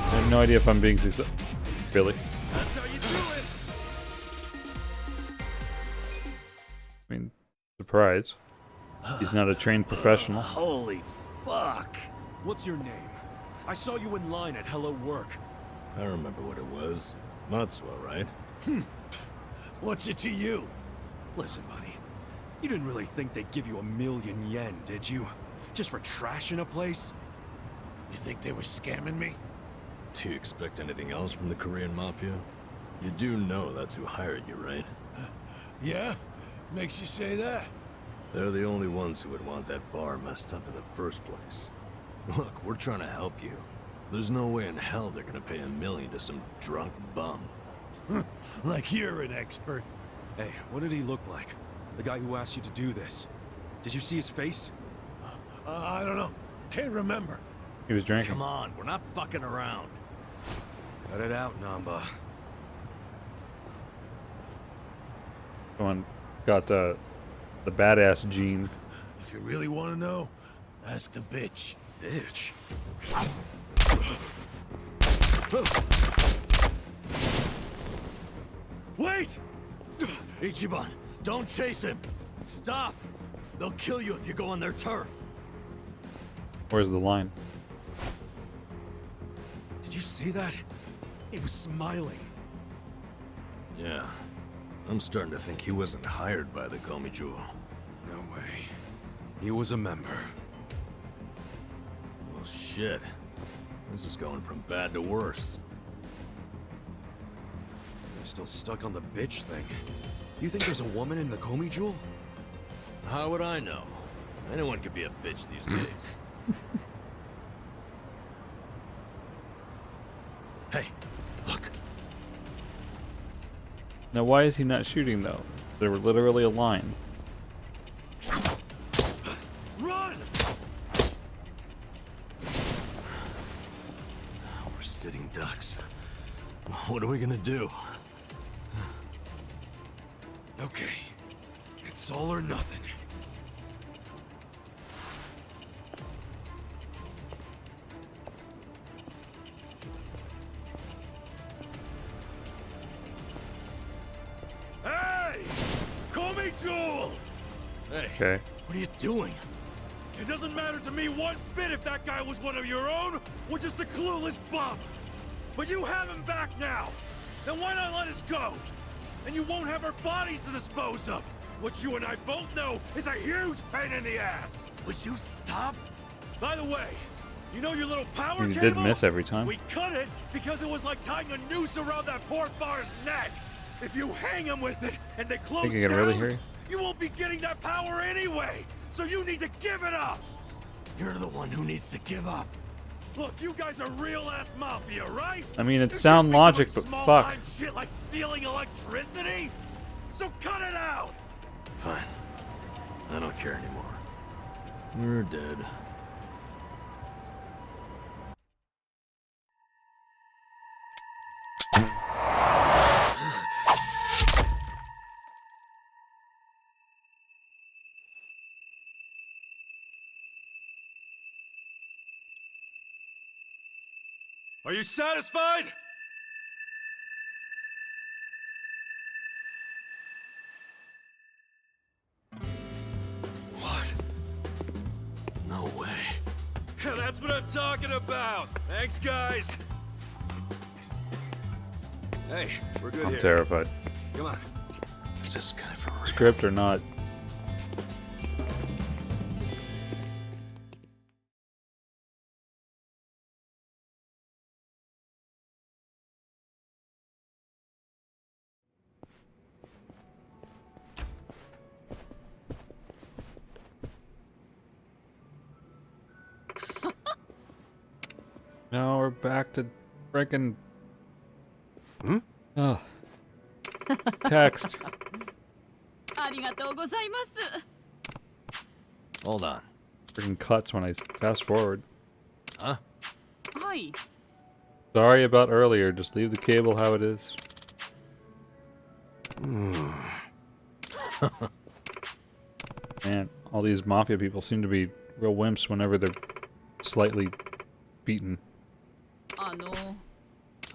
I have no idea if I'm being successful. Really? That's how you do it. I mean, surprise. He's not a trained professional. Holy fuck. What's your name? I saw you in line at Hello Work. I remember what it was. Matsuo, right? What's it to you? Listen, buddy. You didn't really think they'd give you 1,000,000 yen, did you? Just for trashing a place? You think they were scamming me? Do you expect anything else from the Korean Mafia? You do know that's who hired you, right? Yeah? Makes you say that? They're the only ones who would want that bar messed up in the first place. Look, we're trying to help you. There's no way in hell they're gonna pay 1,000,000 to some drunk bum. Like you're an expert. Hey, what did he look like? The guy who asked you to do this. Did you see his face? I don't know. Can't remember. He was drinking. Come on, we're not fucking around. Cut it out, Namba. Someone got the badass gene. If you really want to know, ask the bitch. Bitch? Wait! Ichiban, don't chase him! Stop! They'll kill you if you go on their turf. Where's the line? Did you see that? He was smiling. Yeah. I'm starting to think he wasn't hired by the Komi Jewel. No way. He was a member. Well, shit. This is going from bad to worse. You're still stuck on the bitch thing. You think there's a woman in the Komi Jewel? How would I know? Anyone could be a bitch these days. Hey, look. Now, why is he not shooting though? They were literally a line. Run! We're sitting ducks. What are we gonna do? Okay. It's all or nothing. Hey! Komi Jewel! Hey, Okay. what are you doing? It doesn't matter to me one bit if that guy was one of your own or just a clueless bum. But you have him back now. Then why not let us go? And you won't have our bodies to dispose of. What you and I both know is a huge pain in the ass. Would you stop? By the way, you know your little power You cable? did miss every time. We cut it because it was like tying a noose around that poor far's neck. If you hang him with it and they close Think you can down, really hear you? you won't be getting that power anyway. So you need to give it up. You're the one who needs to give up. Look, you guys are real-ass mafia, right? I mean, it's You sound shouldn't be logic, doing but fuck. small-time shit like stealing electricity. So cut it out. Fine. I don't care anymore. We're dead. Are you satisfied? What? That's what I'm talking about. Thanks, guys. Hey, we're good I'm here. terrified. Come on. Is this guy for real? Script or not. Now we're back to freaking. Oh. Text. Hold on. Freaking cuts when I fast forward. Huh? Sorry about earlier. Just leave the cable how it is. Man, all these mafia people seem to be real wimps whenever they're slightly beaten.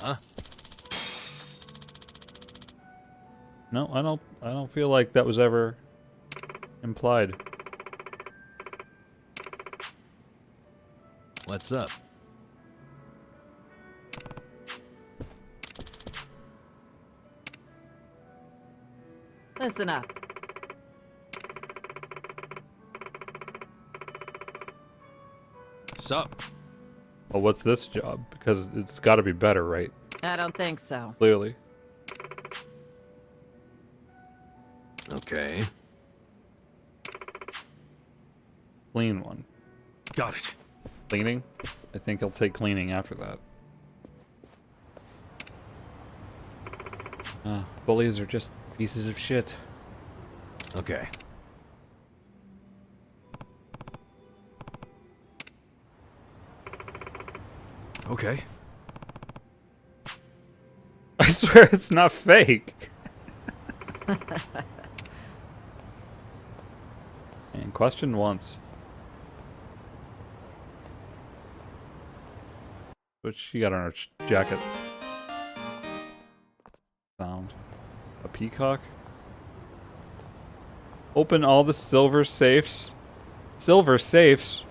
Huh? No, I don't feel like that was ever implied. What's up? Listen up. Sup? Well, what's this job? Because it's got to be better, right? I don't think so. Clearly. Okay. Clean one. Got it. Cleaning? I think I'll take cleaning after that. Bullies are just pieces of shit. Okay. Okay. I swear it's not fake. And question once. What she got on her jacket? Sound. A peacock? Open all the silver safes. Silver safes?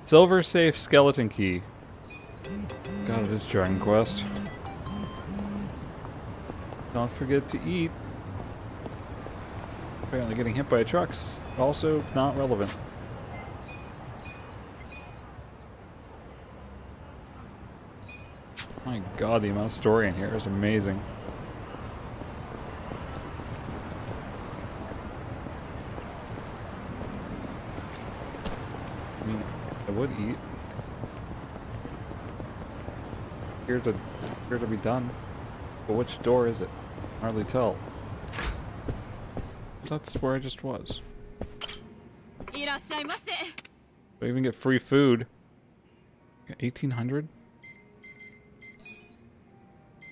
Silver safe skeleton key. God, it is Dragon Quest. Don't forget to eat. Apparently getting hit by a truck's also not relevant. My god, the amount of story in here is amazing. I mean, I would eat. Here to be done. But which door is it? Hardly tell. That's where I just was. Do I even get free food? 1800?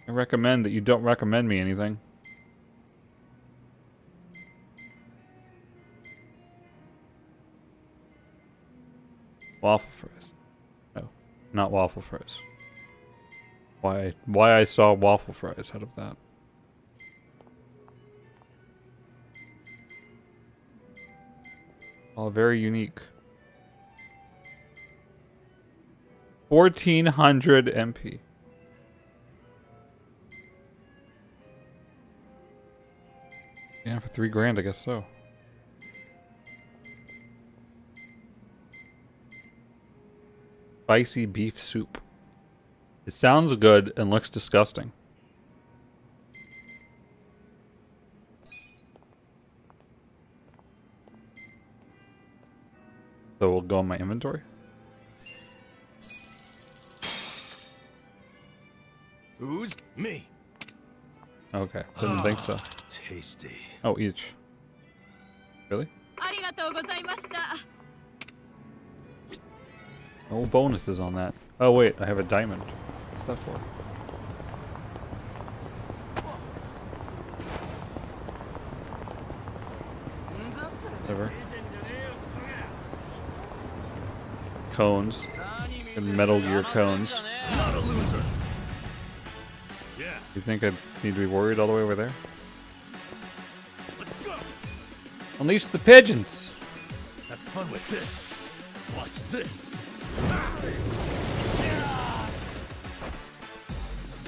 I recommend that you don't recommend me anything. Waffle fries. No, not waffle fries. Why I saw waffle fries out of that. All very unique. 1400 MP. Yeah, for $3,000, I guess so. Spicy beef soup. It sounds good and looks disgusting. So we'll go in my inventory. Who's me? Okay, didn't think so. Tasty. Oh, each. Really? No bonuses on that. Oh wait, I have a diamond. What's that for? Whatever. Cones. And Metal Gear cones. Not a loser. Yeah. You think I need to be worried all the way over there? Let's go. Unleash the pigeons! Have fun with this. Watch this.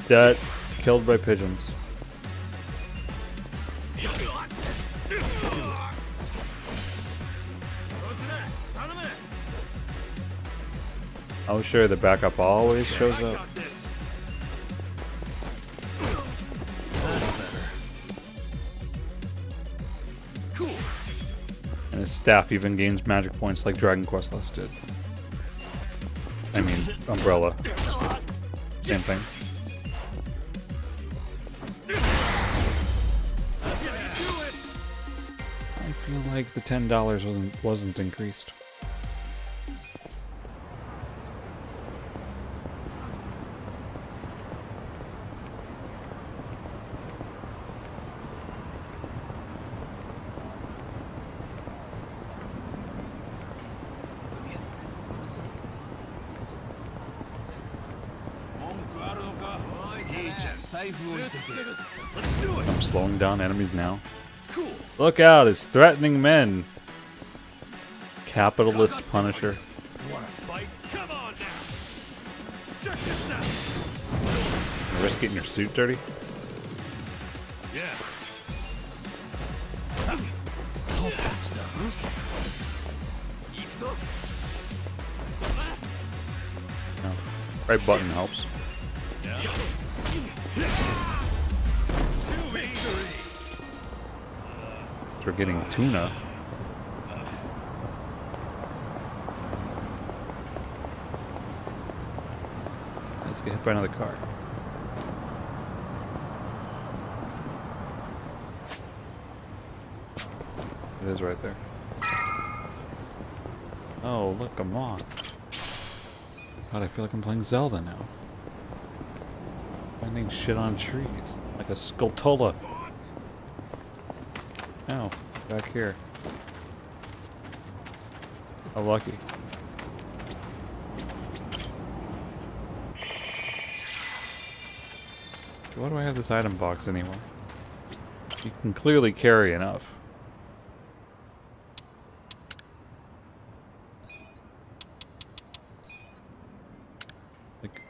Dead. Killed by pigeons. Oh sure, the backup always shows up. And his staff even gains magic points like Dragon Quest Less did. I mean, Umbrella. Same thing. I feel like the $10 wasn't increased. I'm slowing down enemies now. Look out, it's threatening men. Capitalist Punisher. Risk getting your suit dirty? No. Right button helps. We're getting tuna. Let's get hit by another car. It is right there. Oh, look, I'm on. God, I feel like I'm playing Zelda now. Finding shit on trees. Like a Skulltula. Oh, back here. How lucky. Why do I have this item box anymore? You can clearly carry enough. Like,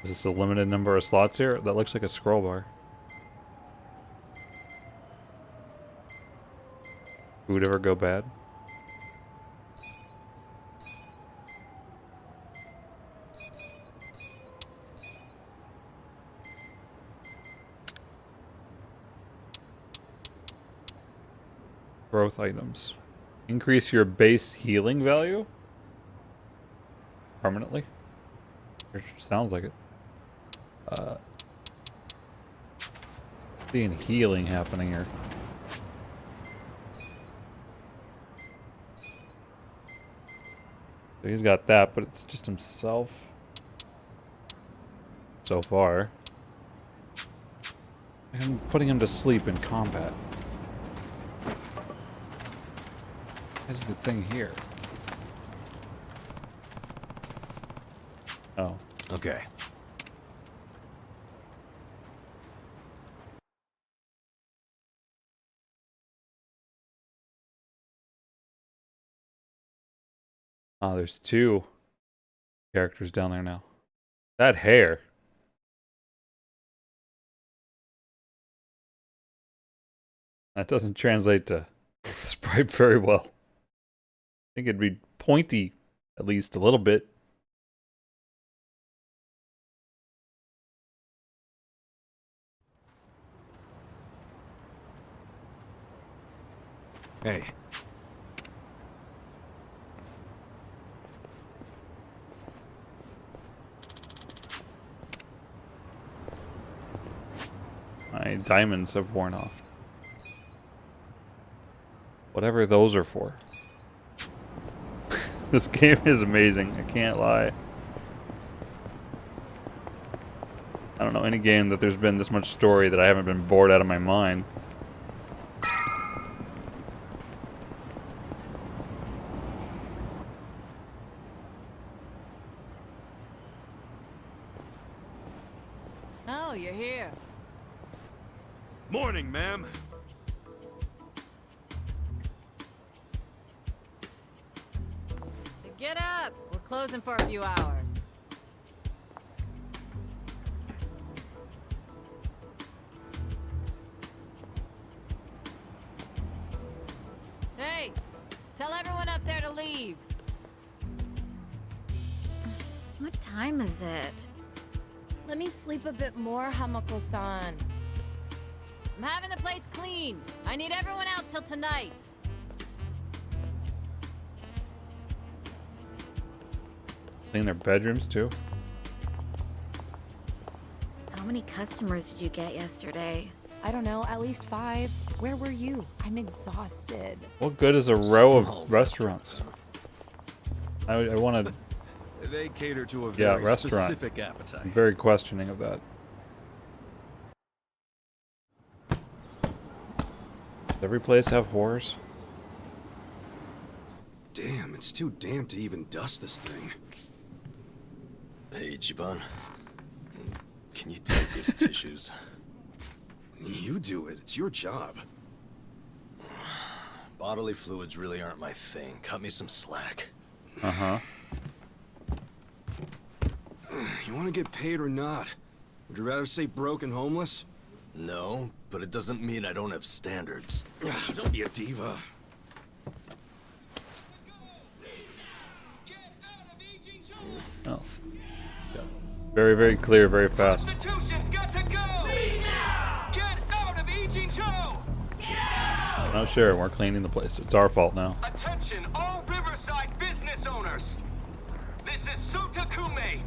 is this a limited number of slots here? That looks like a scroll bar. Would ever go bad? Growth items. Increase your base healing value? Permanently? It sounds like it. Seeing healing happening here. So he's got that, but it's just himself. So far. I'm putting him to sleep in combat. Here's the thing here. Oh. Okay. Oh, there's two characters down there now. That hair. That doesn't translate to sprite very well. I think it'd be pointy, at least a little bit. Hey. My diamonds have worn off. Whatever those are for. This game is amazing, I can't lie. I don't know any game that there's been this much story that I haven't been bored out of my mind. Oh, you're here. Morning, ma'am. Get up! We're Closing for a few hours. Hey, tell everyone up there to leave. What time is it? Let me sleep a bit more, Hamako-san. I'm having the place clean. I need everyone out till tonight. Clean their bedrooms too. How many customers did you get yesterday? I don't know, at least 5. Where were you? I'm exhausted. What good is a row of restaurants? I want to. They cater to a Yeah, very restaurant. specific appetite. I'm very questioning of that. Does every place have whores? Damn, it's too damp to even dust this thing. Hey, Ichiban. Can you take these tissues? You do it. It's your job. Bodily fluids really aren't my thing. Cut me some slack. Uh-huh. You want to get paid or not? Would you rather say broke and homeless? No, but it doesn't mean I don't have standards. Don't be a diva. Oh. Yeah. Very, very clear, very fast. Prostitution's got to go! Get out of Ijincho! Oh, sure, we're cleaning the place. It's our fault now. Attention, all Riverside business owners! This is Sotakume,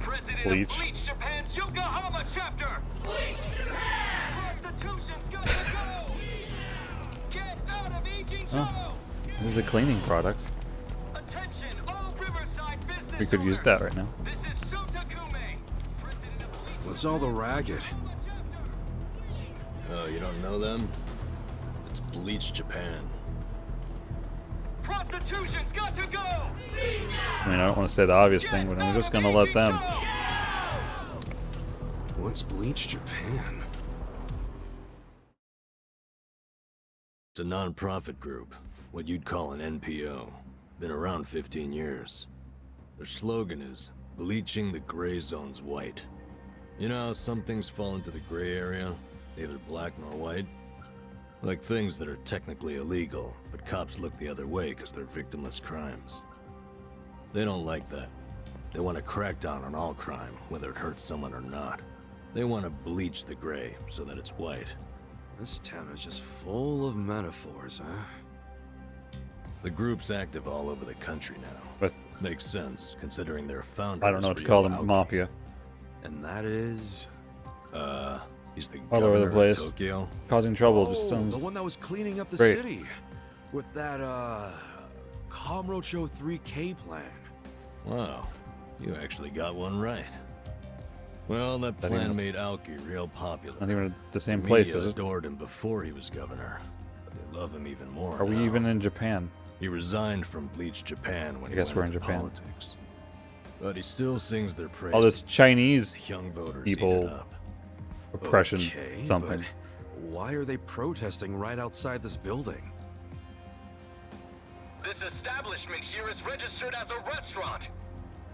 president Bleach. of Bleach Japan's Yokohama chapter! Bleach Japan! Prostitution's got to go! Get out of Ijincho! Oh. This is a cleaning product. Attention, all Riverside business We could use that right now. This is Sotakume, president of Bleach. What's all the racket? Oh, you don't know them? It's Bleach Japan. Prostitution's got to go! I mean, I don't want to say the obvious thing, but I'm just going to let them. What's Bleach Japan? It's a non-profit group, what you'd call an NPO. Been around 15 years. Their slogan is, bleaching the gray zones white. You know how some things fall into the gray area, neither black nor white? Like things that are technically illegal, but cops look the other way because they're victimless crimes. They don't like that. They want to crack down on all crime, whether it hurts someone or not. They want to bleach the gray so that it's white. This town is just full of metaphors, huh? The group's active all over the country now. But makes sense, considering their founder I don't know what is to call Ryo them, Aoki. mafia. And that is... He's the All over the governor of place. Tokyo. Causing trouble just Oh, sounds the one that was cleaning up the great. city. With that, Kamurocho 3K plan. Wow, you actually got one right. Well, that Not plan even- made Aoki real popular. Not even the same The place, media is it? adored him before he was governor, but they love him even more Are we now. even in Japan? He resigned from Bleach Japan when I he guess went we're in into Japan. politics. But he still sings their praises. All this Chinese Young voters people eat it up. oppression Okay, something. but why are they protesting right outside this building? This establishment here is registered as a restaurant,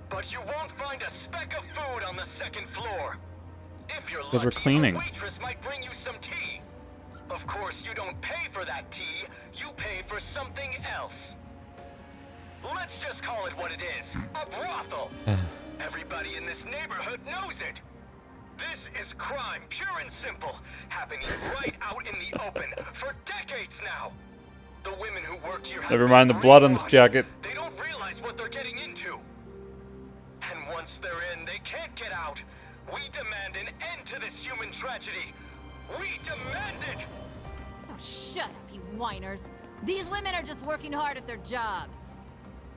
but you won't find a speck of food on the second floor. If you're Because we're lucky, cleaning. a waitress might bring you some tea. Of course, you don't pay for that tea, you pay for something else. Let's just call it what it is, a brothel. Everybody in this neighborhood knows it. This is crime, pure and simple, happening right out in the open for decades now. The women who work here have Never been mind the blood on this brainwashed. jacket. They don't realize what they're getting into. And once they're in, they can't get out. We demand an end to this human tragedy. We demand it! Oh, shut up, you whiners. These women are just working hard at their jobs.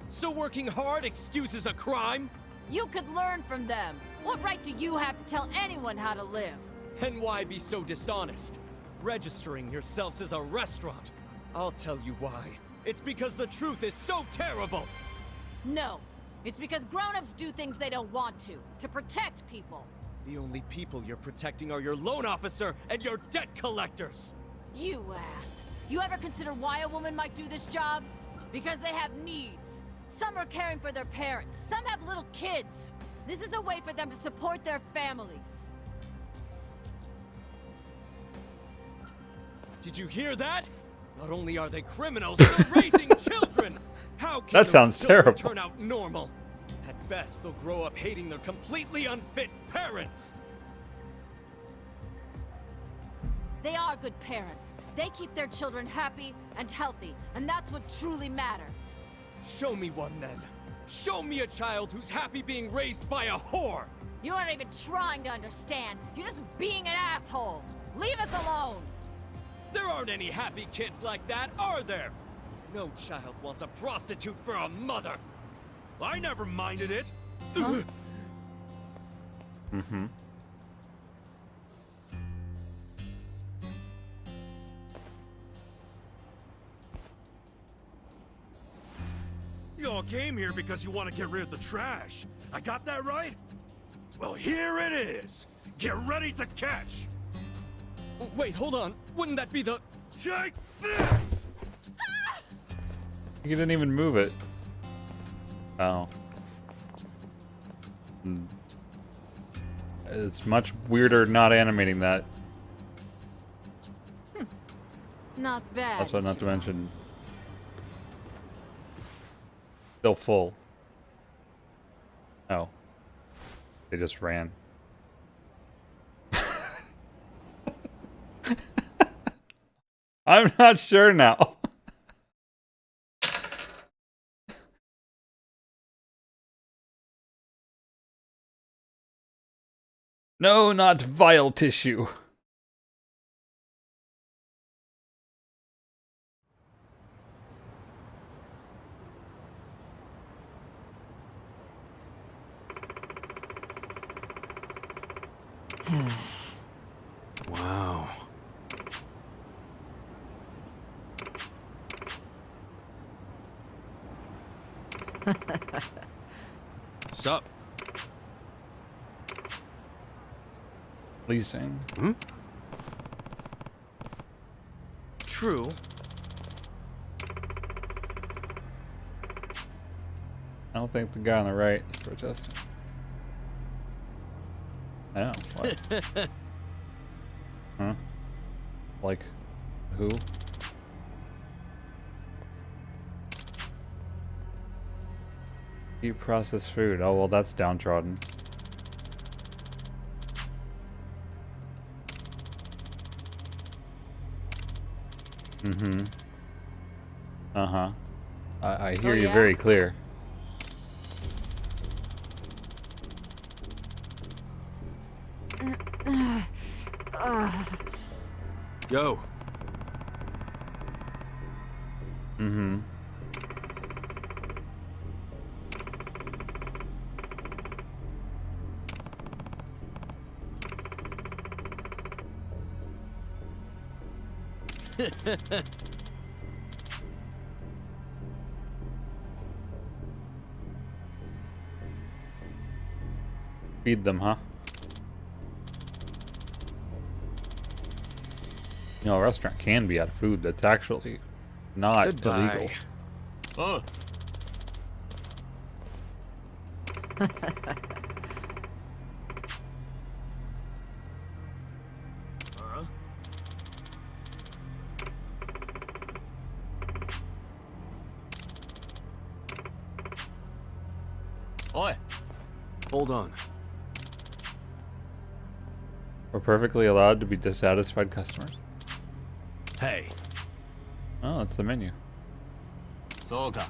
So working hard excuses a crime? You could learn from them. What right do you have to tell anyone how to live? And why be so dishonest? Registering yourselves as a restaurant. I'll tell you why. It's because the truth is so terrible! No. It's because grown-ups do things they don't want to protect people. The only people you're protecting are your loan officer and your debt collectors! You ass. You ever consider why a woman might do this job? Because they have needs. Some are caring for their parents. Some have little kids. This is a way for them to support their families. Did you hear that? Not only are they criminals, they're raising children! How can That sounds those children terrible. turn out normal? At best, they'll grow up hating their completely unfit parents! They are good parents. They keep their children happy and healthy, and that's what truly matters. Show me one then. Show me a child who's happy being raised by a whore! You aren't even trying to understand. You're just being an asshole. Leave us alone! There aren't any happy kids like that, are there? No child wants a prostitute for a mother. I never minded it. Huh? Mm-hmm. You all came here because you want to get rid of the trash. I got that right? Well, here it is. Get ready to catch. Wait, hold on. Wouldn't that be the... Take this! You didn't even move it. Oh. It's much weirder not animating that. Not bad. Also, not to mention, still full. Oh. They just ran. I'm not sure now. No, not vile tissue. Wow. Sup? Leasing. Hmm? True. I don't think the guy on the right is protesting. Oh, what? Huh? Like, who? Eat processed food. Oh, well, that's downtrodden. Mm-hmm. Uh-huh. I hear you very clear. Yo. Mm-hmm. Feed them, huh? You know, a restaurant can be out of food that's actually not illegal. Oh. Oi. Hold on. We're perfectly allowed to be dissatisfied customers. Hey. Oh, that's the menu. Soga.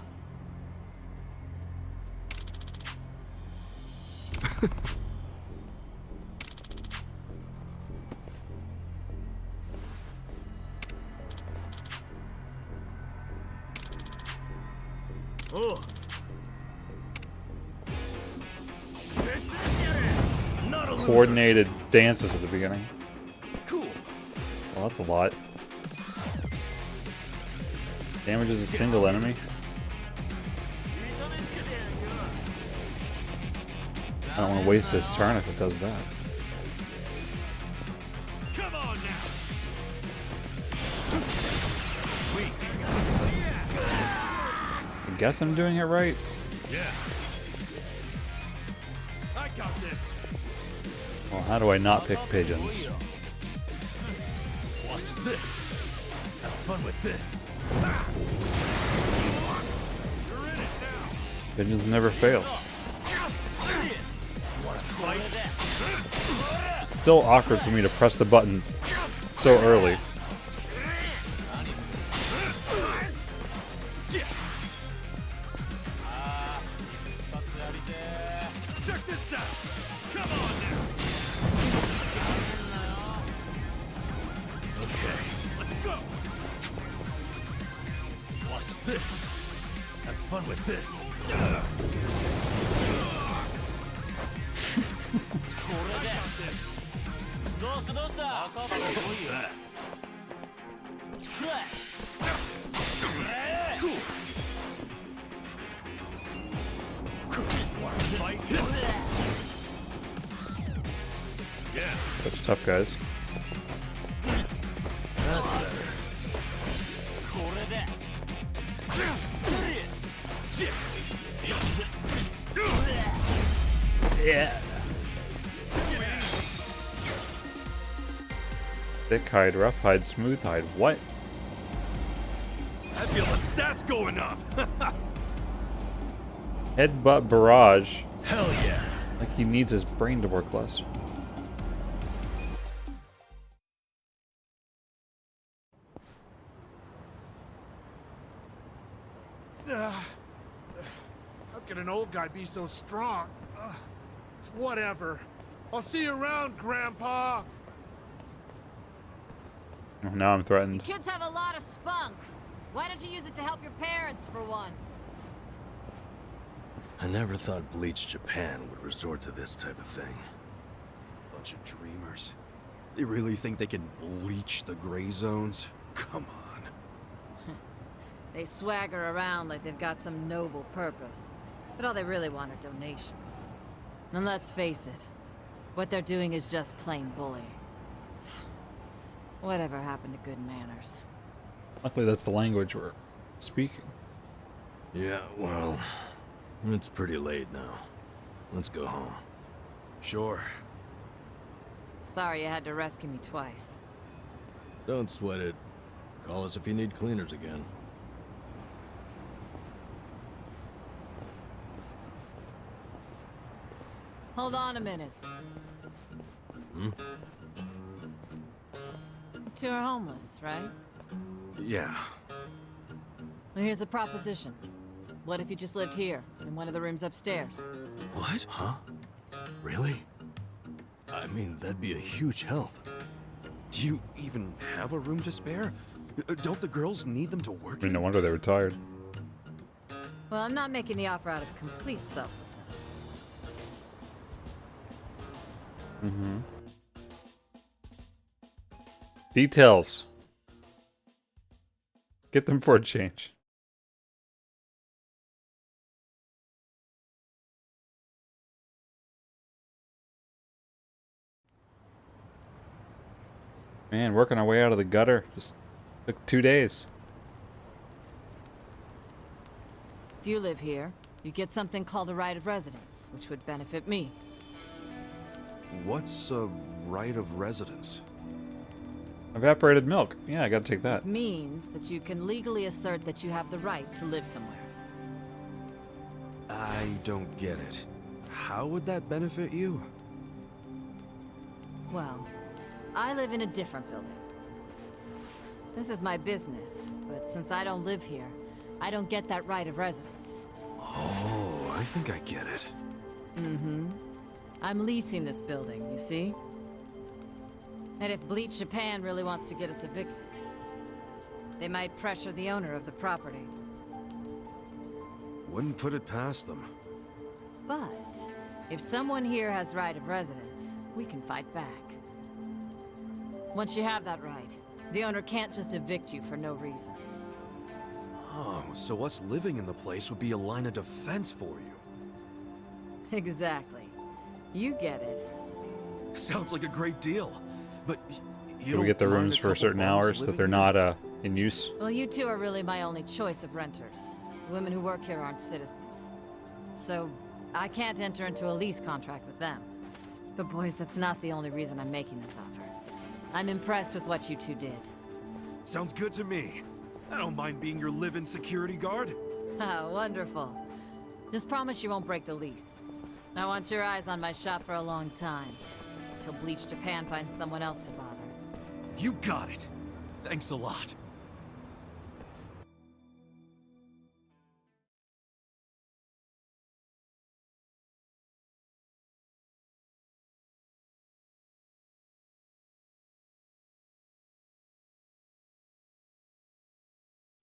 Oh. Coordinated dances at the beginning. Cool. Well, that's a lot. Damages a single enemy. I don't want to waste his turn if it does that. Come on now. I guess I'm doing it right. Yeah. I got this. Well, how do I not pick pigeons? Watch this. Have fun with this. You're in it now. Pigeons never fail. Want to fight? It's still awkward for me to press the button so early. Check this out. Come on now. Okay, let's go. Watch this. Have fun with this. Yeah. Such tough guys. Yeah. Thick hide, rough hide, smooth hide. What? I feel the stats going up. Headbutt barrage. Hell yeah. Like he needs his brain to work less. How can an old guy be so strong? Whatever. I'll see you around, Grandpa. Oh, now I'm threatened. Kids have a lot of spunk. Why don't you use it to help your parents for once? I never thought Bleach Japan would resort to this type of thing. Bunch of dreamers. They really think they can bleach the gray zones? Come on. They swagger around like they've got some noble purpose. But all they really want are donations. And let's face it, what they're doing is just plain bullying. Whatever happened to good manners? Luckily that's the language we're speaking. Yeah, well, it's pretty late now. Let's go home. Sure. Sorry you had to rescue me twice. Don't sweat it. Call us if you need cleaners again. Hold on a minute. Hmm? You two are homeless, right? Yeah. Well, here's a proposition. What if you just lived here, in one of the rooms upstairs? What? Huh? Really? I mean, that'd be a huge help. Do you even have a room to spare? Don't the girls need them to work? I mean, no wonder they were tired. Well, I'm not making the offer out of complete selflessness. Mm-hmm. Details. Get them for a change. Man, working our way out of the gutter just took 2 days. If you live here, you get something called a right of residence, which would benefit me. What's a right of residence? Evaporated milk. Yeah, I gotta take that. It means that you can legally assert that you have the right to live somewhere. I don't get it. How would that benefit you? Well, I live in a different building. This is my business, but since I don't live here, I don't get that right of residence. Oh, I think I get it. Mm-hmm. I'm leasing this building, you see? And if Bleach Japan really wants to get us evicted, they might pressure the owner of the property. Wouldn't put it past them. But if someone here has right of residence, we can fight back. Once you have that right, the owner can't just evict you for no reason. Oh, so us living in the place would be a line of defense for you. Exactly. You get it. Sounds like a great deal. But you Do we get the don't mind rooms a for couple certain bums hours that living they're here? not in use? Well, you two are really my only choice of renters. The women who work here aren't citizens. so I can't enter into a lease contract with them. But boys, that's not the only reason I'm making this offer. I'm impressed with what you two did. Sounds good to me. I don't mind being your live-in security guard. Ah, wonderful. Just promise you won't break the lease. I want your eyes on my shop for a long time. Till Bleach Japan finds someone else to bother. You got it. Thanks a lot.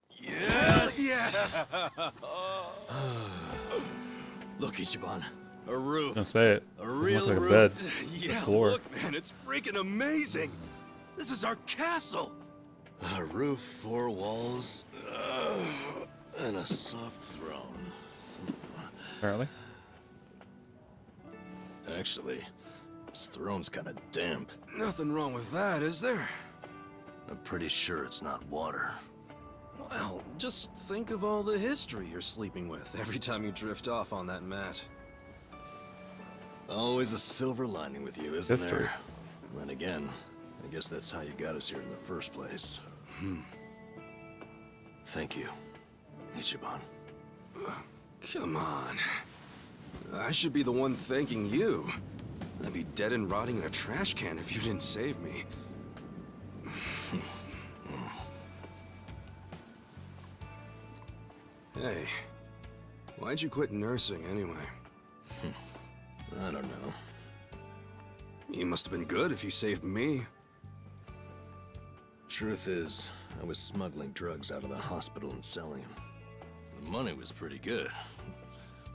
Yes! Yeah! Look, Ichiban. A roof. Don't say it. A Doesn't real look like roof. a bed. Yeah, The floor. look, man, it's freaking amazing. This is our castle. A roof, 4 walls, and a soft throne. Apparently. Actually, this throne's kind of damp. Nothing wrong with that, is there? I'm pretty sure it's not water. Well, just think of all the history you're sleeping with every time you drift off on that mat. Always a silver lining with you, isn't History. there? Then again, I guess that's how you got us here in the first place. Thank you, Ichiban. Come on. I should be the one thanking you. I'd be dead and rotting in a trash can if you didn't save me. Hey, why'd you quit nursing anyway? I don't know. You must have been good if you saved me. Truth is, I was smuggling drugs out of the hospital and selling them. The money was pretty good.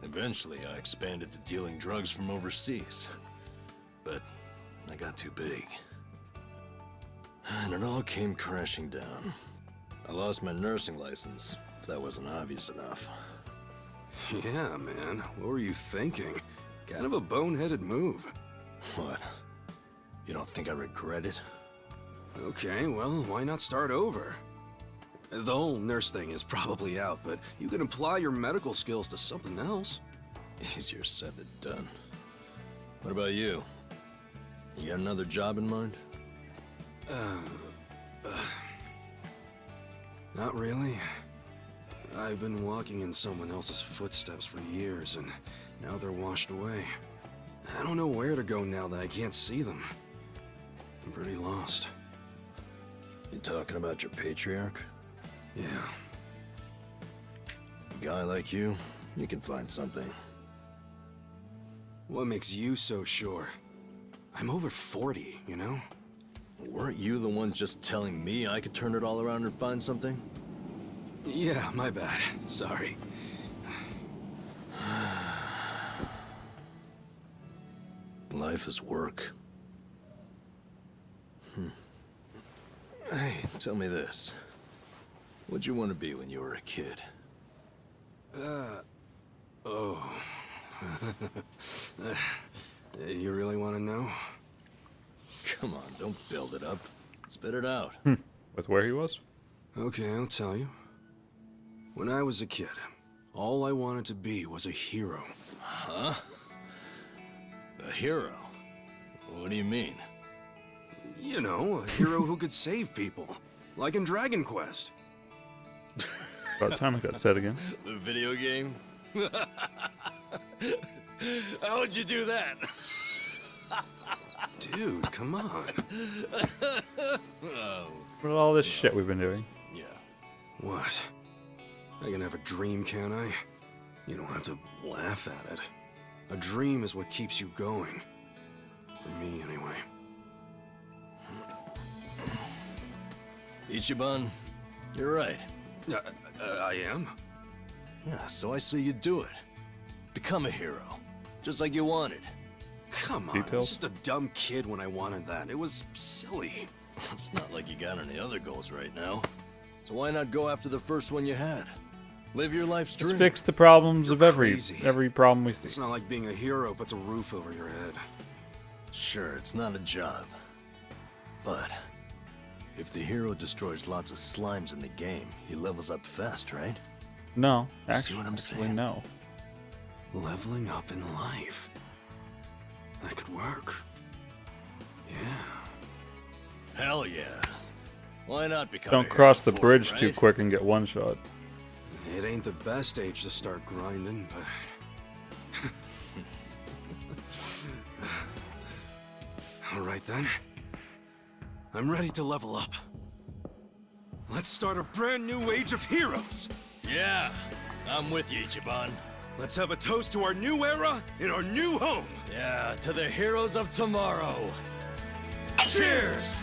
Eventually, I expanded to dealing drugs from overseas. But I got too big. And it all came crashing down. I lost my nursing license, if that wasn't obvious enough. Yeah, man. What were you thinking? Kind of a boneheaded move. What? You don't think I regret it? Okay, well, why not start over? The whole nurse thing is probably out, but you can apply your medical skills to something else. Easier said than done. What about you? You got another job in mind? Not really. I've been walking in someone else's footsteps for years, and now they're washed away. I don't know where to go now that I can't see them. I'm pretty lost. You talking about your patriarch? Yeah. A guy like you can find something. What makes you so sure? I'm over 40, you know? Weren't you the one just telling me I could turn it all around and find something? Yeah, my bad. Sorry. Life is work. Hey, tell me this. What'd you want to be when you were a kid? Oh. You really want to know? Come on, don't build it up. Spit it out. With where he was? Okay, I'll tell you. When I was a kid, all I wanted to be was a hero. Huh? A hero? What do you mean? You know, a hero who could save people. Like in Dragon Quest. About time it got said again. The video game? How'd you do that? Dude, come on. Oh. What all this shit we've been doing? Yeah. What? I can have a dream, can I? You don't have to laugh at it. A dream is what keeps you going. For me, anyway. Ichiban, you're right. I am? Yeah, so I say you do it. Become a hero. Just like you wanted. Come on, I was just a dumb kid when I wanted that. It was silly. It's not like you got any other goals right now. So why not go after the first one you had? Live your life's dream. Let's fix the problems of crazy. every problem we see. It's not like being a hero puts a roof over your head. Sure, it's not a job. But if the hero destroys lots of slimes in the game, he levels up fast, right? No, See what I'm saying? no. Leveling up in life. That could work. Yeah. Hell yeah. Why not become Don't a cross hero the for bridge it, too right? quick and get one shot. It ain't the best age to start grinding, but... Alright then. I'm ready to level up. Let's start a brand new age of heroes! Yeah, I'm with you, Ichiban. Let's have a toast to our new era in our new home! Yeah, to the heroes of tomorrow. Cheers!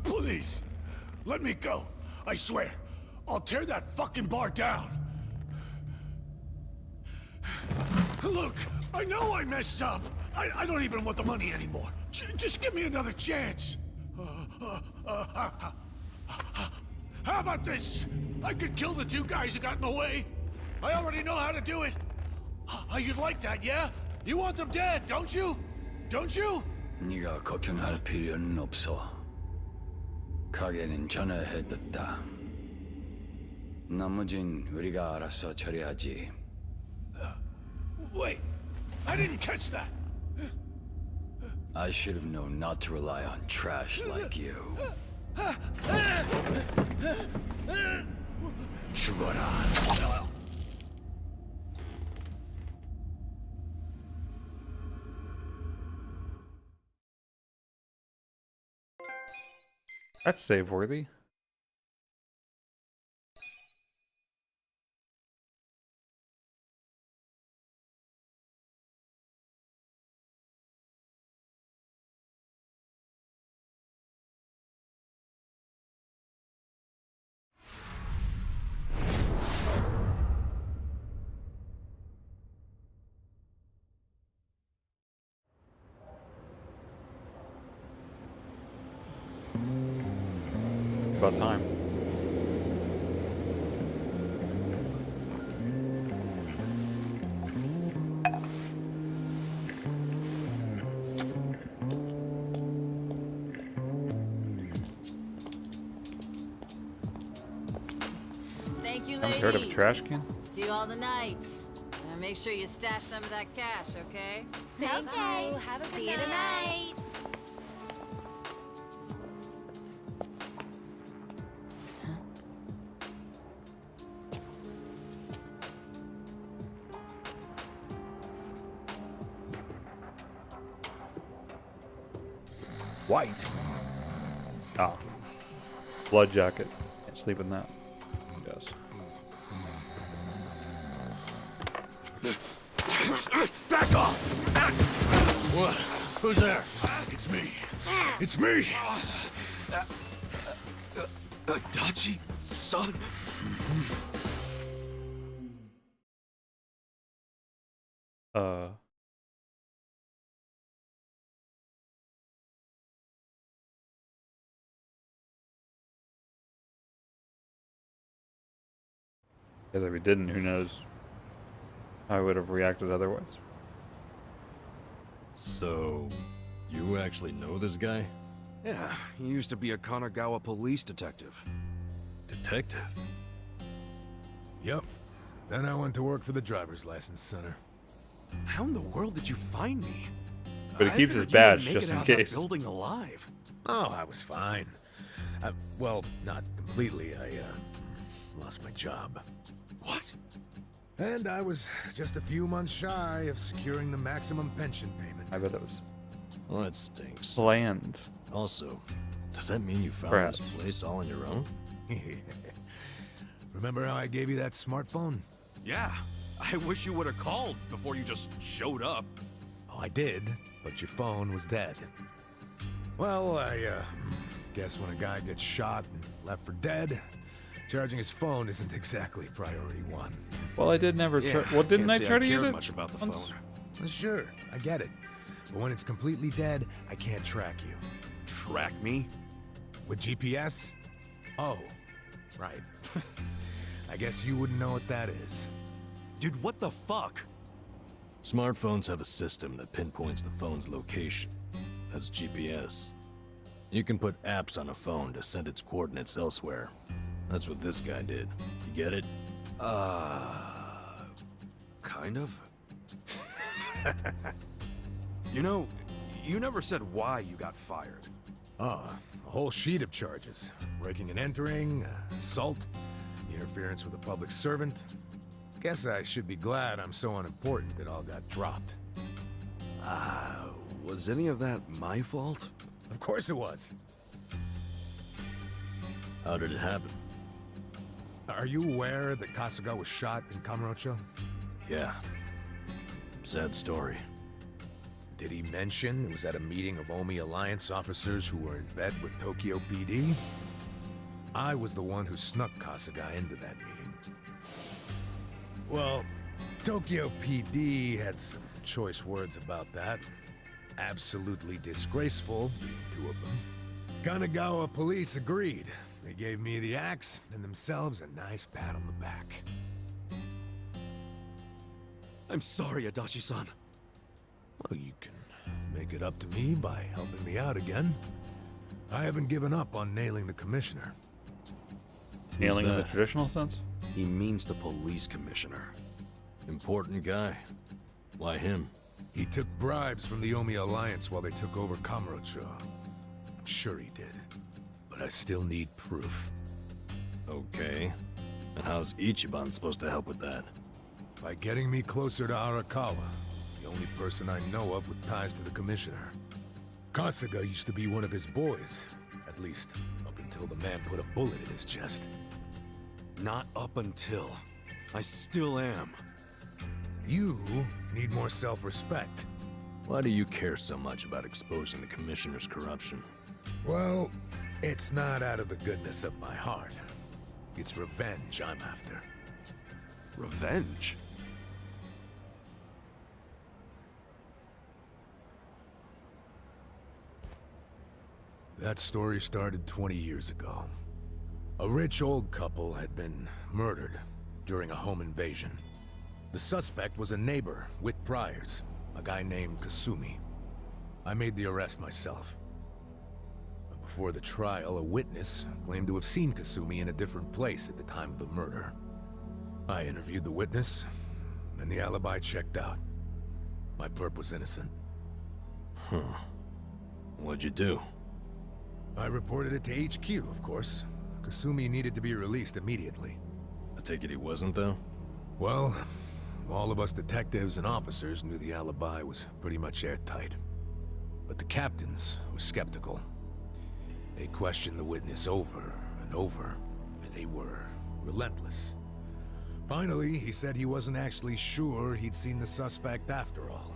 Please, let me go. I swear, I'll tear that fucking bar down. Look, I know I messed up. I don't even want the money anymore. Just give me another chance. How about this? I could kill the two guys who got in the way. I already know how to do it. You'd like that, yeah? You want them dead, don't you? Don't you? 네가 걱정할 필요는 없어. 가게는 전화해뒀다. 나머진 우리가 알아서 처리하지. Wait, I didn't catch that. I should have known not to rely on trash like you. 죽어라. That's save worthy. About time. Thank you, I'm ladies. tired of a trash can. See you all tonight. And make sure you stash some of that cash, okay? Thank you. Have a good See you night. tonight. White. Ah. Blood jacket. Can't sleep in that. Yes. Back off! What? Who's there? It's me. It's me! Adachi, son? Because if he didn't, who knows how I would have reacted otherwise. So, you actually know this guy? Yeah, he used to be a Kanagawa police detective. Detective? Yep. Then I went to work for the driver's license center. How in the world did you find me? But he I keeps his figured you would badge make just it in out that case. building alive. Oh, I was fine. Well, not completely. I lost my job. What? And I was just a few months shy of securing the maximum pension payment. I bet it was Well, that stinks. bland. Also, does that mean you found Perhaps. this place all on your own? Remember how I gave you that smartphone? Yeah. I wish you would have called before you just showed up. Oh, I did, but your phone was dead. Well, I guess when a guy gets shot and left for dead, charging his phone isn't exactly priority one. Well, I did never try. Well, didn't I try to use it? much about the once? phone. Sure, I get it. But when it's completely dead, I can't track you. Track me? With GPS? Oh, Right. I guess you wouldn't know what that is. Dude, what the fuck? Smartphones have a system that pinpoints the phone's location. That's GPS. You can put apps on a phone to send its coordinates elsewhere. That's what this guy did. You get it? Kind of. You know, you never said why you got fired. A whole sheet of charges. Breaking and entering, assault, interference with a public servant. Guess I should be glad I'm so unimportant it all got dropped. Was any of that my fault? Of course it was. How did it happen? Are you aware that Kasuga was shot in Kamurocho? Yeah. Sad story. Did he mention it was at a meeting of Omi Alliance officers who were in bed with Tokyo PD? I was the one who snuck Kasuga into that meeting. Well, Tokyo PD had some choice words about that. Absolutely disgraceful, being two of them. Kanagawa police agreed. They gave me the axe and themselves a nice pat on the back. I'm sorry, Adachi-san. Well, you can make it up to me by helping me out again. I haven't given up on nailing the commissioner. Nailing in the traditional sense? He means the police commissioner. Important guy. Why him? He took bribes from the Omi Alliance while they took over Kamurocho. I'm sure he did. But I still need proof. Okay. And how's Ichiban supposed to help with that? By getting me closer to Arakawa, the only person I know of with ties to the commissioner. Kasuga used to be one of his boys. At least, up until the man put a bullet in his chest. Not up until. I still am. You need more self-respect. Why do you care so much about exposing the commissioner's corruption? Well, it's not out of the goodness of my heart. It's revenge I'm after. Revenge? That story started 20 years ago. A rich old couple had been murdered during a home invasion. The suspect was a neighbor with priors, a guy named Kasumi. I made the arrest myself. But before the trial, a witness claimed to have seen Kasumi in a different place at the time of the murder. I interviewed the witness, and the alibi checked out. My perp was innocent. Huh. What'd you do? I reported it to HQ, of course. Kasumi needed to be released immediately. I take it he wasn't, though? Well, all of us detectives and officers knew the alibi was pretty much airtight. But the captains were skeptical. They questioned the witness over and over, and they were relentless. Finally, he said he wasn't actually sure he'd seen the suspect after all.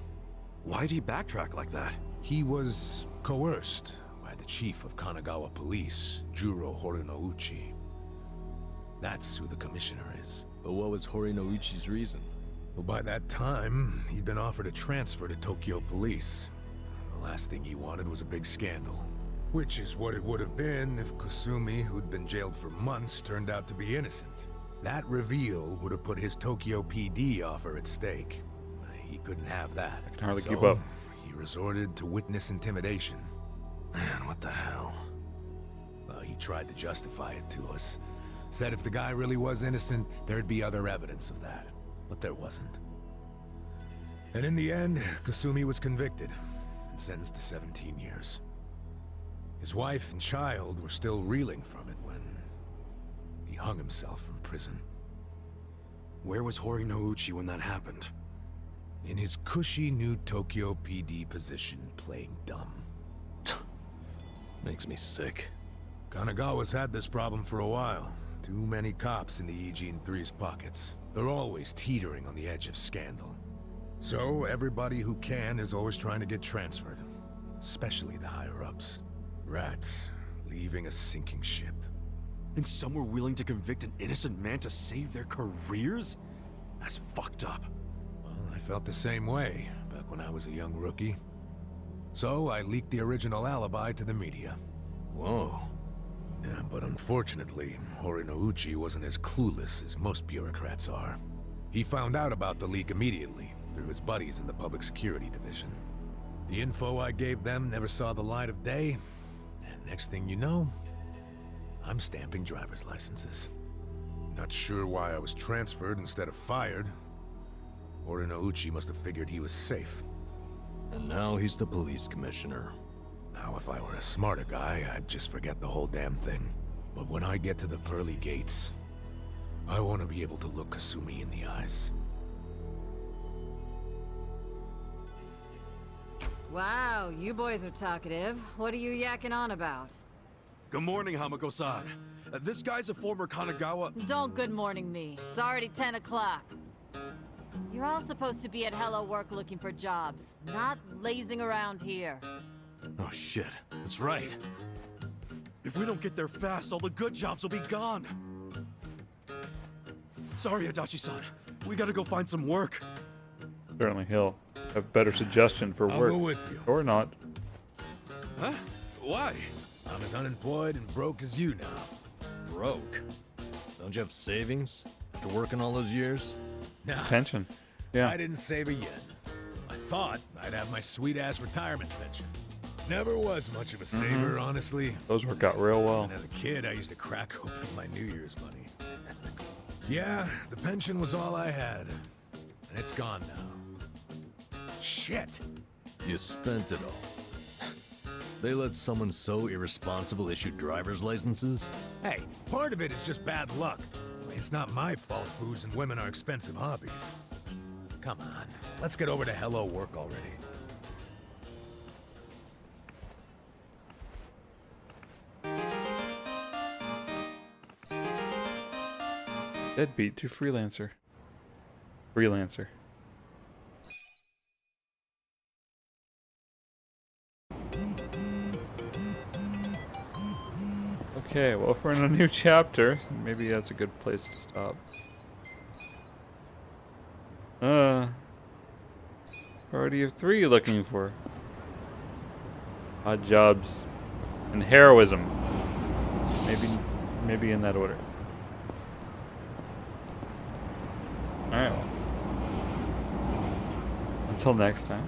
Why'd he backtrack like that? He was coerced by the chief of Kanagawa Police, Juro Horinouchi. That's who the commissioner is. But what was Horinouchi's reason? Well, by that time, he'd been offered a transfer to Tokyo Police. The last thing he wanted was a big scandal. Which is what it would have been if Kasumi, who'd been jailed for months, turned out to be innocent. That reveal would have put his Tokyo PD offer at stake. He couldn't have that. I can hardly keep up. He resorted to witness intimidation. Man, what the hell? Well, he tried to justify it to us. Said if the guy really was innocent, there'd be other evidence of that. But there wasn't. And in the end, Kasumi was convicted and sentenced to 17 years. His wife and child were still reeling from it when he hung himself from prison. Where was Horinouchi when that happened? In his cushy new Tokyo PD position, playing dumb. Makes me sick. Kanagawa's had this problem for a while. Too many cops in the Eugene 3's pockets. They're always teetering on the edge of scandal. So everybody who can is always trying to get transferred. Especially the higher-ups. Rats, leaving a sinking ship. And some were willing to convict an innocent man to save their careers? That's fucked up. Well, I felt the same way back when I was a young rookie. So I leaked the original alibi to the media. Whoa. Yeah, but unfortunately, Horinouchi wasn't as clueless as most bureaucrats are. He found out about the leak immediately, through his buddies in the Public Security Division. The info I gave them never saw the light of day, and next thing you know, I'm stamping driver's licenses. Not sure why I was transferred instead of fired. Horinouchi must have figured he was safe. And now he's the police commissioner. Now, if I were a smarter guy, I'd just forget the whole damn thing. But when I get to the pearly gates, I want to be able to look Kasumi in the eyes. Wow, you boys are talkative. What are you yakking on about? Good morning, Hamako-san. This guy's a former Kanagawa... Don't good morning me. It's already 10 o'clock. You're all supposed to be at Hello Work looking for jobs, not lazing around here. Oh shit, that's right. If we don't get there fast, all the good jobs will be gone. Sorry, Adachi-san. We gotta go find some work. Certainly he'll have better suggestion for I'll work. go with you. Or not. Huh? Why? I'm as unemployed and broke as you now. Broke? Don't you have savings? After working all those years? Nah, Pension. Yeah. I didn't save a yen. I thought I'd have my sweet-ass retirement pension. Never was much of a saver, honestly. Those work out real well. And as a kid, I used to crack open my New Year's money. Yeah, the pension was all I had. And it's gone now. Shit! You spent it all. They let someone so irresponsible issue driver's licenses? Hey, part of it is just bad luck. It's not my fault booze and women are expensive hobbies. Come on, let's get over to Hello Work already. Deadbeat to freelancer. Freelancer. Okay, well, if we're in a new chapter, maybe that's a good place to stop. Party of 3 looking for odd jobs and heroism. Maybe in that order. Alright, well. Until next time.